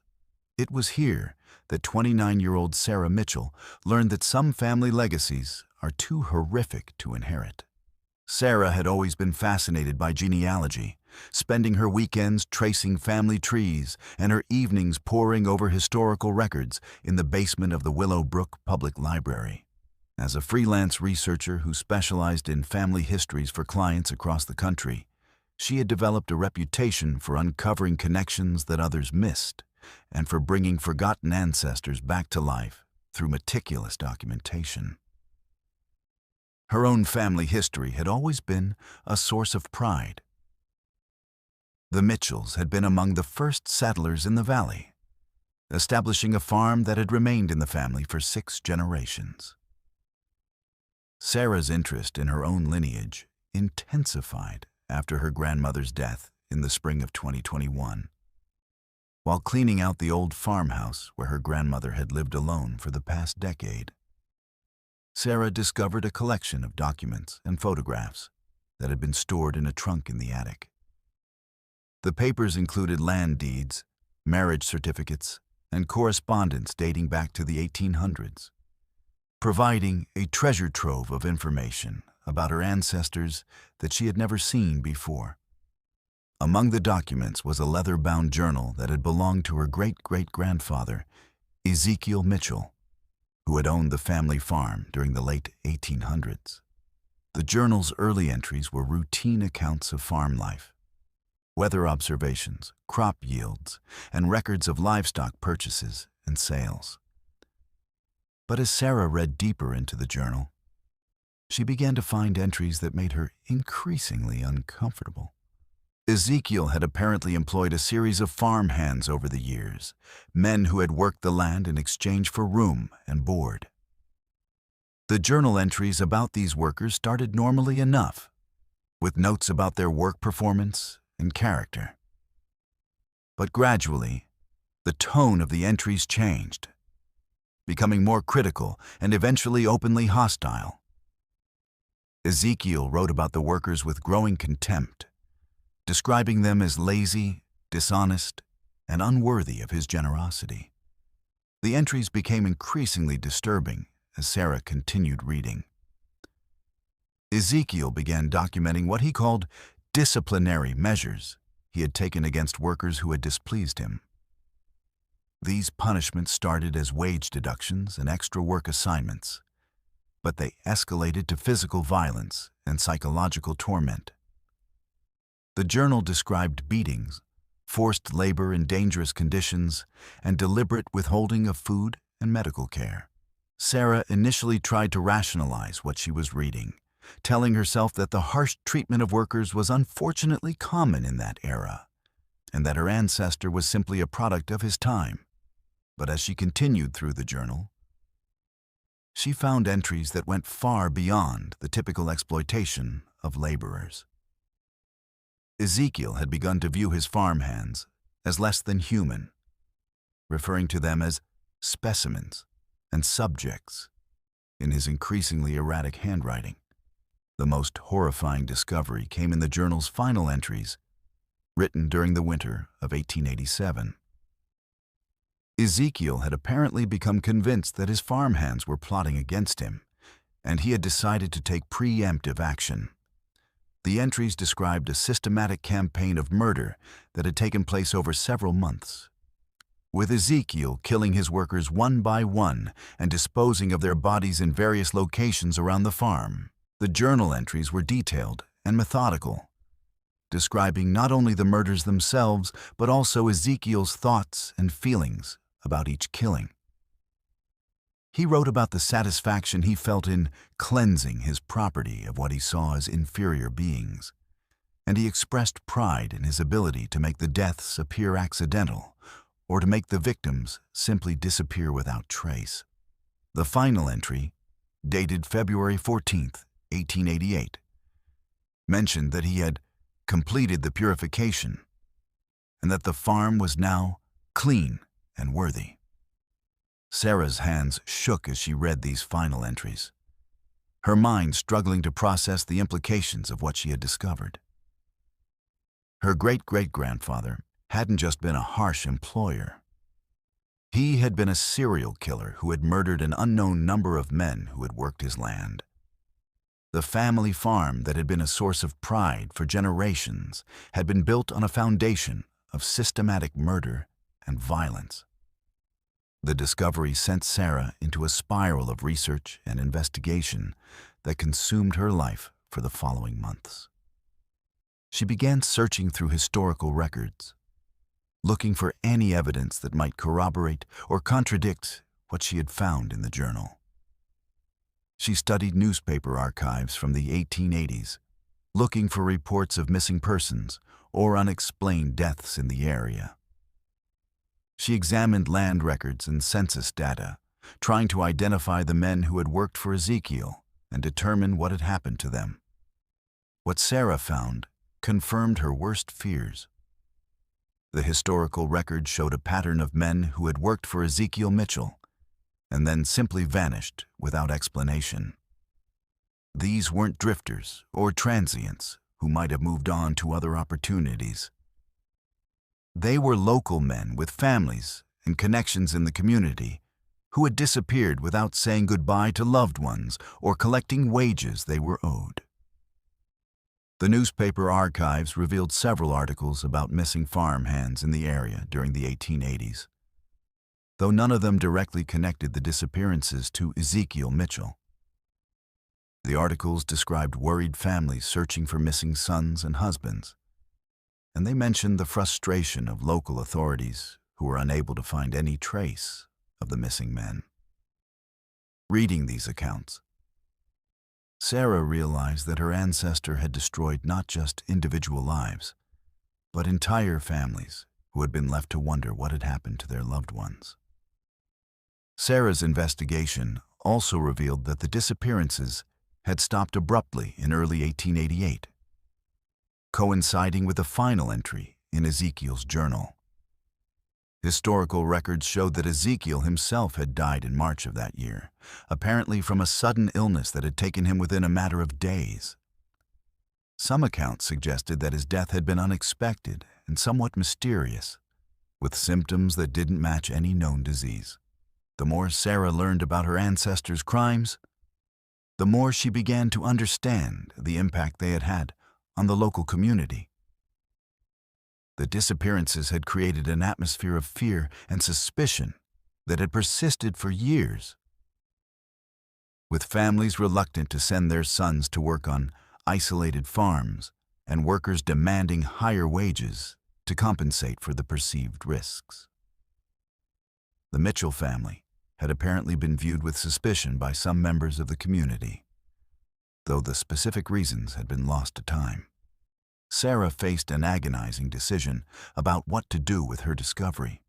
It was here that 29-year-old Sarah Mitchell learned that some family legacies are too horrific to inherit. Sarah had always been fascinated by genealogy, spending her weekends tracing family trees and her evenings poring over historical records in the basement of the Willowbrook Public Library. As a freelance researcher who specialized in family histories for clients across the country, she had developed a reputation for uncovering connections that others missed and for bringing forgotten ancestors back to life through meticulous documentation. Her own family history had always been a source of pride. The Mitchells had been among the first settlers in the valley, establishing a farm that had remained in the family for 6 generations. Sarah's interest in her own lineage intensified after her grandmother's death in the spring of 2021. While cleaning out the old farmhouse where her grandmother had lived alone for the past decade, Sarah discovered a collection of documents and photographs that had been stored in a trunk in the attic. The papers included land deeds, marriage certificates, and correspondence dating back to the 1800s, providing a treasure trove of information about her ancestors that she had never seen before. Among the documents was a leather-bound journal that had belonged to her great-great-grandfather, Ezekiel Mitchell, who had owned the family farm during the late 1800s. The journal's early entries were routine accounts of farm life, weather observations, crop yields, and records of livestock purchases and sales. But as Sarah read deeper into the journal, she began to find entries that made her increasingly uncomfortable. Ezekiel had apparently employed a series of farm hands over the years, men who had worked the land in exchange for room and board. The journal entries about these workers started normally enough, with notes about their work performance and character. But gradually, the tone of the entries changed, becoming more critical and eventually openly hostile. Ezekiel wrote about the workers with growing contempt, describing them as lazy, dishonest, and unworthy of his generosity. The entries became increasingly disturbing as Sarah continued reading. Ezekiel began documenting what he called disciplinary measures he had taken against workers who had displeased him. These punishments started as wage deductions and extra work assignments, but they escalated to physical violence and psychological torment. The journal described beatings, forced labor in dangerous conditions, and deliberate withholding of food and medical care. Sarah initially tried to rationalize what she was reading, telling herself that the harsh treatment of workers was unfortunately common in that era, and that her ancestor was simply a product of his time. But as she continued through the journal, she found entries that went far beyond the typical exploitation of laborers. Ezekiel had begun to view his farmhands as less than human, referring to them as specimens and subjects in his increasingly erratic handwriting. The most horrifying discovery came in the journal's final entries, written during the winter of 1887. Ezekiel had apparently become convinced that his farmhands were plotting against him, and he had decided to take preemptive action. The entries described a systematic campaign of murder that had taken place over several months, with Ezekiel killing his workers one by one and disposing of their bodies in various locations around the farm. The journal entries were detailed and methodical, describing not only the murders themselves, but also Ezekiel's thoughts and feelings about each killing. He wrote about the satisfaction he felt in cleansing his property of what he saw as inferior beings, and he expressed pride in his ability to make the deaths appear accidental, or to make the victims simply disappear without trace. The final entry, dated February 14th, 1888, mentioned that he had completed the purification and that the farm was now clean and worthy. Sarah's hands shook as she read these final entries, her mind struggling to process the implications of what she had discovered. Her great-great-grandfather hadn't just been a harsh employer. He had been a serial killer who had murdered an unknown number of men who had worked his land. The family farm that had been a source of pride for generations had been built on a foundation of systematic murder and violence. The discovery sent Sarah into a spiral of research and investigation that consumed her life for the following months. She began searching through historical records, looking for any evidence that might corroborate or contradict what she had found in the journal. She studied newspaper archives from the 1880s, looking for reports of missing persons or unexplained deaths in the area. She examined land records and census data, trying to identify the men who had worked for Ezekiel and determine what had happened to them. What Sarah found confirmed her worst fears. The historical record showed a pattern of men who had worked for Ezekiel Mitchell and then simply vanished without explanation. These weren't drifters or transients who might have moved on to other opportunities. They were local men with families and connections in the community who had disappeared without saying goodbye to loved ones or collecting wages they were owed. The newspaper archives revealed several articles about missing farmhands in the area during the 1880s, though none of them directly connected the disappearances to Ezekiel Mitchell. The articles described worried families searching for missing sons and husbands, and they mentioned the frustration of local authorities who were unable to find any trace of the missing men. Reading these accounts, Sarah realized that her ancestor had destroyed not just individual lives, but entire families who had been left to wonder what had happened to their loved ones. Sarah's investigation also revealed that the disappearances had stopped abruptly in early 1888, coinciding with the final entry in Ezekiel's journal. Historical records showed that Ezekiel himself had died in March of that year, apparently from a sudden illness that had taken him within a matter of days. Some accounts suggested that his death had been unexpected and somewhat mysterious, with symptoms that didn't match any known disease. The more Sarah learned about her ancestors' crimes, the more she began to understand the impact they had had on the local community. The disappearances had created an atmosphere of fear and suspicion that had persisted for years. With families reluctant to send their sons to work on isolated farms and workers demanding higher wages to compensate for the perceived risks. The Mitchell family had apparently been viewed with suspicion by some members of the community, though the specific reasons had been lost to time. Sarah faced an agonizing decision about what to do with her discovery.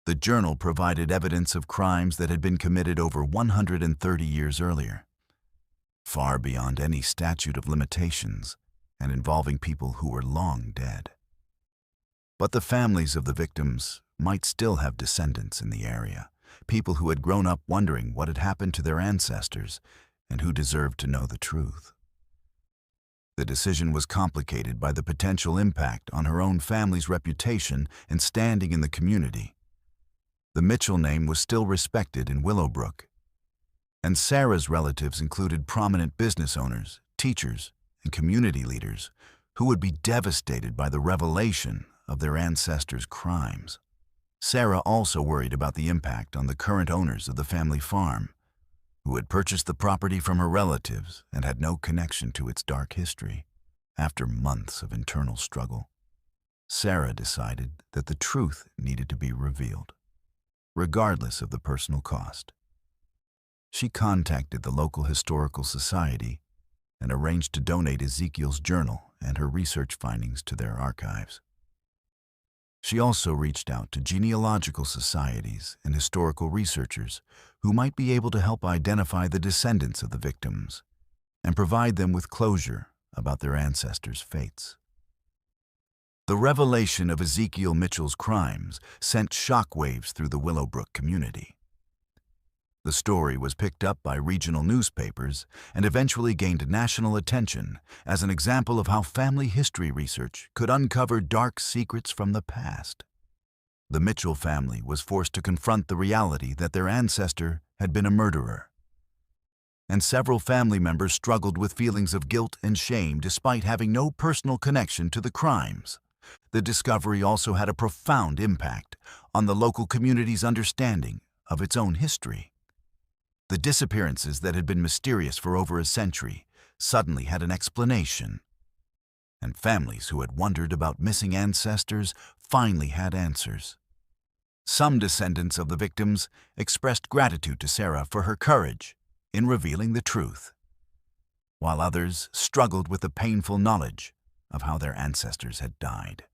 The journal provided evidence of crimes that had been committed over 130 years earlier, far beyond any statute of limitations and involving people who were long dead. But the families of the victims might still have descendants in the area, people who had grown up wondering what had happened to their ancestors and who deserved to know the truth. The decision was complicated by the potential impact on her own family's reputation and standing in the community. The Mitchell name was still respected in Willowbrook, and Sarah's relatives included prominent business owners, teachers, and community leaders who would be devastated by the revelation of their ancestors' crimes. Sarah also worried about the impact on the current owners of the family farm, who had purchased the property from her relatives and had no connection to its dark history. After months of internal struggle, Sarah decided that the truth needed to be revealed, regardless of the personal cost. She contacted the local historical society and arranged to donate Ezekiel's journal and her research findings to their archives. She also reached out to genealogical societies and historical researchers who might be able to help identify the descendants of the victims and provide them with closure about their ancestors' fates. The revelation of Ezekiel Mitchell's crimes sent shockwaves through the Willowbrook community. The story was picked up by regional newspapers and eventually gained national attention as an example of how family history research could uncover dark secrets from the past. The Mitchell family was forced to confront the reality that their ancestor had been a murderer, and several family members struggled with feelings of guilt and shame despite having no personal connection to the crimes. The discovery also had a profound impact on the local community's understanding of its own history. The disappearances that had been mysterious for over a century suddenly had an explanation, and families who had wondered about missing ancestors finally had answers. Some descendants of the victims expressed gratitude to Sarah for her courage in revealing the truth, while others struggled with the painful knowledge of how their ancestors had died.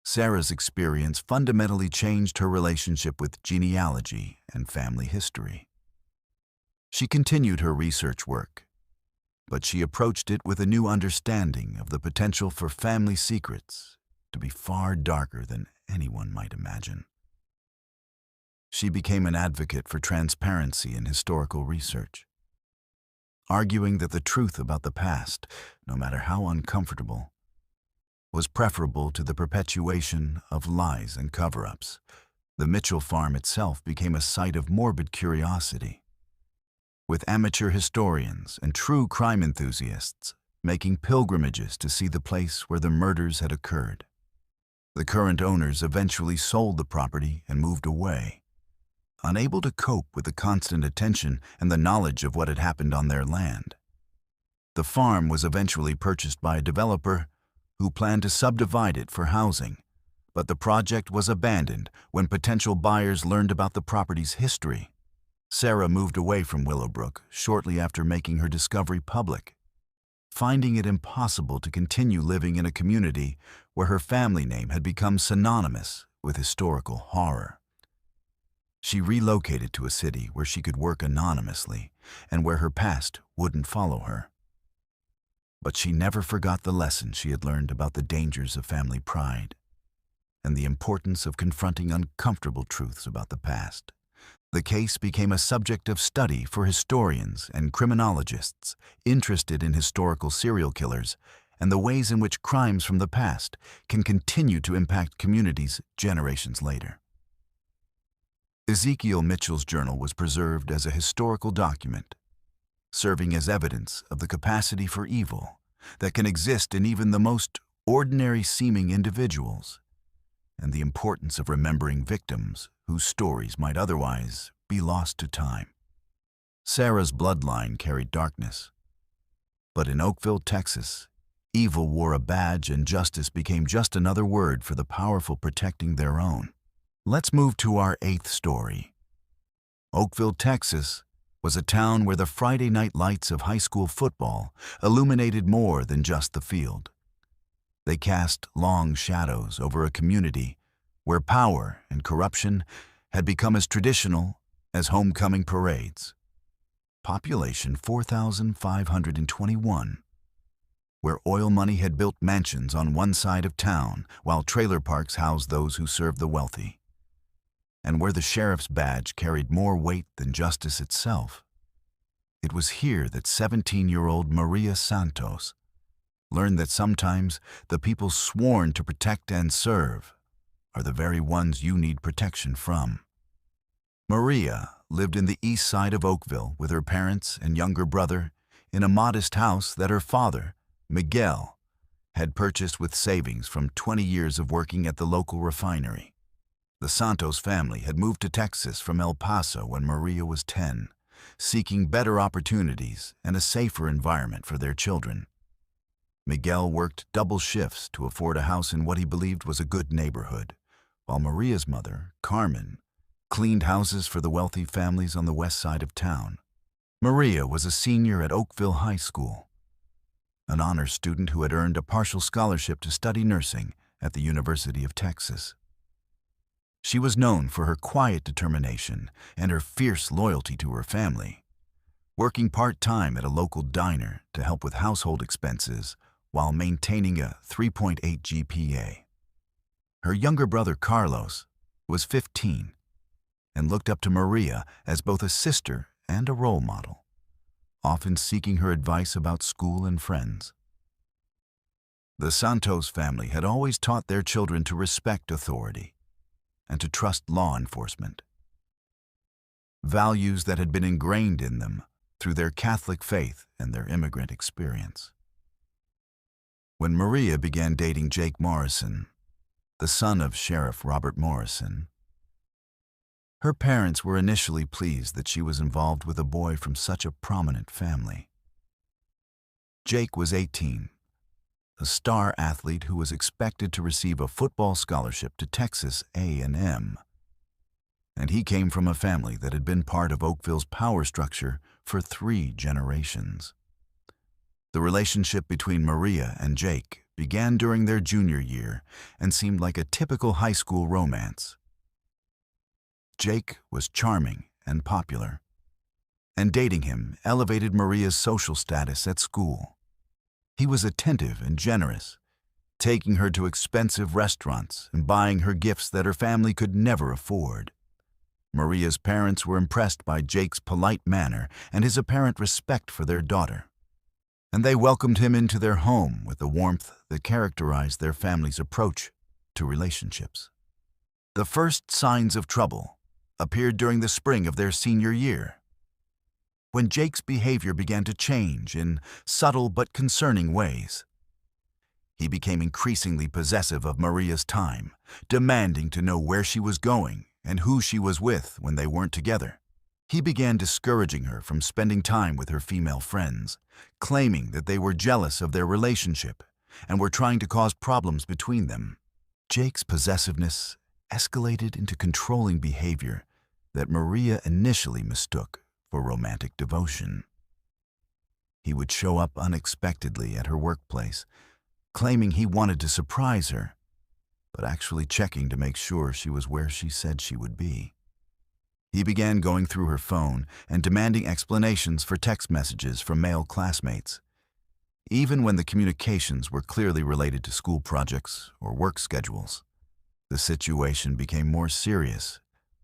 Sarah's experience fundamentally changed her relationship with genealogy and family history. She continued her research work, but she approached it with a new understanding of the potential for family secrets to be far darker than anyone might imagine. She became an advocate for transparency in historical research, arguing that the truth about the past, no matter how uncomfortable, was preferable to the perpetuation of lies and cover-ups. The Mitchell farm itself became a site of morbid curiosity, with amateur historians and true crime enthusiasts making pilgrimages to see the place where the murders had occurred. The current owners eventually sold the property and moved away, unable to cope with the constant attention and the knowledge of what had happened on their land. The farm was eventually purchased by a developer who planned to subdivide it for housing, but the project was abandoned when potential buyers learned about the property's history. Sarah moved away from Willowbrook shortly after making her discovery public, finding it impossible to continue living in a community where her family name had become synonymous with historical horror. She relocated to a city where she could work anonymously and where her past wouldn't follow her. But she never forgot the lesson she had learned about the dangers of family pride and the importance of confronting uncomfortable truths about the past. The case became a subject of study for historians and criminologists interested in historical serial killers and the ways in which crimes from the past can continue to impact communities generations later. Ezekiel Mitchell's journal was preserved as a historical document, serving as evidence of the capacity for evil that can exist in even the most ordinary-seeming individuals, and the importance of remembering victims whose stories might otherwise be lost to time. Sarah's bloodline carried darkness, but in Oakville, Texas, evil wore a badge and justice became just another word for the powerful protecting their own. Let's move to our 8th story. Oakville, Texas, was a town where the Friday night lights of high school football illuminated more than just the field. They cast long shadows over a community where power and corruption had become as traditional as homecoming parades. Population 4,521, where oil money had built mansions on one side of town while trailer parks housed those who served the wealthy, and where the sheriff's badge carried more weight than justice itself. It was here that 17-year-old Maria Santos learned that sometimes the people sworn to protect and serve are the very ones you need protection from. Maria lived in the east side of Oakville with her parents and younger brother in a modest house that her father, Miguel, had purchased with savings from 20 years of working at the local refinery. The Santos family had moved to Texas from El Paso when Maria was 10, seeking better opportunities and a safer environment for their children. Miguel worked double shifts to afford a house in what he believed was a good neighborhood, while Maria's mother, Carmen, cleaned houses for the wealthy families on the west side of town. Maria was a senior at Oakville High School, an honors student who had earned a partial scholarship to study nursing at the University of Texas. She was known for her quiet determination and her fierce loyalty to her family, working part-time at a local diner to help with household expenses while maintaining a 3.8 GPA. Her younger brother, Carlos, was 15 and looked up to Maria as both a sister and a role model, often seeking her advice about school and friends. The Santos family had always taught their children to respect authority and to trust law enforcement, values that had been ingrained in them through their Catholic faith and their immigrant experience. When Maria began dating Jake Morrison, the son of Sheriff Robert Morrison, her parents were initially pleased that she was involved with a boy from such a prominent family. Jake was 18, a star athlete who was expected to receive a football scholarship to Texas A&M, and he came from a family that had been part of Oakville's power structure for 3 generations. The relationship between Maria and Jake began during their junior year and seemed like a typical high school romance. Jake was charming and popular, and dating him elevated Maria's social status at school. He was attentive and generous, taking her to expensive restaurants and buying her gifts that her family could never afford. Maria's parents were impressed by Jake's polite manner and his apparent respect for their daughter, and they welcomed him into their home with the warmth that characterized their family's approach to relationships. The first signs of trouble appeared during the spring of their senior year, when Jake's behavior began to change in subtle but concerning ways. He became increasingly possessive of Maria's time, demanding to know where she was going and who she was with when they weren't together. He began discouraging her from spending time with her female friends, claiming that they were jealous of their relationship and were trying to cause problems between them. Jake's possessiveness escalated into controlling behavior that Maria initially mistook for romantic devotion. He would show up unexpectedly at her workplace, claiming he wanted to surprise her, but actually checking to make sure she was where she said she would be. He began going through her phone and demanding explanations for text messages from male classmates, even when the communications were clearly related to school projects or work schedules. The situation became more serious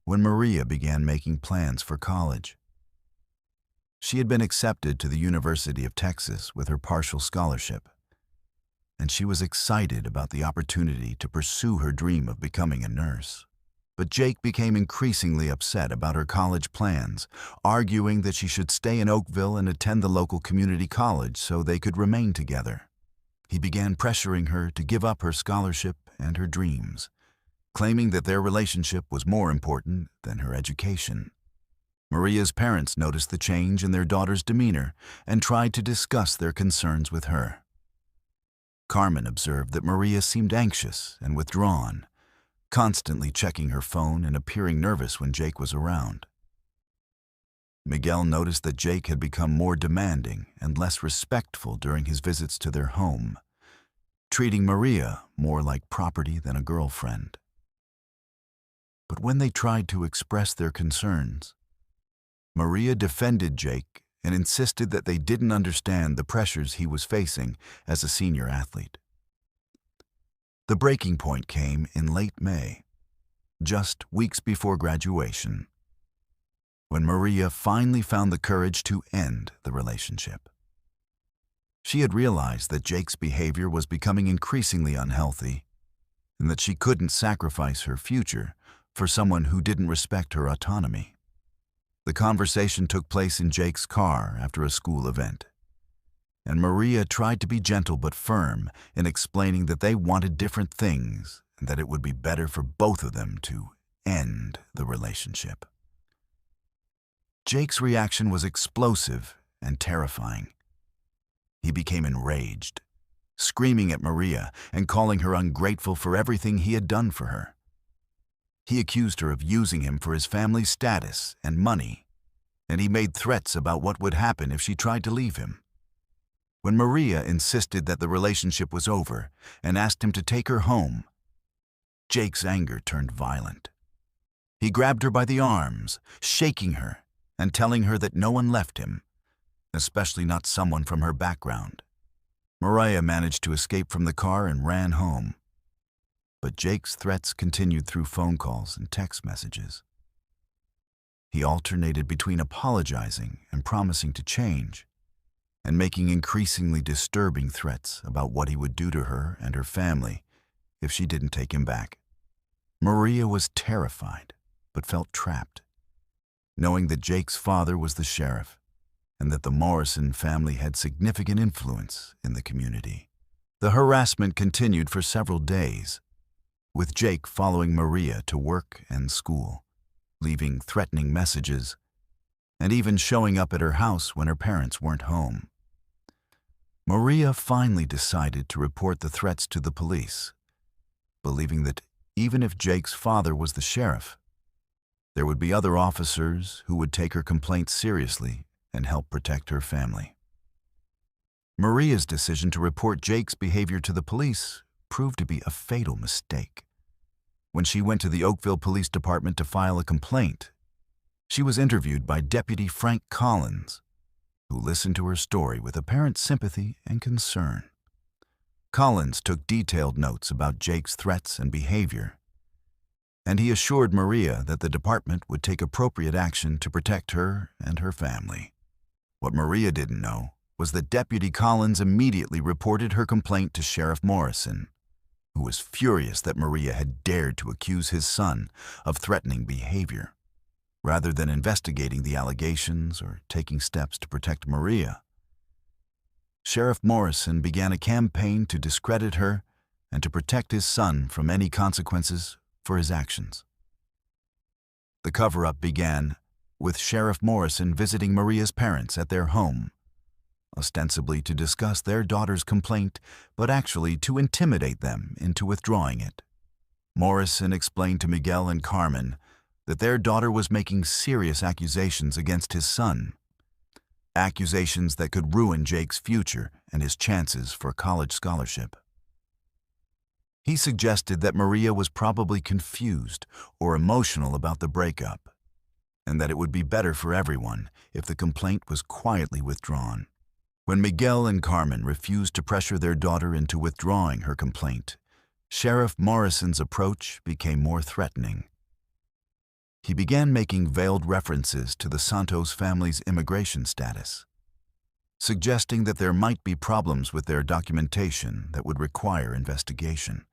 when Maria began making plans for college. She had been accepted to the University of Texas with her partial scholarship, and she was excited about the opportunity to pursue her dream of becoming a nurse. But Jake became increasingly upset about her college plans, arguing that she should stay in Oakville and attend the local community college so they could remain together. He began pressuring her to give up her scholarship and her dreams, claiming that their relationship was more important than her education. Maria's parents noticed the change in their daughter's demeanor and tried to discuss their concerns with her. Carmen observed that Maria seemed anxious and withdrawn, constantly checking her phone and appearing nervous when Jake was around. Miguel noticed that Jake had become more demanding and less respectful during his visits to their home, treating Maria more like property than a girlfriend. But when they tried to express their concerns, Maria defended Jake and insisted that they didn't understand the pressures he was facing as a senior athlete. The breaking point came in late May, just weeks before graduation, when Maria finally found the courage to end the relationship. She had realized that Jake's behavior was becoming increasingly unhealthy and that she couldn't sacrifice her future for someone who didn't respect her autonomy. The conversation took place in Jake's car after a school event, and Maria tried to be gentle but firm in explaining that they wanted different things and that it would be better for both of them to end the relationship. Jake's reaction was explosive and terrifying. He became enraged, screaming at Maria and calling her ungrateful for everything he had done for her. He accused her of using him for his family's status and money, and he made threats about what would happen if she tried to leave him. When Maria insisted that the relationship was over and asked him to take her home, Jake's anger turned violent. He grabbed her by the arms, shaking her and telling her that no one left him, especially not someone from her background. Maria managed to escape from the car and ran home. But Jake's threats continued through phone calls and text messages. He alternated between apologizing and promising to change, and making increasingly disturbing threats about what he would do to her and her family if she didn't take him back. Maria was terrified, but felt trapped, knowing that Jake's father was the sheriff and that the Morrison family had significant influence in the community. The harassment continued for several days, with Jake following Maria to work and school, leaving threatening messages, and even showing up at her house when her parents weren't home. Maria finally decided to report the threats to the police, believing that even if Jake's father was the sheriff, there would be other officers who would take her complaint seriously and help protect her family. Maria's decision to report Jake's behavior to the police proved to be a fatal mistake. When she went to the Oakville Police Department to file a complaint, she was interviewed by Deputy Frank Collins, who listened to her story with apparent sympathy and concern. Collins took detailed notes about Jake's threats and behavior, and he assured Maria that the department would take appropriate action to protect her and her family. What Maria didn't know was that Deputy Collins immediately reported her complaint to Sheriff Morrison, who was furious that Maria had dared to accuse his son of threatening behavior. Rather than investigating the allegations or taking steps to protect Maria, Sheriff Morrison began a campaign to discredit her and to protect his son from any consequences for his actions. The cover-up began with Sheriff Morrison visiting Maria's parents at their home, ostensibly to discuss their daughter's complaint, but actually to intimidate them into withdrawing it. Morrison explained to Miguel and Carmen that their daughter was making serious accusations against his son, accusations that could ruin Jake's future and his chances for a college scholarship. He suggested that Maria was probably confused or emotional about the breakup, and that it would be better for everyone if the complaint was quietly withdrawn. When Miguel and Carmen refused to pressure their daughter into withdrawing her complaint, Sheriff Morrison's approach became more threatening. He began making veiled references to the Santos family's immigration status, suggesting that there might be problems with their documentation that would require investigation.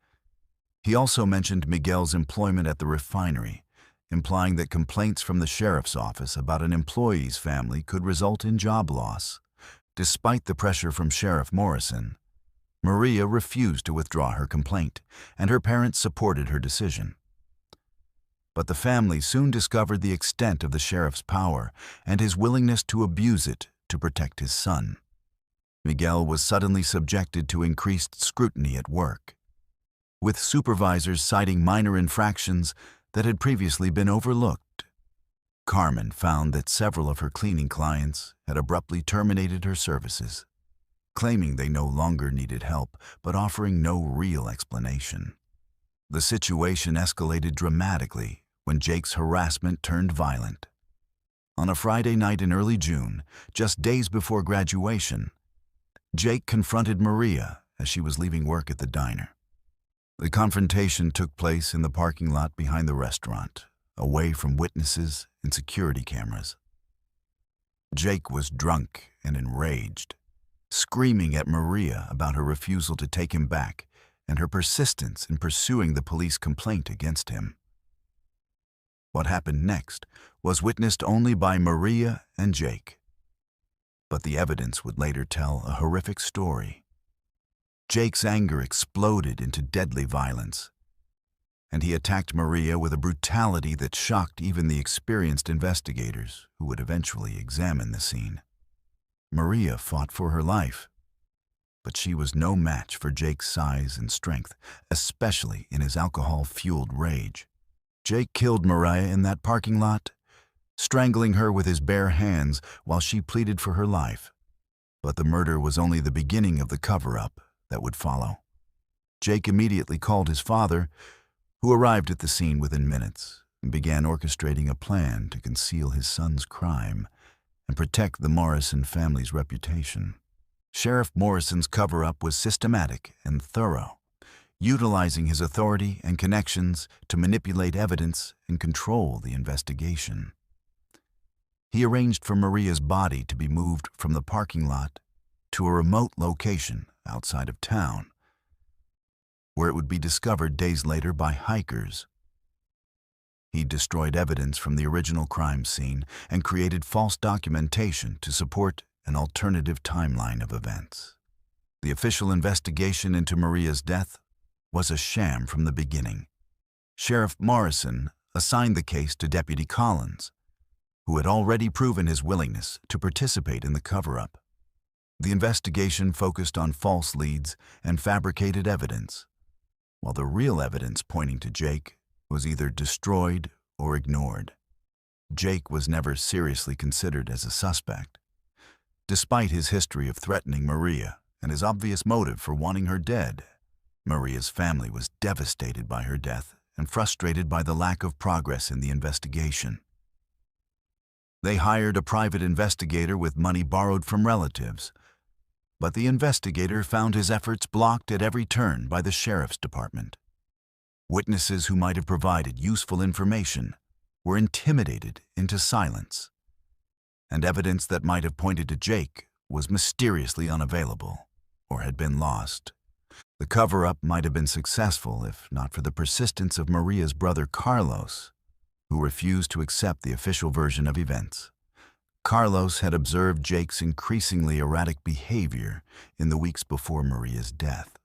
He also mentioned Miguel's employment at the refinery, implying that complaints from the sheriff's office about an employee's family could result in job loss. Despite the pressure from Sheriff Morrison, Maria refused to withdraw her complaint, and her parents supported her decision. But the family soon discovered the extent of the sheriff's power and his willingness to abuse it to protect his son. Miguel was suddenly subjected to increased scrutiny at work, with supervisors citing minor infractions that had previously been overlooked. Carmen found that several of her cleaning clients had abruptly terminated her services, claiming they no longer needed help, but offering no real explanation. The situation escalated dramatically when Jake's harassment turned violent. On a Friday night in early June, just days before graduation, Jake confronted Maria as she was leaving work at the diner. The confrontation took place in the parking lot behind the restaurant, away from witnesses and security cameras. Jake was drunk and enraged, screaming at Maria about her refusal to take him back and her persistence in pursuing the police complaint against him. What happened next was witnessed only by Maria and Jake. But the evidence would later tell a horrific story. Jake's anger exploded into deadly violence, and he attacked Maria with a brutality that shocked even the experienced investigators who would eventually examine the scene. Maria fought for her life, but she was no match for Jake's size and strength, especially in his alcohol-fueled rage. Jake killed Maria in that parking lot, strangling her with his bare hands while she pleaded for her life. But the murder was only the beginning of the cover-up that would follow. Jake immediately called his father, who arrived at the scene within minutes and began orchestrating a plan to conceal his son's crime and protect the Morrison family's reputation. Sheriff Morrison's cover-up was systematic and thorough, utilizing his authority and connections to manipulate evidence and control the investigation. He arranged for Maria's body to be moved from the parking lot to a remote location outside of town, where it would be discovered days later by hikers. He destroyed evidence from the original crime scene and created false documentation to support an alternative timeline of events. The official investigation into Maria's death was a sham from the beginning. Sheriff Morrison assigned the case to Deputy Collins, who had already proven his willingness to participate in the cover-up. The investigation focused on false leads and fabricated evidence, while the real evidence pointing to Jake was either destroyed or ignored. Jake was never seriously considered as a suspect. Despite his history of threatening Maria and his obvious motive for wanting her dead, Maria's family was devastated by her death and frustrated by the lack of progress in the investigation. They hired a private investigator with money borrowed from relatives, but the investigator found his efforts blocked at every turn by the sheriff's department. Witnesses who might have provided useful information were intimidated into silence, and evidence that might have pointed to Jake was mysteriously unavailable or had been lost. The cover-up might have been successful if not for the persistence of Maria's brother Carlos, who refused to accept the official version of events. Carlos had observed Jake's increasingly erratic behavior in the weeks before Maria's death,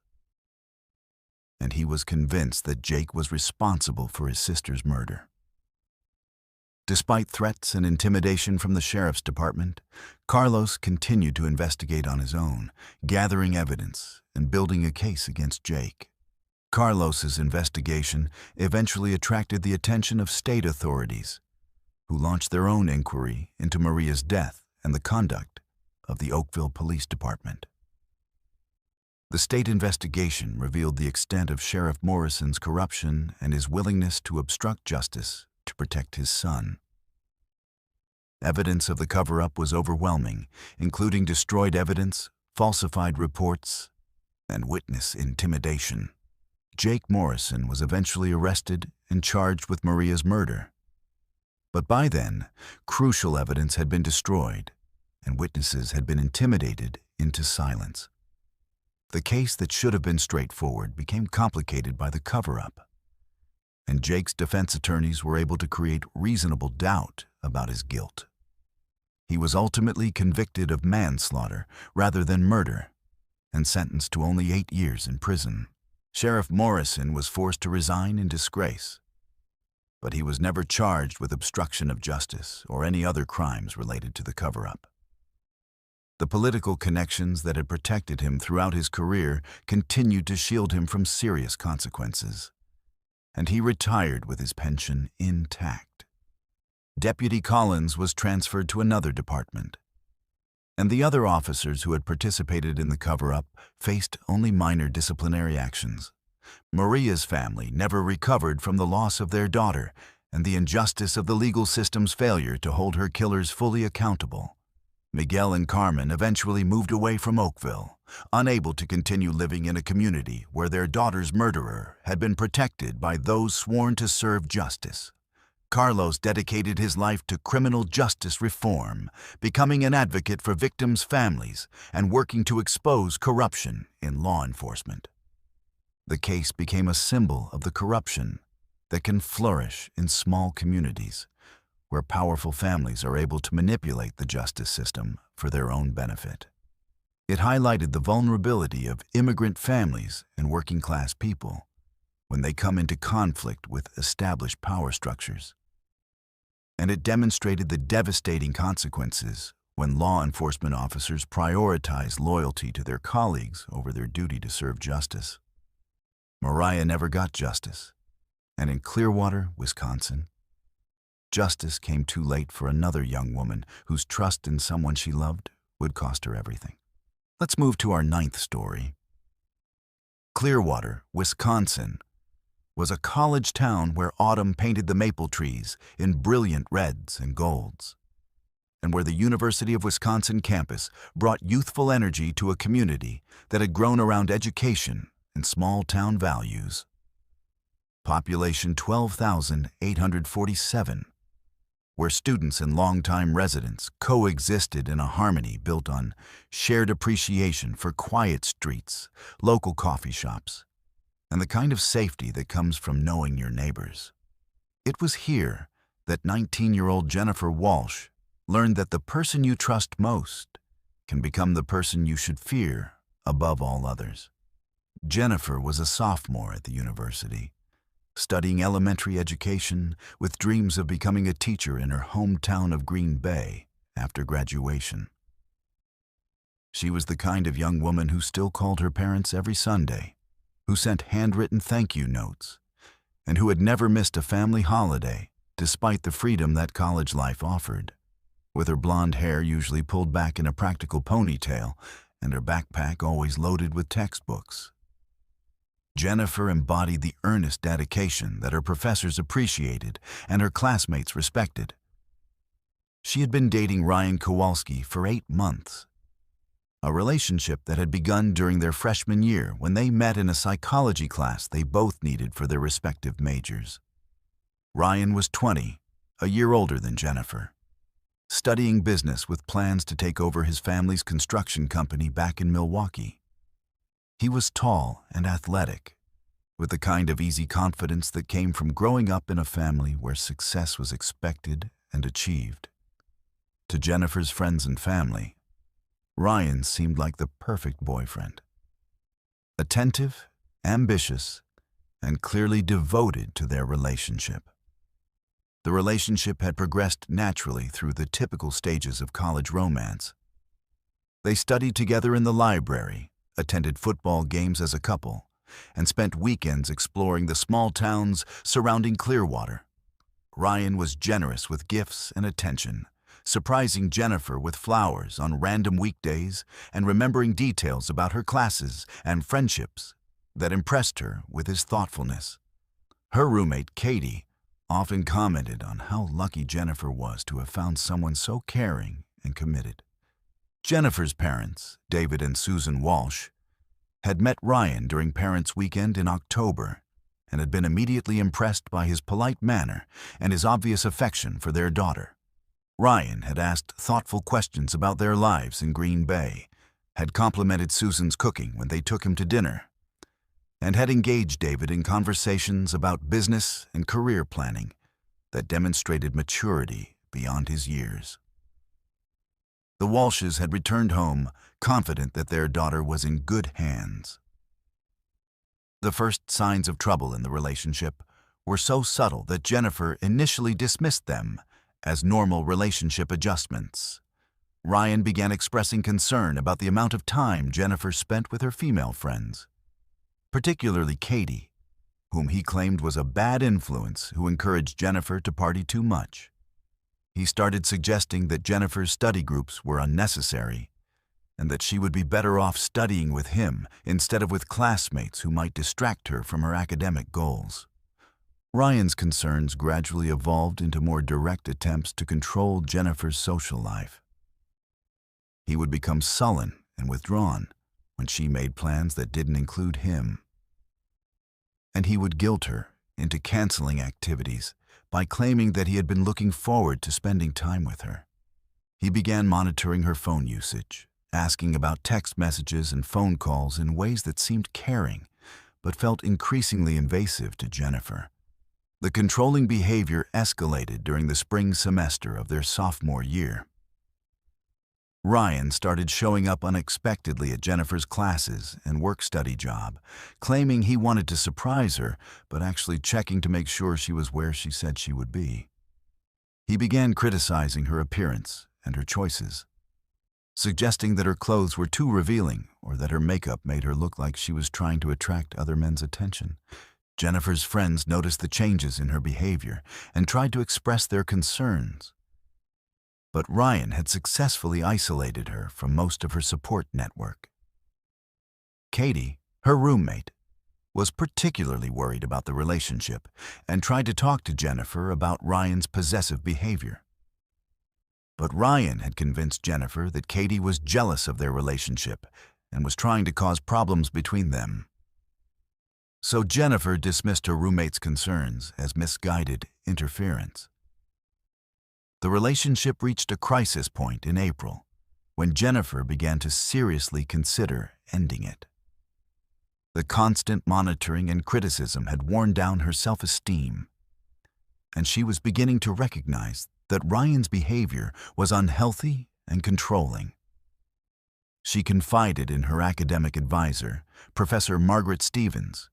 and he was convinced that Jake was responsible for his sister's murder. Despite threats and intimidation from the sheriff's department, Carlos continued to investigate on his own, gathering evidence and building a case against Jake. Carlos's investigation eventually attracted the attention of state authorities, who launched their own inquiry into Maria's death and the conduct of the Oakville Police Department. The state investigation revealed the extent of Sheriff Morrison's corruption and his willingness to obstruct justice to protect his son. Evidence of the cover-up was overwhelming, including destroyed evidence, falsified reports, and witness intimidation. Jake Morrison was eventually arrested and charged with Maria's murder. But by then, crucial evidence had been destroyed, and witnesses had been intimidated into silence. The case that should have been straightforward became complicated by the cover-up, and Jake's defense attorneys were able to create reasonable doubt about his guilt. He was ultimately convicted of manslaughter rather than murder and sentenced to only 8 years in prison. Sheriff Morrison was forced to resign in disgrace, but he was never charged with obstruction of justice or any other crimes related to the cover-up. The political connections that had protected him throughout his career continued to shield him from serious consequences, and he retired with his pension intact. Deputy Collins was transferred to another department, and the other officers who had participated in the cover-up faced only minor disciplinary actions. Maria's family never recovered from the loss of their daughter, and the injustice of the legal system's failure to hold her killers fully accountable, Miguel and Carmen eventually moved away from Oakville, unable to continue living in a community where their daughter's murderer had been protected by those sworn to serve justice. Carlos dedicated his life to criminal justice reform, becoming an advocate for victims' families and working to expose corruption in law enforcement. The case became a symbol of the corruption that can flourish in small communities, where powerful families are able to manipulate the justice system for their own benefit. It highlighted the vulnerability of immigrant families and working-class people when they come into conflict with established power structures. And it demonstrated the devastating consequences when law enforcement officers prioritize loyalty to their colleagues over their duty to serve justice. Mariah never got justice, and in Clearwater, Wisconsin, justice came too late for another young woman whose trust in someone she loved would cost her everything. Let's move to our 9th story. Clearwater, Wisconsin, was a college town where autumn painted the maple trees in brilliant reds and golds, and where the University of Wisconsin campus brought youthful energy to a community that had grown around education and small-town values. Population 12,847, where students and longtime residents coexisted in a harmony built on shared appreciation for quiet streets, local coffee shops, and the kind of safety that comes from knowing your neighbors. It was here that 19-year-old Jennifer Walsh learned that the person you trust most can become the person you should fear above all others. Jennifer was a sophomore at the university, studying elementary education with dreams of becoming a teacher in her hometown of Green Bay after graduation. She was the kind of young woman who still called her parents every Sunday, who sent handwritten thank you notes, and who had never missed a family holiday despite the freedom that college life offered, with her blonde hair usually pulled back in a practical ponytail and her backpack always loaded with textbooks. Jennifer embodied the earnest dedication that her professors appreciated and her classmates respected. She had been dating Ryan Kowalski for 8 months, a relationship that had begun during their freshman year when they met in a psychology class they both needed for their respective majors. Ryan was 20, a year older than Jennifer, studying business with plans to take over his family's construction company back in Milwaukee. He was tall and athletic, with the kind of easy confidence that came from growing up in a family where success was expected and achieved. To Jennifer's friends and family, Ryan seemed like the perfect boyfriend. Attentive, ambitious, and clearly devoted to their relationship. The relationship had progressed naturally through the typical stages of college romance. They studied together in the library, attended football games as a couple, and spent weekends exploring the small towns surrounding Clearwater. Ryan was generous with gifts and attention, surprising Jennifer with flowers on random weekdays and remembering details about her classes and friendships that impressed her with his thoughtfulness. Her roommate, Katie, often commented on how lucky Jennifer was to have found someone so caring and committed. Jennifer's parents, David and Susan Walsh, had met Ryan during Parents' Weekend in October and had been immediately impressed by his polite manner and his obvious affection for their daughter. Ryan had asked thoughtful questions about their lives in Green Bay, had complimented Susan's cooking when they took him to dinner, and had engaged David in conversations about business and career planning that demonstrated maturity beyond his years. The Walshes had returned home, confident that their daughter was in good hands. The first signs of trouble in the relationship were so subtle that Jennifer initially dismissed them as normal relationship adjustments. Ryan began expressing concern about the amount of time Jennifer spent with her female friends, particularly Katie, whom he claimed was a bad influence who encouraged Jennifer to party too much. He started suggesting that Jennifer's study groups were unnecessary and that she would be better off studying with him instead of with classmates who might distract her from her academic goals. Ryan's concerns gradually evolved into more direct attempts to control Jennifer's social life. He would become sullen and withdrawn when she made plans that didn't include him. And he would guilt her into canceling activities by claiming that he had been looking forward to spending time with her. He began monitoring her phone usage, asking about text messages and phone calls in ways that seemed caring, but felt increasingly invasive to Jennifer. The controlling behavior escalated during the spring semester of their sophomore year. Ryan started showing up unexpectedly at Jennifer's classes and work-study job, claiming he wanted to surprise her, but actually checking to make sure she was where she said she would be. He began criticizing her appearance and her choices, suggesting that her clothes were too revealing or that her makeup made her look like she was trying to attract other men's attention. Jennifer's friends noticed the changes in her behavior and tried to express their concerns. But Ryan had successfully isolated her from most of her support network. Katie, her roommate, was particularly worried about the relationship and tried to talk to Jennifer about Ryan's possessive behavior. But Ryan had convinced Jennifer that Katie was jealous of their relationship and was trying to cause problems between them. So Jennifer dismissed her roommate's concerns as misguided interference. The relationship reached a crisis point in April, when Jennifer began to seriously consider ending it. The constant monitoring and criticism had worn down her self-esteem, and she was beginning to recognize that Ryan's behavior was unhealthy and controlling. She confided in her academic advisor, Professor Margaret Stevens,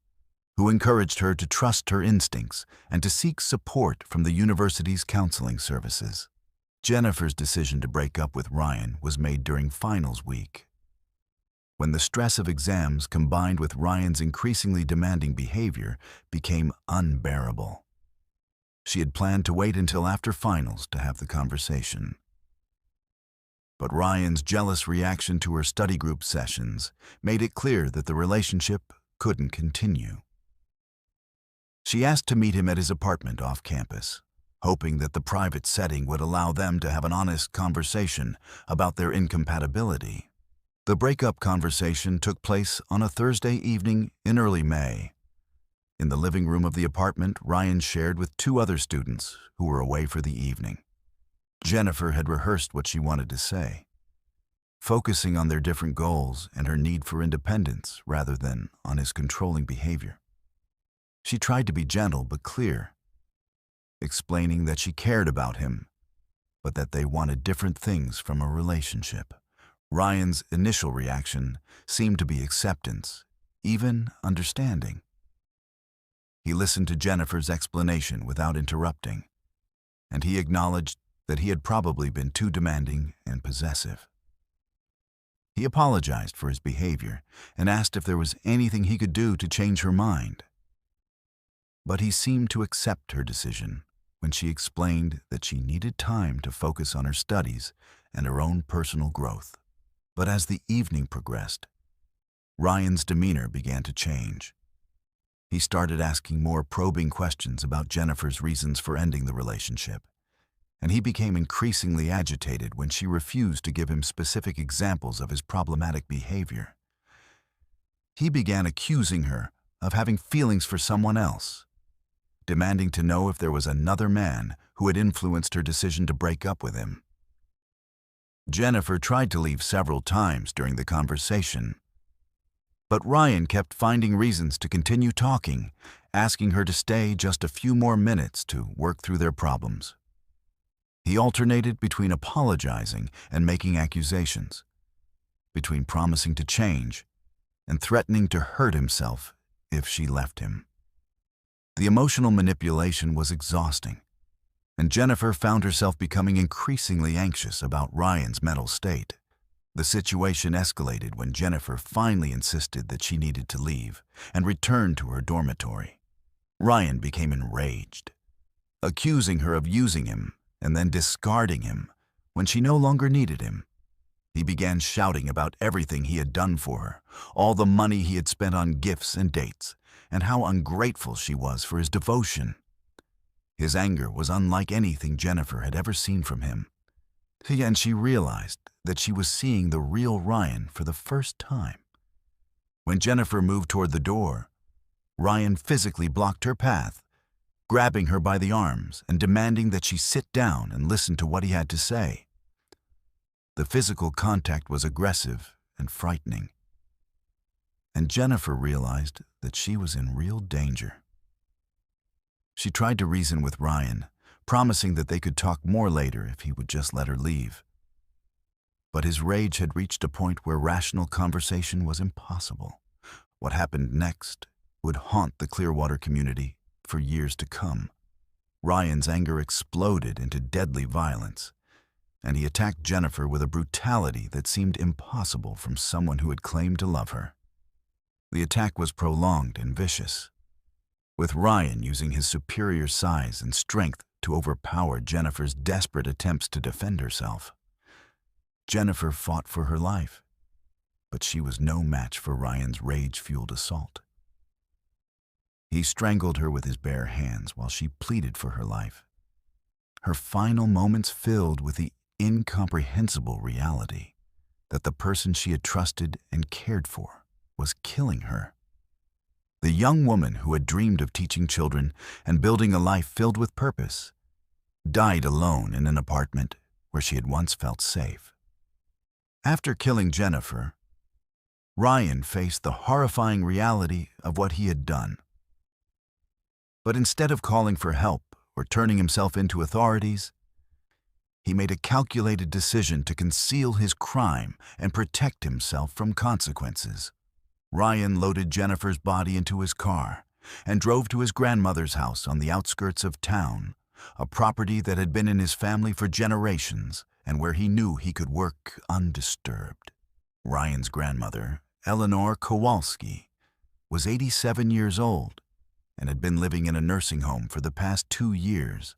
who encouraged her to trust her instincts and to seek support from the university's counseling services. Jennifer's decision to break up with Ryan was made during finals week, when the stress of exams combined with Ryan's increasingly demanding behavior became unbearable. She had planned to wait until after finals to have the conversation. But Ryan's jealous reaction to her study group sessions made it clear that the relationship couldn't continue. She asked to meet him at his apartment off campus, hoping that the private setting would allow them to have an honest conversation about their incompatibility. The breakup conversation took place on a Thursday evening in early May. In the living room of the apartment, Ryan shared with two other students who were away for the evening. Jennifer had rehearsed what she wanted to say, focusing on their different goals and her need for independence rather than on his controlling behavior. She tried to be gentle but clear, explaining that she cared about him, but that they wanted different things from a relationship. Ryan's initial reaction seemed to be acceptance, even understanding. He listened to Jennifer's explanation without interrupting, and he acknowledged that he had probably been too demanding and possessive. He apologized for his behavior and asked if there was anything he could do to change her mind. But he seemed to accept her decision when she explained that she needed time to focus on her studies and her own personal growth. But as the evening progressed, Ryan's demeanor began to change. He started asking more probing questions about Jennifer's reasons for ending the relationship, and he became increasingly agitated when she refused to give him specific examples of his problematic behavior. He began accusing her of having feelings for someone else, demanding to know if there was another man who had influenced her decision to break up with him. Jennifer tried to leave several times during the conversation, but Ryan kept finding reasons to continue talking, asking her to stay just a few more minutes to work through their problems. He alternated between apologizing and making accusations, between promising to change and threatening to hurt himself if she left him. The emotional manipulation was exhausting, and Jennifer found herself becoming increasingly anxious about Ryan's mental state. The situation escalated when Jennifer finally insisted that she needed to leave and return to her dormitory. Ryan became enraged, accusing her of using him and then discarding him when she no longer needed him. He began shouting about everything he had done for her, all the money he had spent on gifts and dates, and how ungrateful she was for his devotion. His anger was unlike anything Jennifer had ever seen from him. And she realized that she was seeing the real Ryan for the first time. When Jennifer moved toward the door, Ryan physically blocked her path, grabbing her by the arms and demanding that she sit down and listen to what he had to say. The physical contact was aggressive and frightening, and Jennifer realized that she was in real danger. She tried to reason with Ryan, promising that they could talk more later if he would just let her leave. But his rage had reached a point where rational conversation was impossible. What happened next would haunt the Clearwater community for years to come. Ryan's anger exploded into deadly violence, and he attacked Jennifer with a brutality that seemed impossible from someone who had claimed to love her. The attack was prolonged and vicious, with Ryan using his superior size and strength to overpower Jennifer's desperate attempts to defend herself. Jennifer fought for her life, but she was no match for Ryan's rage-fueled assault. He strangled her with his bare hands while she pleaded for her life, her final moments filled with the incomprehensible reality that the person she had trusted and cared for was killing her. The young woman who had dreamed of teaching children and building a life filled with purpose died alone in an apartment where she had once felt safe. After killing Jennifer, Ryan faced the horrifying reality of what he had done. But instead of calling for help or turning himself into authorities, he made a calculated decision to conceal his crime and protect himself from consequences. Ryan loaded Jennifer's body into his car and drove to his grandmother's house on the outskirts of town, a property that had been in his family for generations and where he knew he could work undisturbed. Ryan's grandmother, Eleanor Kowalski, was 87 years old and had been living in a nursing home for the past 2 years,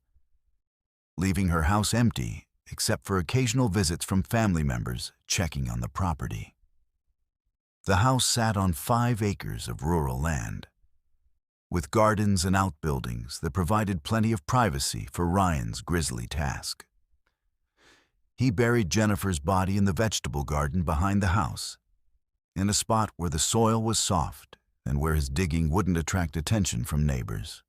leaving her house empty except for occasional visits from family members checking on the property. The house sat on 5 acres of rural land, with gardens and outbuildings that provided plenty of privacy for Ryan's grisly task. He buried Jennifer's body in the vegetable garden behind the house, in a spot where the soil was soft and where his digging wouldn't attract attention from neighbors.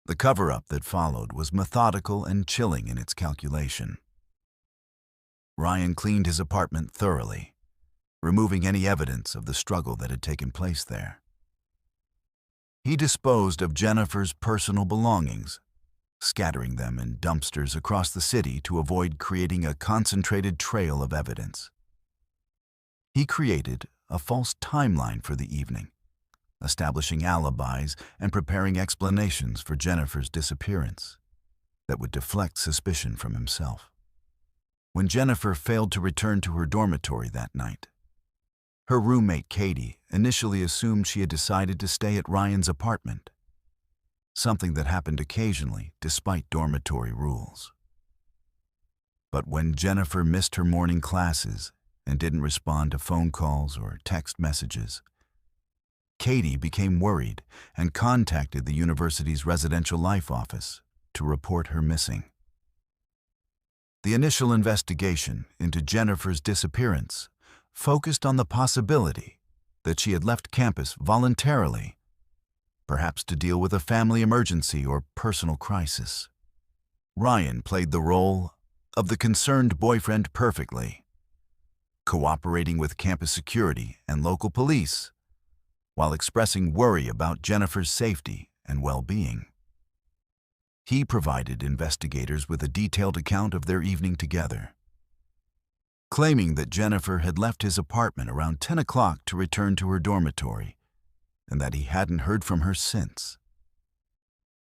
The cover-up that followed was methodical and chilling in its calculation. Ryan cleaned his apartment thoroughly, removing any evidence of the struggle that had taken place there. He disposed of Jennifer's personal belongings, scattering them in dumpsters across the city to avoid creating a concentrated trail of evidence. He created a false timeline for the evening, establishing alibis and preparing explanations for Jennifer's disappearance that would deflect suspicion from himself. When Jennifer failed to return to her dormitory that night, her roommate Katie initially assumed she had decided to stay at Ryan's apartment, something that happened occasionally despite dormitory rules. But when Jennifer missed her morning classes and didn't respond to phone calls or text messages, Katie became worried and contacted the university's residential life office to report her missing. The initial investigation into Jennifer's disappearance focused on the possibility that she had left campus voluntarily, perhaps to deal with a family emergency or personal crisis. Ryan played the role of the concerned boyfriend perfectly, cooperating with campus security and local police, while expressing worry about Jennifer's safety and well-being. He provided investigators with a detailed account of their evening together, claiming that Jennifer had left his apartment around 10 o'clock to return to her dormitory, and that he hadn't heard from her since.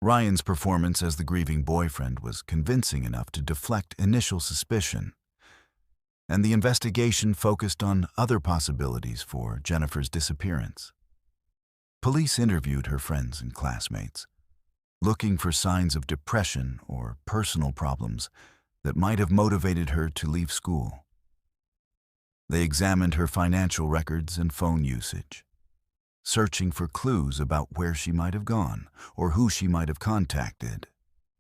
Ryan's performance as the grieving boyfriend was convincing enough to deflect initial suspicion, and the investigation focused on other possibilities for Jennifer's disappearance. Police interviewed her friends and classmates, looking for signs of depression or personal problems that might have motivated her to leave school. They examined her financial records and phone usage, searching for clues about where she might have gone or who she might have contacted.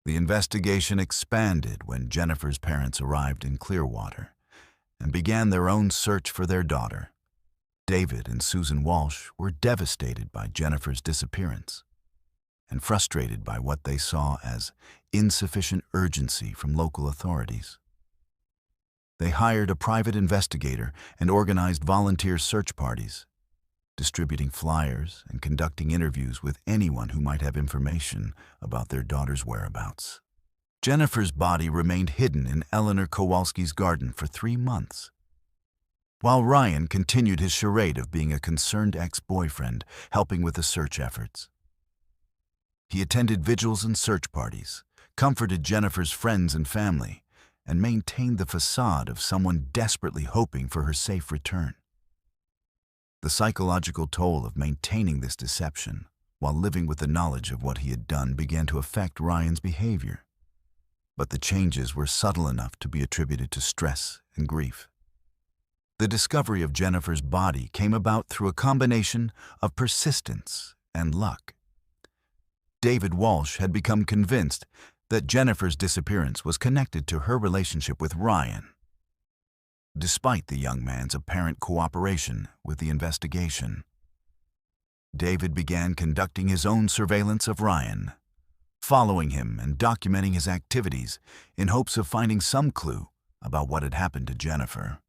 The investigation expanded when Jennifer's parents arrived in Clearwater and began their own search for their daughter. David and Susan Walsh were devastated by Jennifer's disappearance and frustrated by what they saw as insufficient urgency from local authorities. They hired a private investigator and organized volunteer search parties, distributing flyers and conducting interviews with anyone who might have information about their daughter's whereabouts. Jennifer's body remained hidden in Eleanor Kowalski's garden for 3 months, while Ryan continued his charade of being a concerned ex-boyfriend, helping with the search efforts. He attended vigils and search parties, comforted Jennifer's friends and family, and maintained the facade of someone desperately hoping for her safe return. The psychological toll of maintaining this deception while living with the knowledge of what he had done began to affect Ryan's behavior. But the changes were subtle enough to be attributed to stress and grief. The discovery of Jennifer's body came about through a combination of persistence and luck. David Walsh had become convinced that Jennifer's disappearance was connected to her relationship with Ryan. Despite the young man's apparent cooperation with the investigation, David began conducting his own surveillance of Ryan, following him and documenting his activities in hopes of finding some clue about what had happened to Jennifer.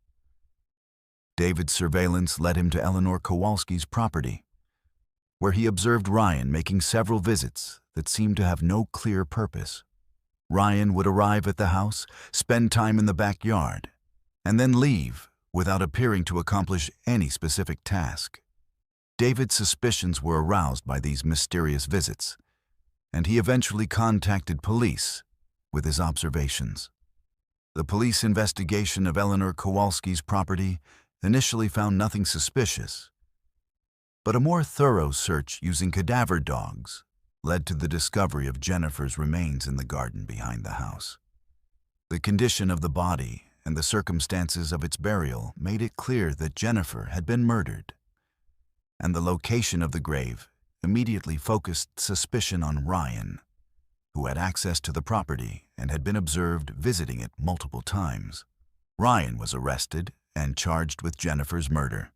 David's surveillance led him to Eleanor Kowalski's property, where he observed Ryan making several visits that seemed to have no clear purpose. Ryan would arrive at the house, spend time in the backyard, and then leave without appearing to accomplish any specific task. David's suspicions were aroused by these mysterious visits, and he eventually contacted police with his observations. The police investigation of Eleanor Kowalski's property initially found nothing suspicious, but a more thorough search using cadaver dogs led to the discovery of Jennifer's remains in the garden behind the house. The condition of the body and the circumstances of its burial made it clear that Jennifer had been murdered, and the location of the grave immediately focused suspicion on Ryan, who had access to the property and had been observed visiting it multiple times. Ryan was arrested and charged with Jennifer's murder,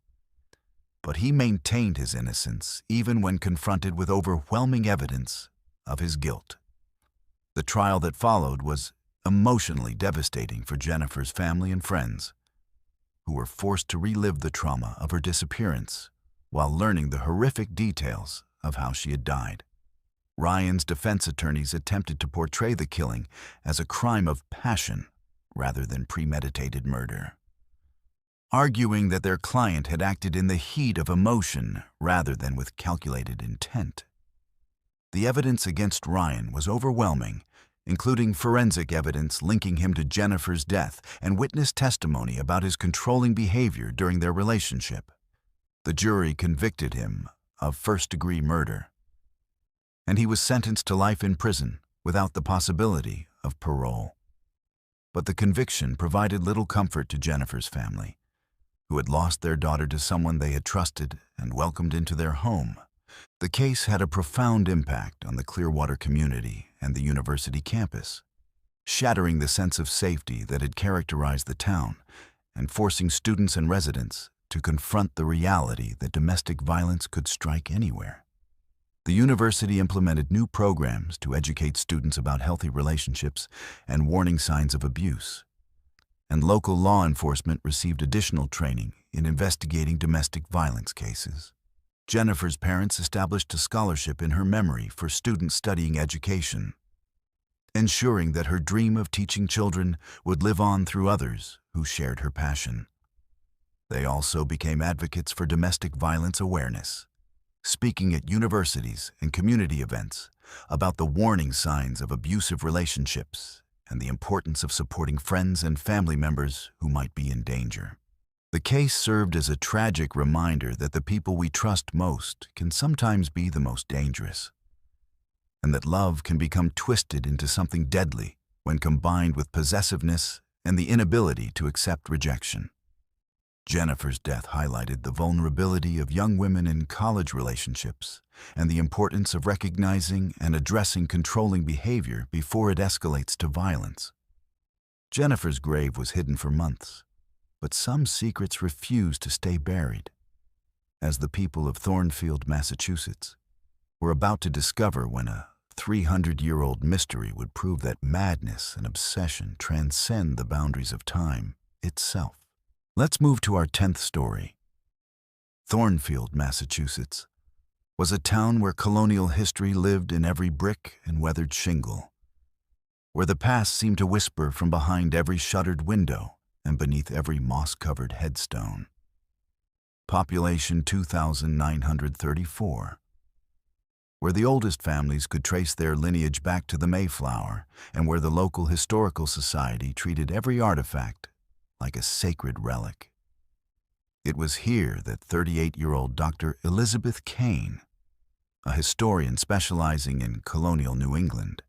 but he maintained his innocence even when confronted with overwhelming evidence of his guilt. The trial that followed was emotionally devastating for Jennifer's family and friends, who were forced to relive the trauma of her disappearance while learning the horrific details of how she had died. Ryan's defense attorneys attempted to portray the killing as a crime of passion rather than premeditated murder, arguing that their client had acted in the heat of emotion rather than with calculated intent. The evidence against Ryan was overwhelming, including forensic evidence linking him to Jennifer's death and witness testimony about his controlling behavior during their relationship. The jury convicted him of first-degree murder, and he was sentenced to life in prison without the possibility of parole. But the conviction provided little comfort to Jennifer's family, who had lost their daughter to someone they had trusted and welcomed into their home. The case had a profound impact on the Clearwater community and the university campus, shattering the sense of safety that had characterized the town and forcing students and residents to confront the reality that domestic violence could strike anywhere. The university implemented new programs to educate students about healthy relationships and warning signs of abuse, and local law enforcement received additional training in investigating domestic violence cases. Jennifer's parents established a scholarship in her memory for students studying education, ensuring that her dream of teaching children would live on through others who shared her passion. They also became advocates for domestic violence awareness, speaking at universities and community events about the warning signs of abusive relationships and the importance of supporting friends and family members who might be in danger. The case served as a tragic reminder that the people we trust most can sometimes be the most dangerous, and that love can become twisted into something deadly when combined with possessiveness and the inability to accept rejection. Jennifer's death highlighted the vulnerability of young women in college relationships and the importance of recognizing and addressing controlling behavior before it escalates to violence. Jennifer's grave was hidden for months, but some secrets refused to stay buried, as the people of Thornfield, Massachusetts, were about to discover when a 300-year-old mystery would prove that madness and obsession transcend the boundaries of time itself. Let's move to our 10th story. Thornfield, Massachusetts, was a town where colonial history lived in every brick and weathered shingle, where the past seemed to whisper from behind every shuttered window and beneath every moss-covered headstone. Population 2,934, where the oldest families could trace their lineage back to the Mayflower, and where the local historical society treated every artifact like a sacred relic. It was here that 38-year-old Dr. Elizabeth Kane, a historian specializing in colonial New England,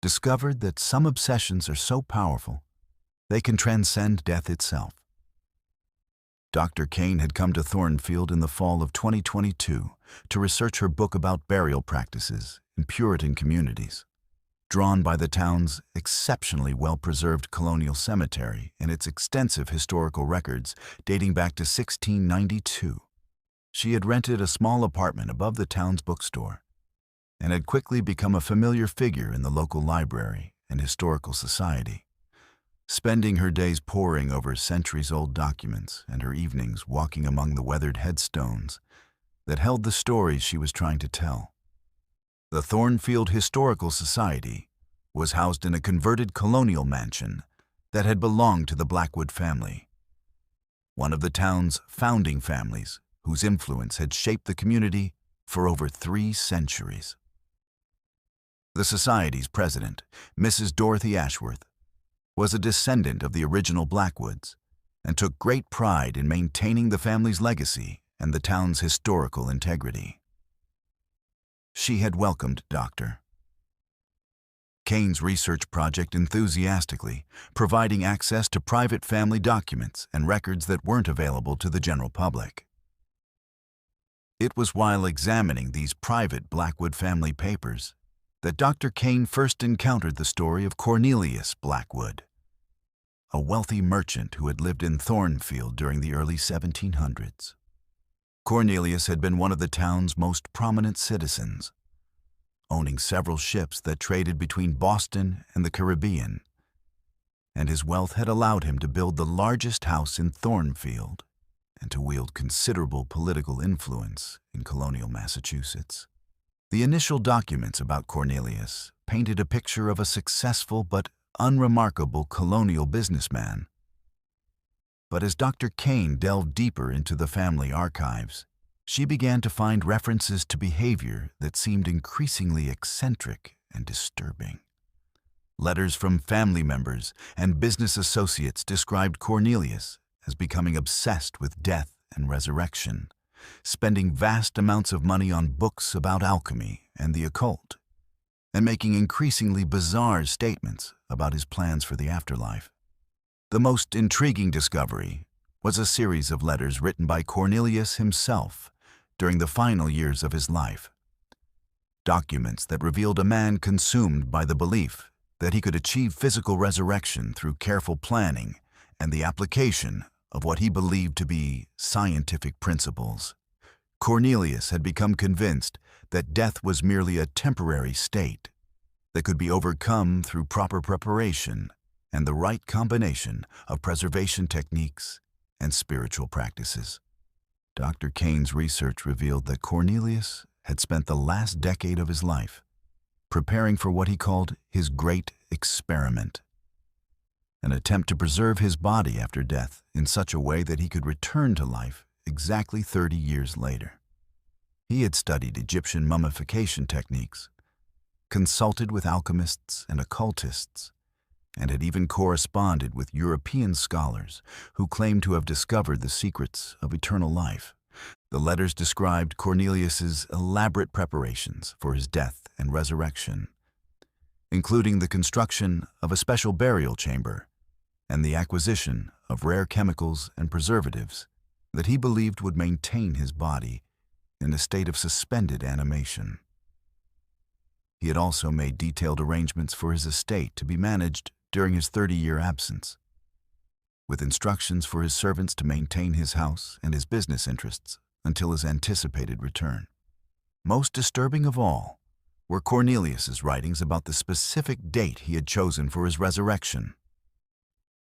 discovered that some obsessions are so powerful they can transcend death itself. Dr. Kane had come to Thornfield in the fall of 2022 to research her book about burial practices in Puritan communities. Drawn by the town's exceptionally well-preserved colonial cemetery and its extensive historical records dating back to 1692, she had rented a small apartment above the town's bookstore and had quickly become a familiar figure in the local library and historical society. Spending her days poring over centuries-old documents and her evenings walking among the weathered headstones that held the stories she was trying to tell. The Thornfield Historical Society was housed in a converted colonial mansion that had belonged to the Blackwood family, one of the town's founding families whose influence had shaped the community for over 3 centuries. The society's president, Mrs. Dorothy Ashworth, was a descendant of the original Blackwoods and took great pride in maintaining the family's legacy and the town's historical integrity. She had welcomed Dr. Kane's research project enthusiastically, providing access to private family documents and records that weren't available to the general public. It was while examining these private Blackwood family papers that Dr. Kane first encountered the story of Cornelius Blackwood, a wealthy merchant who had lived in Thornfield during the early 1700s. Cornelius had been one of the town's most prominent citizens, owning several ships that traded between Boston and the Caribbean, and his wealth had allowed him to build the largest house in Thornfield and to wield considerable political influence in colonial Massachusetts. The initial documents about Cornelius painted a picture of a successful but unremarkable colonial businessman. But as Dr. Kane delved deeper into the family archives, she began to find references to behavior that seemed increasingly eccentric and disturbing. Letters from family members and business associates described Cornelius as becoming obsessed with death and resurrection, spending vast amounts of money on books about alchemy and the occult, and making increasingly bizarre statements about his plans for the afterlife. The most intriguing discovery was a series of letters written by Cornelius himself during the final years of his life. Documents that revealed a man consumed by the belief that he could achieve physical resurrection through careful planning and the application of what he believed to be scientific principles. Cornelius had become convinced that death was merely a temporary state that could be overcome through proper preparation and the right combination of preservation techniques and spiritual practices. Dr. Kane's research revealed that Cornelius had spent the last decade of his life preparing for what he called his great experiment, an attempt to preserve his body after death in such a way that he could return to life exactly 30 years later. He had studied Egyptian mummification techniques, consulted with alchemists and occultists, and had even corresponded with European scholars who claimed to have discovered the secrets of eternal life. The letters described Cornelius's elaborate preparations for his death and resurrection, including the construction of a special burial chamber and the acquisition of rare chemicals and preservatives that he believed would maintain his body in a state of suspended animation. He had also made detailed arrangements for his estate to be managed during his 30-year absence, with instructions for his servants to maintain his house and his business interests until his anticipated return. Most disturbing of all were Cornelius's writings about the specific date he had chosen for his resurrection: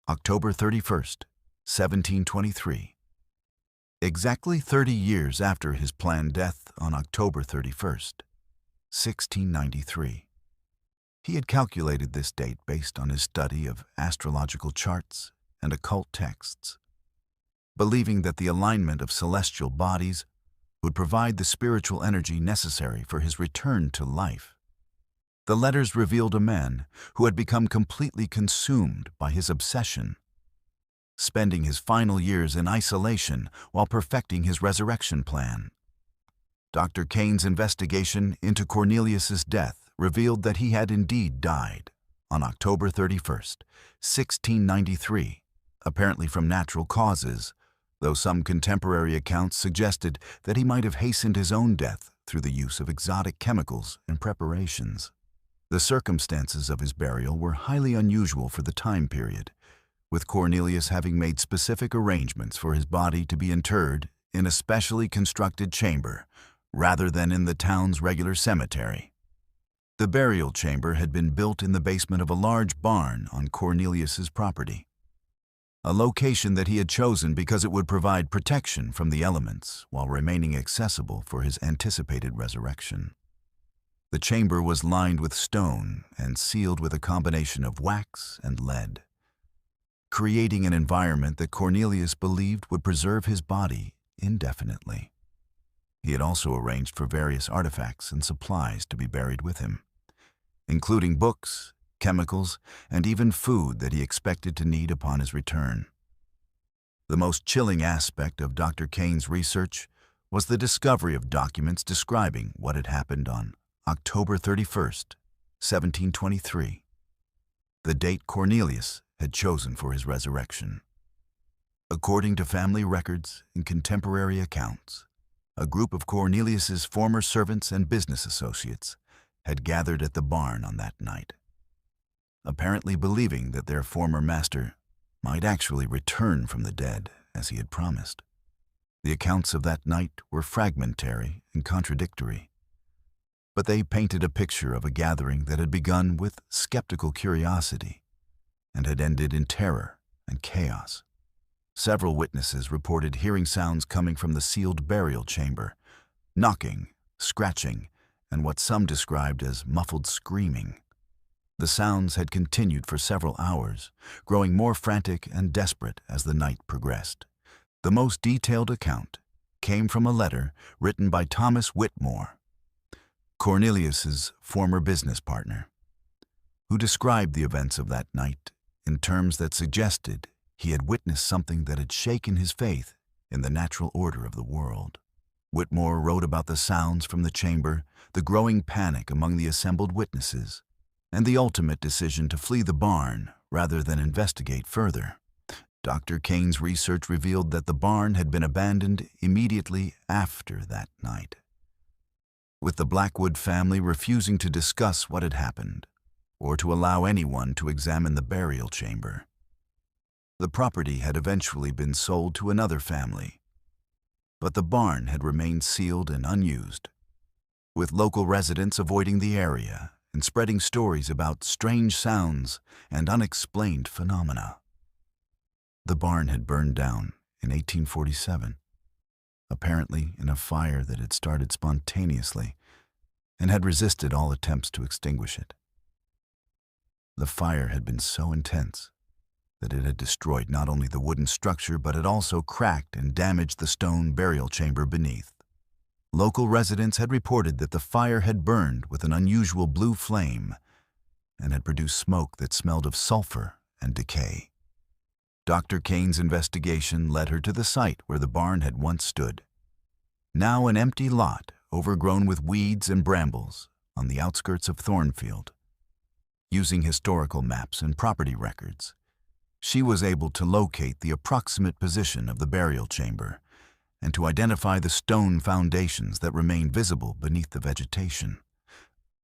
October 31st, 1723. Exactly 30 years after his planned death on October 31st, 1693. He had calculated this date based on his study of astrological charts and occult texts, believing that the alignment of celestial bodies would provide the spiritual energy necessary for his return to life. The letters revealed a man who had become completely consumed by his obsession, spending his final years in isolation while perfecting his resurrection plan. Dr. Kane's investigation into Cornelius's death revealed that he had indeed died on October 31st, 1693, apparently from natural causes, though some contemporary accounts suggested that he might have hastened his own death through the use of exotic chemicals and preparations. The circumstances of his burial were highly unusual for the time period, with Cornelius having made specific arrangements for his body to be interred in a specially constructed chamber rather than in the town's regular cemetery. The burial chamber had been built in the basement of a large barn on Cornelius's property, a location that he had chosen because it would provide protection from the elements while remaining accessible for his anticipated resurrection. The chamber was lined with stone and sealed with a combination of wax and lead, creating an environment that Cornelius believed would preserve his body indefinitely. He had also arranged for various artifacts and supplies to be buried with him, including books, chemicals, and even food that he expected to need upon his return. The most chilling aspect of Dr. Kane's research was the discovery of documents describing what had happened on October 31st, 1723, the date Cornelius had chosen for his resurrection. According to family records and contemporary accounts, a group of Cornelius's former servants and business associates had gathered at the barn on that night, apparently believing that their former master might actually return from the dead as he had promised. The accounts of that night were fragmentary and contradictory, but they painted a picture of a gathering that had begun with skeptical curiosity and had ended in terror and chaos. Several witnesses reported hearing sounds coming from the sealed burial chamber, knocking, scratching, and what some described as muffled screaming. The sounds had continued for several hours, growing more frantic and desperate as the night progressed. The most detailed account came from a letter written by Thomas Whitmore, Cornelius's former business partner, who described the events of that night in terms that suggested he had witnessed something that had shaken his faith in the natural order of the world. Whitmore wrote about the sounds from the chamber, the growing panic among the assembled witnesses, and the ultimate decision to flee the barn rather than investigate further. Dr. Kane's research revealed that the barn had been abandoned immediately after that night, with the Blackwood family refusing to discuss what had happened or to allow anyone to examine the burial chamber. The property had eventually been sold to another family, but the barn had remained sealed and unused, with local residents avoiding the area and spreading stories about strange sounds and unexplained phenomena. The barn had burned down in 1847, apparently in a fire that had started spontaneously and had resisted all attempts to extinguish it. The fire had been so intense that it had destroyed not only the wooden structure, but it also cracked and damaged the stone burial chamber beneath. Local residents had reported that the fire had burned with an unusual blue flame and had produced smoke that smelled of sulfur and decay. Dr. Kane's investigation led her to the site where the barn had once stood, now an empty lot overgrown with weeds and brambles on the outskirts of Thornfield. Using historical maps and property records, She was able to locate the approximate position of the burial chamber and to identify the stone foundations that remained visible beneath the vegetation.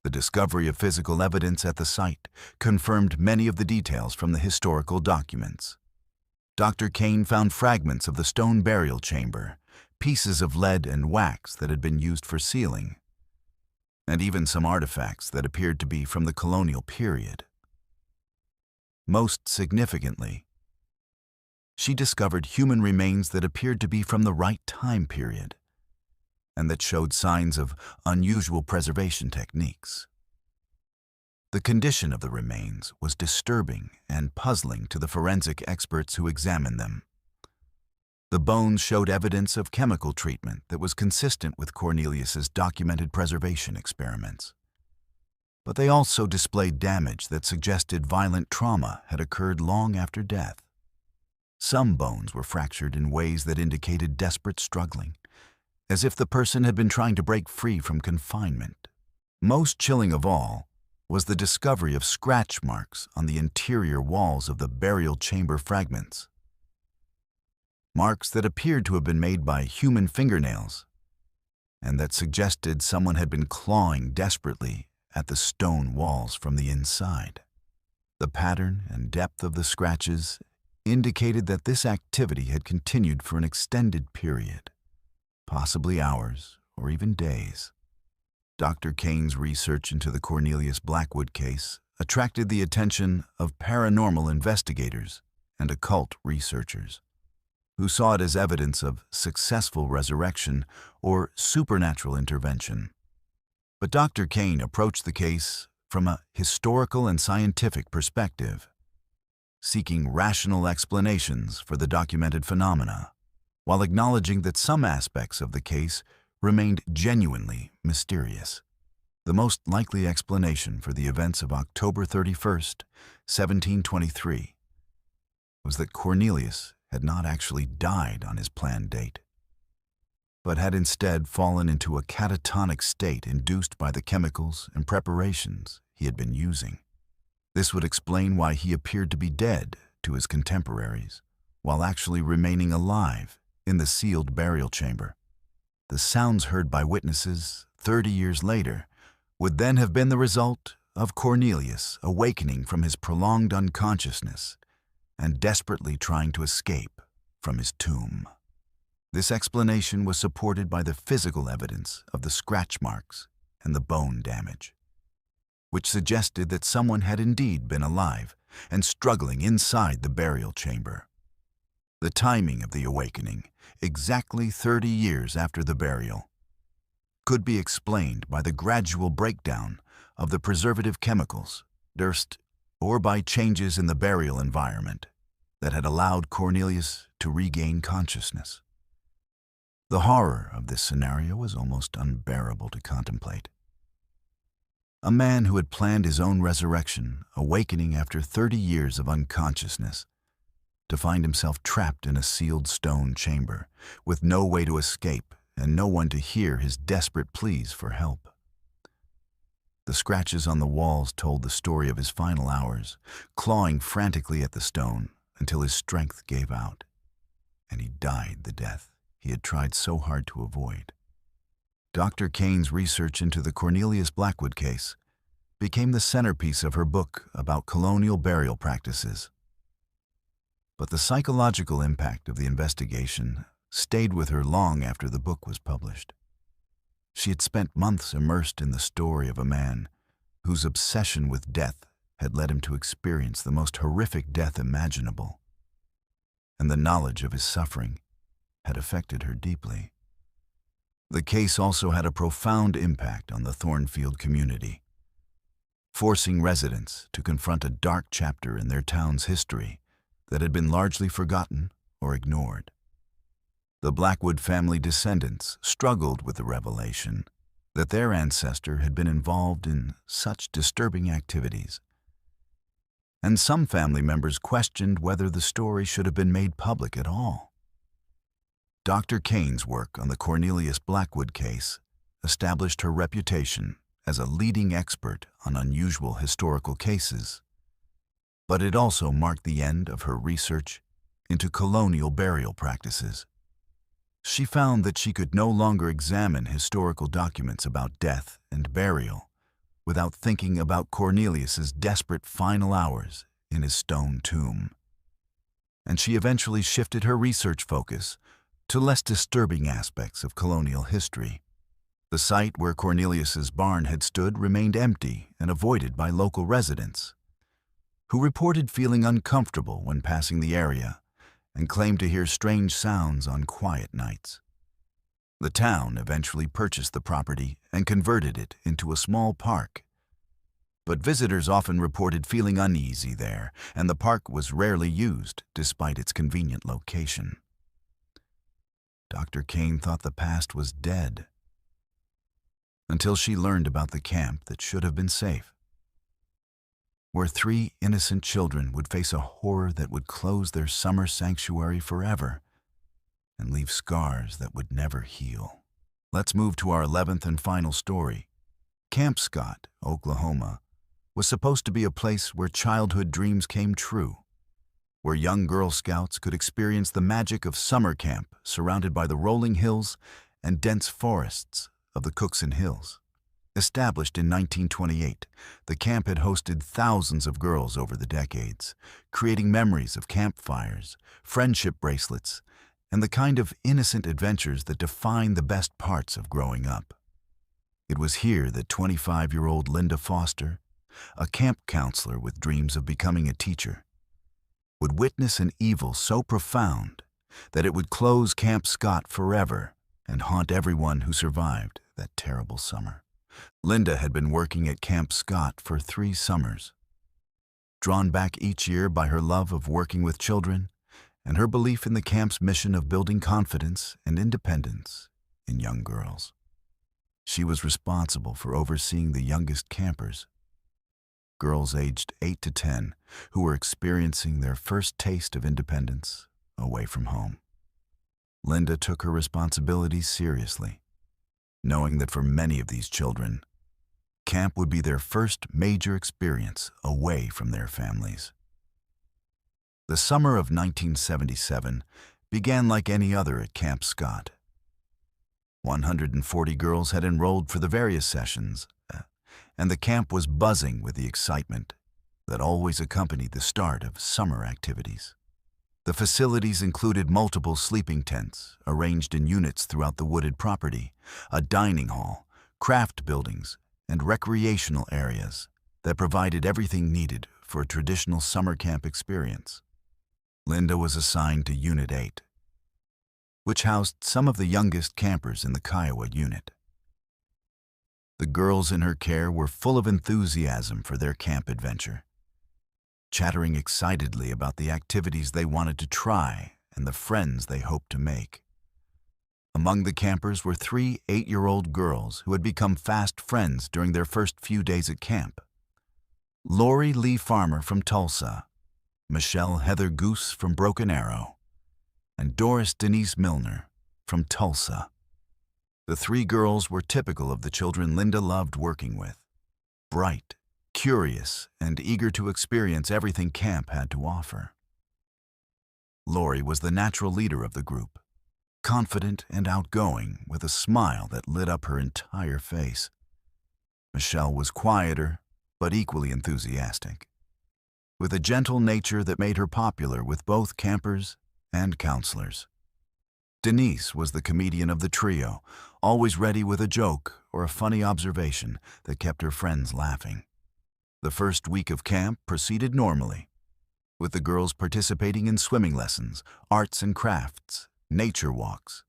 The discovery of physical evidence at the site confirmed many of the details from the historical documents. Dr. Kane found fragments of the stone burial chamber, pieces of lead and wax that had been used for sealing, and even some artifacts that appeared to be from the colonial period. Most significantly, she discovered human remains that appeared to be from the right time period and that showed signs of unusual preservation techniques. The condition of the remains was disturbing and puzzling to the forensic experts who examined them. The bones showed evidence of chemical treatment that was consistent with Cornelius's documented preservation experiments. But they also displayed damage that suggested violent trauma had occurred long after death. Some bones were fractured in ways that indicated desperate struggling, as if the person had been trying to break free from confinement. Most chilling of all was the discovery of scratch marks on the interior walls of the burial chamber fragments. Marks that appeared to have been made by human fingernails and that suggested someone had been clawing desperately at the stone walls from the inside. The pattern and depth of the scratches indicated that this activity had continued for an extended period, possibly hours or even days. Dr. Kane's research into the Cornelius Blackwood case attracted the attention of paranormal investigators and occult researchers, who saw it as evidence of successful resurrection or supernatural intervention. But Dr. Kane approached the case from a historical and scientific perspective, seeking rational explanations for the documented phenomena, while acknowledging that some aspects of the case remained genuinely mysterious. The most likely explanation for the events of October 31st, 1723, was that Cornelius had not actually died on his planned date, but had instead fallen into a catatonic state induced by the chemicals and preparations he had been using. This would explain why he appeared to be dead to his contemporaries, while actually remaining alive in the sealed burial chamber. The sounds heard by witnesses 30 years later would then have been the result of Cornelius awakening from his prolonged unconsciousness and desperately trying to escape from his tomb. This explanation was supported by the physical evidence of the scratch marks and the bone damage, which suggested that someone had indeed been alive and struggling inside the burial chamber. The timing of the awakening, exactly 30 years after the burial, could be explained by the gradual breakdown of the preservative chemicals, dust, or by changes in the burial environment that had allowed Cornelius to regain consciousness. The horror of this scenario was almost unbearable to contemplate. A man who had planned his own resurrection, awakening after 30 years of unconsciousness, to find himself trapped in a sealed stone chamber, with no way to escape and no one to hear his desperate pleas for help. The scratches on the walls told the story of his final hours, clawing frantically at the stone until his strength gave out, and he died the death he had tried so hard to avoid. Dr. Kane's research into the Cornelius Blackwood case became the centerpiece of her book about colonial burial practices. But the psychological impact of the investigation stayed with her long after the book was published. She had spent months immersed in the story of a man whose obsession with death had led him to experience the most horrific death imaginable, and the knowledge of his suffering had affected her deeply. The case also had a profound impact on the Thornfield community, forcing residents to confront a dark chapter in their town's history that had been largely forgotten or ignored. The Blackwood family descendants struggled with the revelation that their ancestor had been involved in such disturbing activities, and some family members questioned whether the story should have been made public at all. Dr. Kane's work on the Cornelius Blackwood case established her reputation as a leading expert on unusual historical cases. But it also marked the end of her research into colonial burial practices. She found that she could no longer examine historical documents about death and burial without thinking about Cornelius's desperate final hours in his stone tomb. And she eventually shifted her research focus to less disturbing aspects of colonial history. The site where Cornelius's barn had stood remained empty and avoided by local residents, who reported feeling uncomfortable when passing the area and claimed to hear strange sounds on quiet nights. The town eventually purchased the property and converted it into a small park. But visitors often reported feeling uneasy there, and the park was rarely used despite its convenient location. Dr. Kane thought the past was dead, until she learned about the camp that should have been safe, where 3 innocent children would face a horror that would close their summer sanctuary forever and leave scars that would never heal. Let's move to our 11th and final story. Camp Scott, Oklahoma, was supposed to be a place where childhood dreams came true, where young Girl Scouts could experience the magic of summer camp surrounded by the rolling hills and dense forests of the Cookson Hills. Established in 1928, the camp had hosted thousands of girls over the decades, creating memories of campfires, friendship bracelets, and the kind of innocent adventures that define the best parts of growing up. It was here that 25-year-old Linda Foster, a camp counselor with dreams of becoming a teacher, would witness an evil so profound that it would close Camp Scott forever and haunt everyone who survived that terrible summer. Linda had been working at Camp Scott for 3 summers, drawn back each year by her love of working with children and her belief in the camp's mission of building confidence and independence in young girls. She was responsible for overseeing the youngest campers, girls aged 8 to 10, who were experiencing their first taste of independence away from home. Linda took her responsibilities seriously, knowing that for many of these children, camp would be their first major experience away from their families. The summer of 1977 began like any other at Camp Scott. 140 girls had enrolled for the various sessions, and the camp was buzzing with the excitement that always accompanied the start of summer activities. The facilities included multiple sleeping tents arranged in units throughout the wooded property, a dining hall, craft buildings, and recreational areas that provided everything needed for a traditional summer camp experience. Linda was assigned to Unit 8, which housed some of the youngest campers in the Kiowa unit. The girls in her care were full of enthusiasm for their camp adventure, chattering excitedly about the activities they wanted to try and the friends they hoped to make. Among the campers were 3 8-year-old girls who had become fast friends during their first few days at camp. Lori Lee Farmer from Tulsa, Michelle Heather Goose from Broken Arrow, and Doris Denise Milner from Tulsa. The 3 girls were typical of the children Linda loved working with: bright, curious, and eager to experience everything camp had to offer. Lori was the natural leader of the group, confident and outgoing with a smile that lit up her entire face. Michelle was quieter, but equally enthusiastic, with a gentle nature that made her popular with both campers and counselors. Denise was the comedian of the trio, always ready with a joke or a funny observation that kept her friends laughing. The first week of camp proceeded normally, with the girls participating in swimming lessons, arts and crafts, nature walks,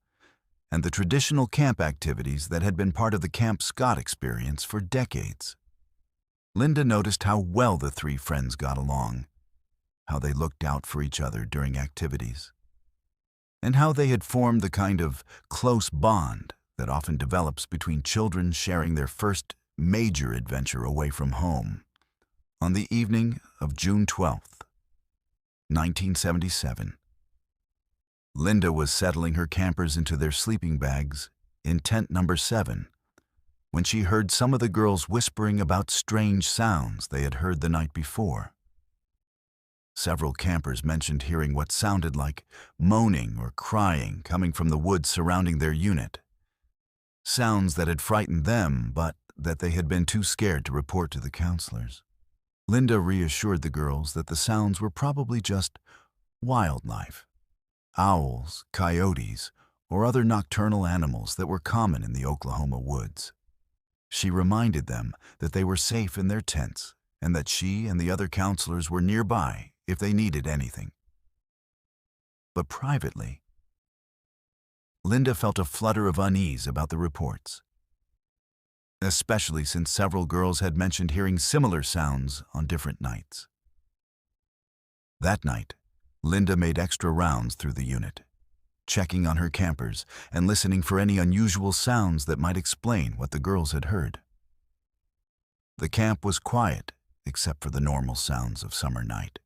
and the traditional camp activities that had been part of the Camp Scott experience for decades. Linda noticed how well the 3 friends got along, how they looked out for each other during activities, and how they had formed the kind of close bond that often develops between children sharing their first major adventure away from home. On the evening of June 12th, 1977, Linda was settling her campers into their sleeping bags in tent number 7 when she heard some of the girls whispering about strange sounds they had heard the night before. Several campers mentioned hearing what sounded like moaning or crying coming from the woods surrounding their unit. Sounds that had frightened them, but that they had been too scared to report to the counselors. Linda reassured the girls that the sounds were probably just wildlife, owls, coyotes, or other nocturnal animals that were common in the Oklahoma woods. She reminded them that they were safe in their tents and that she and the other counselors were nearby if they needed anything. But privately, Linda felt a flutter of unease about the reports, especially since several girls had mentioned hearing similar sounds on different nights. That night, Linda made extra rounds through the unit, checking on her campers and listening for any unusual sounds that might explain what the girls had heard. The camp was quiet except for the normal sounds of summer night.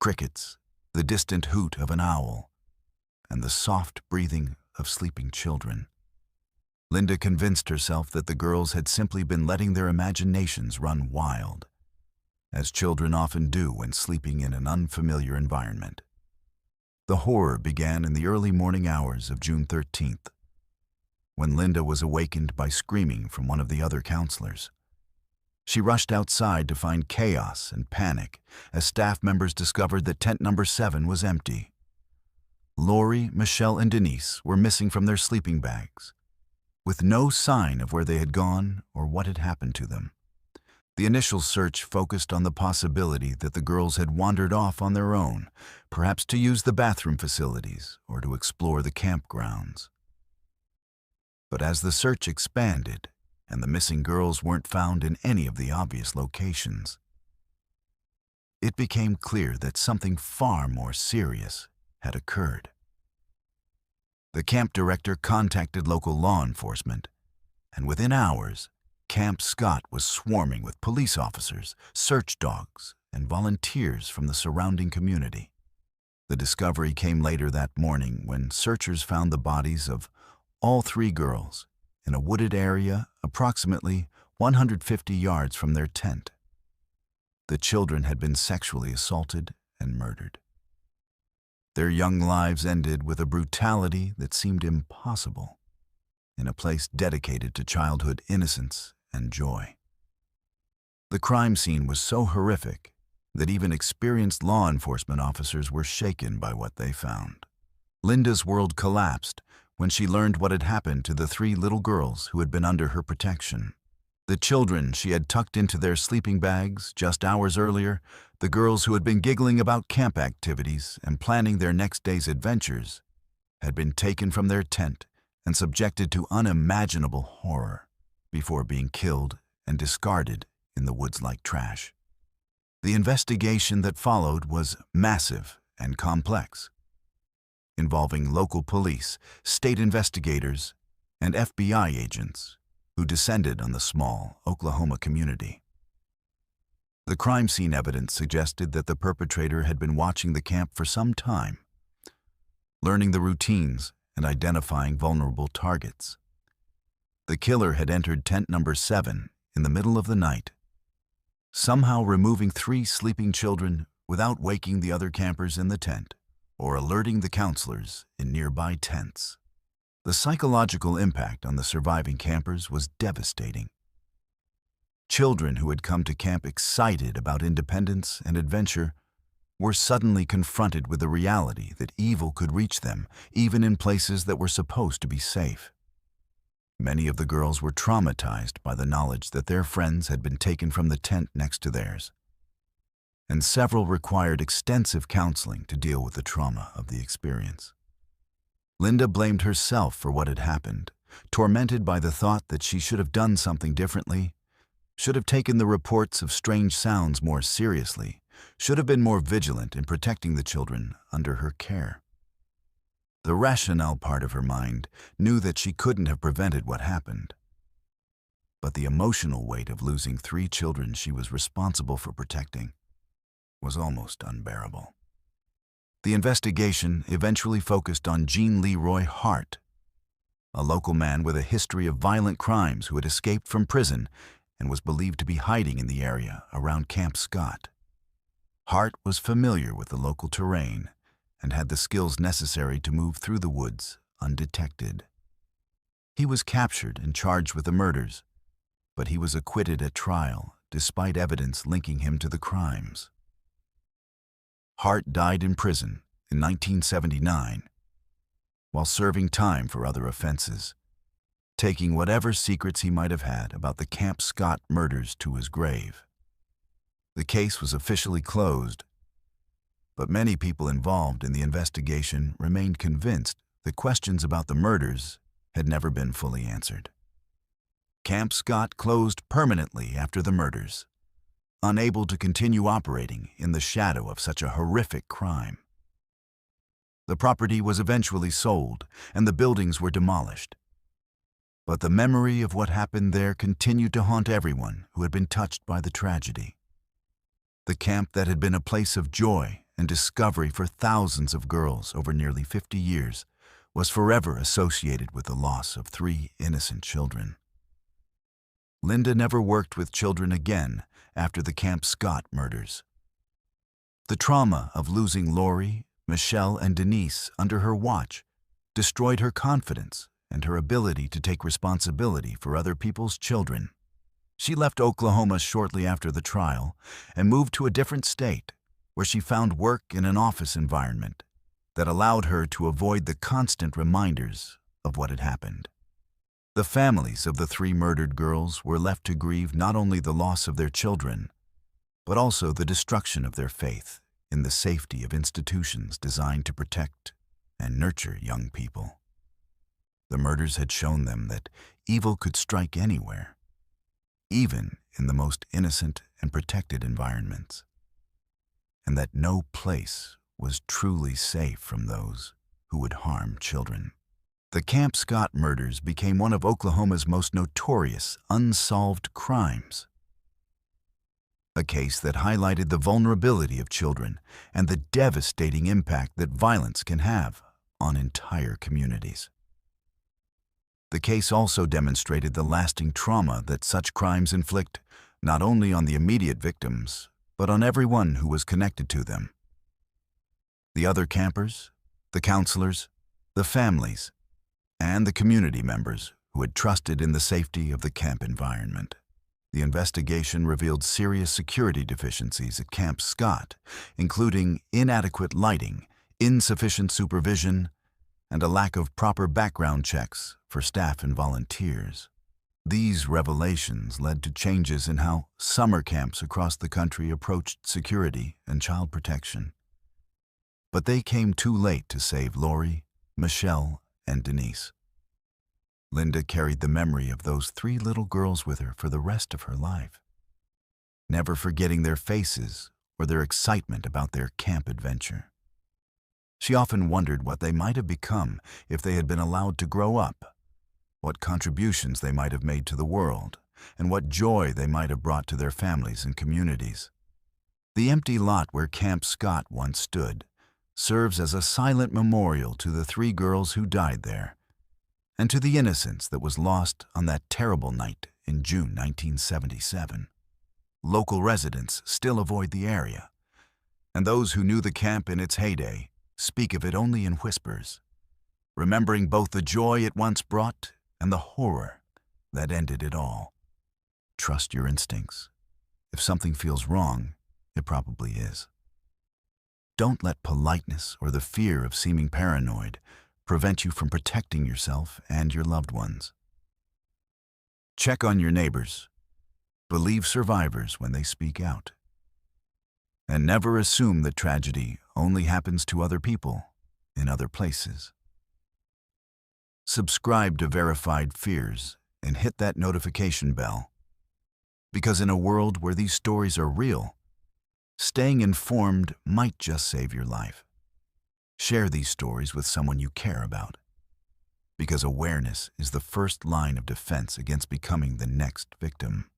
Crickets, the distant hoot of an owl, and the soft breathing of sleeping children. Linda convinced herself that the girls had simply been letting their imaginations run wild, as children often do when sleeping in an unfamiliar environment. The horror began in the early morning hours of June 13th, when Linda was awakened by screaming from one of the other counselors. She rushed outside to find chaos and panic as staff members discovered that tent number 7 was empty. Lori, Michelle, and Denise were missing from their sleeping bags, with no sign of where they had gone or what had happened to them. The initial search focused on the possibility that the girls had wandered off on their own, perhaps to use the bathroom facilities or to explore the campgrounds. But as the search expanded, and the missing girls weren't found in any of the obvious locations, it became clear that something far more serious had occurred. The camp director contacted local law enforcement, and within hours, Camp Scott was swarming with police officers, search dogs, and volunteers from the surrounding community. The discovery came later that morning when searchers found the bodies of all 3 girls in a wooded area approximately 150 yards from their tent. The children had been sexually assaulted and murdered. Their young lives ended with a brutality that seemed impossible in a place dedicated to childhood innocence and joy. The crime scene was so horrific that even experienced law enforcement officers were shaken by what they found. Linda's world collapsed when she learned what had happened to the 3 little girls who had been under her protection. The children she had tucked into their sleeping bags just hours earlier, the girls who had been giggling about camp activities and planning their next day's adventures, had been taken from their tent and subjected to unimaginable horror before being killed and discarded in the woods like trash. The investigation that followed was massive and complex, involving local police, state investigators, and FBI agents who descended on the small Oklahoma community. The crime scene evidence suggested that the perpetrator had been watching the camp for some time, learning the routines and identifying vulnerable targets. The killer had entered tent number 7 in the middle of the night, somehow removing 3 sleeping children without waking the other campers in the tent or alerting the counselors in nearby tents. The psychological impact on the surviving campers was devastating. Children who had come to camp excited about independence and adventure were suddenly confronted with the reality that evil could reach them, even in places that were supposed to be safe. Many of the girls were traumatized by the knowledge that their friends had been taken from the tent next to theirs, and several required extensive counseling to deal with the trauma of the experience. Linda blamed herself for what had happened, tormented by the thought that she should have done something differently, should have taken the reports of strange sounds more seriously, should have been more vigilant in protecting the children under her care. The rationale part of her mind knew that she couldn't have prevented what happened, but the emotional weight of losing 3 children she was responsible for protecting was almost unbearable. The investigation eventually focused on Gene Leroy Hart, a local man with a history of violent crimes who had escaped from prison and was believed to be hiding in the area around Camp Scott. Hart was familiar with the local terrain and had the skills necessary to move through the woods undetected. He was captured and charged with the murders, but he was acquitted at trial despite evidence linking him to the crimes. Hart died in prison in 1979 while serving time for other offenses, taking whatever secrets he might have had about the Camp Scott murders to his grave. The case was officially closed, but many people involved in the investigation remained convinced that questions about the murders had never been fully answered. Camp Scott closed permanently after the murders, unable to continue operating in the shadow of such a horrific crime. The property was eventually sold and the buildings were demolished. But the memory of what happened there continued to haunt everyone who had been touched by the tragedy. The camp that had been a place of joy and discovery for thousands of girls over nearly 50 years was forever associated with the loss of 3 innocent children. Linda never worked with children again after the Camp Scott murders. The trauma of losing Lori, Michelle, and Denise under her watch destroyed her confidence and her ability to take responsibility for other people's children. She left Oklahoma shortly after the trial and moved to a different state, where she found work in an office environment that allowed her to avoid the constant reminders of what had happened. The families of the 3 murdered girls were left to grieve not only the loss of their children, but also the destruction of their faith in the safety of institutions designed to protect and nurture young people. The murders had shown them that evil could strike anywhere, even in the most innocent and protected environments, and that no place was truly safe from those who would harm children. The Camp Scott murders became one of Oklahoma's most notorious unsolved crimes, a case that highlighted the vulnerability of children and the devastating impact that violence can have on entire communities. The case also demonstrated the lasting trauma that such crimes inflict not only on the immediate victims, but on everyone who was connected to them. The other campers, the counselors, the families, and the community members who had trusted in the safety of the camp environment. The investigation revealed serious security deficiencies at Camp Scott, including inadequate lighting, insufficient supervision, and a lack of proper background checks for staff and volunteers. These revelations led to changes in how summer camps across the country approached security and child protection. But they came too late to save Lori, Michelle, and Denise. Linda carried the memory of those 3 little girls with her for the rest of her life, never forgetting their faces or their excitement about their camp adventure. She often wondered what they might have become if they had been allowed to grow up, what contributions they might have made to the world, and what joy they might have brought to their families and communities. The empty lot where Camp Scott once stood serves as a silent memorial to the 3 girls who died there, and to the innocence that was lost on that terrible night in June 1977. Local residents still avoid the area, and those who knew the camp in its heyday speak of it only in whispers, remembering both the joy it once brought and the horror that ended it all. Trust your instincts. If something feels wrong, it probably is. Don't let politeness or the fear of seeming paranoid prevent you from protecting yourself and your loved ones. Check on your neighbors. Believe survivors when they speak out. And never assume that tragedy only happens to other people in other places. Subscribe to Verified Fears and hit that notification bell. Because in a world where these stories are real, staying informed might just save your life. Share these stories with someone you care about, because awareness is the first line of defense against becoming the next victim.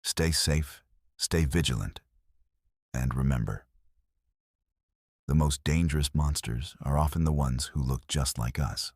Stay safe, stay vigilant, and remember, the most dangerous monsters are often the ones who look just like us.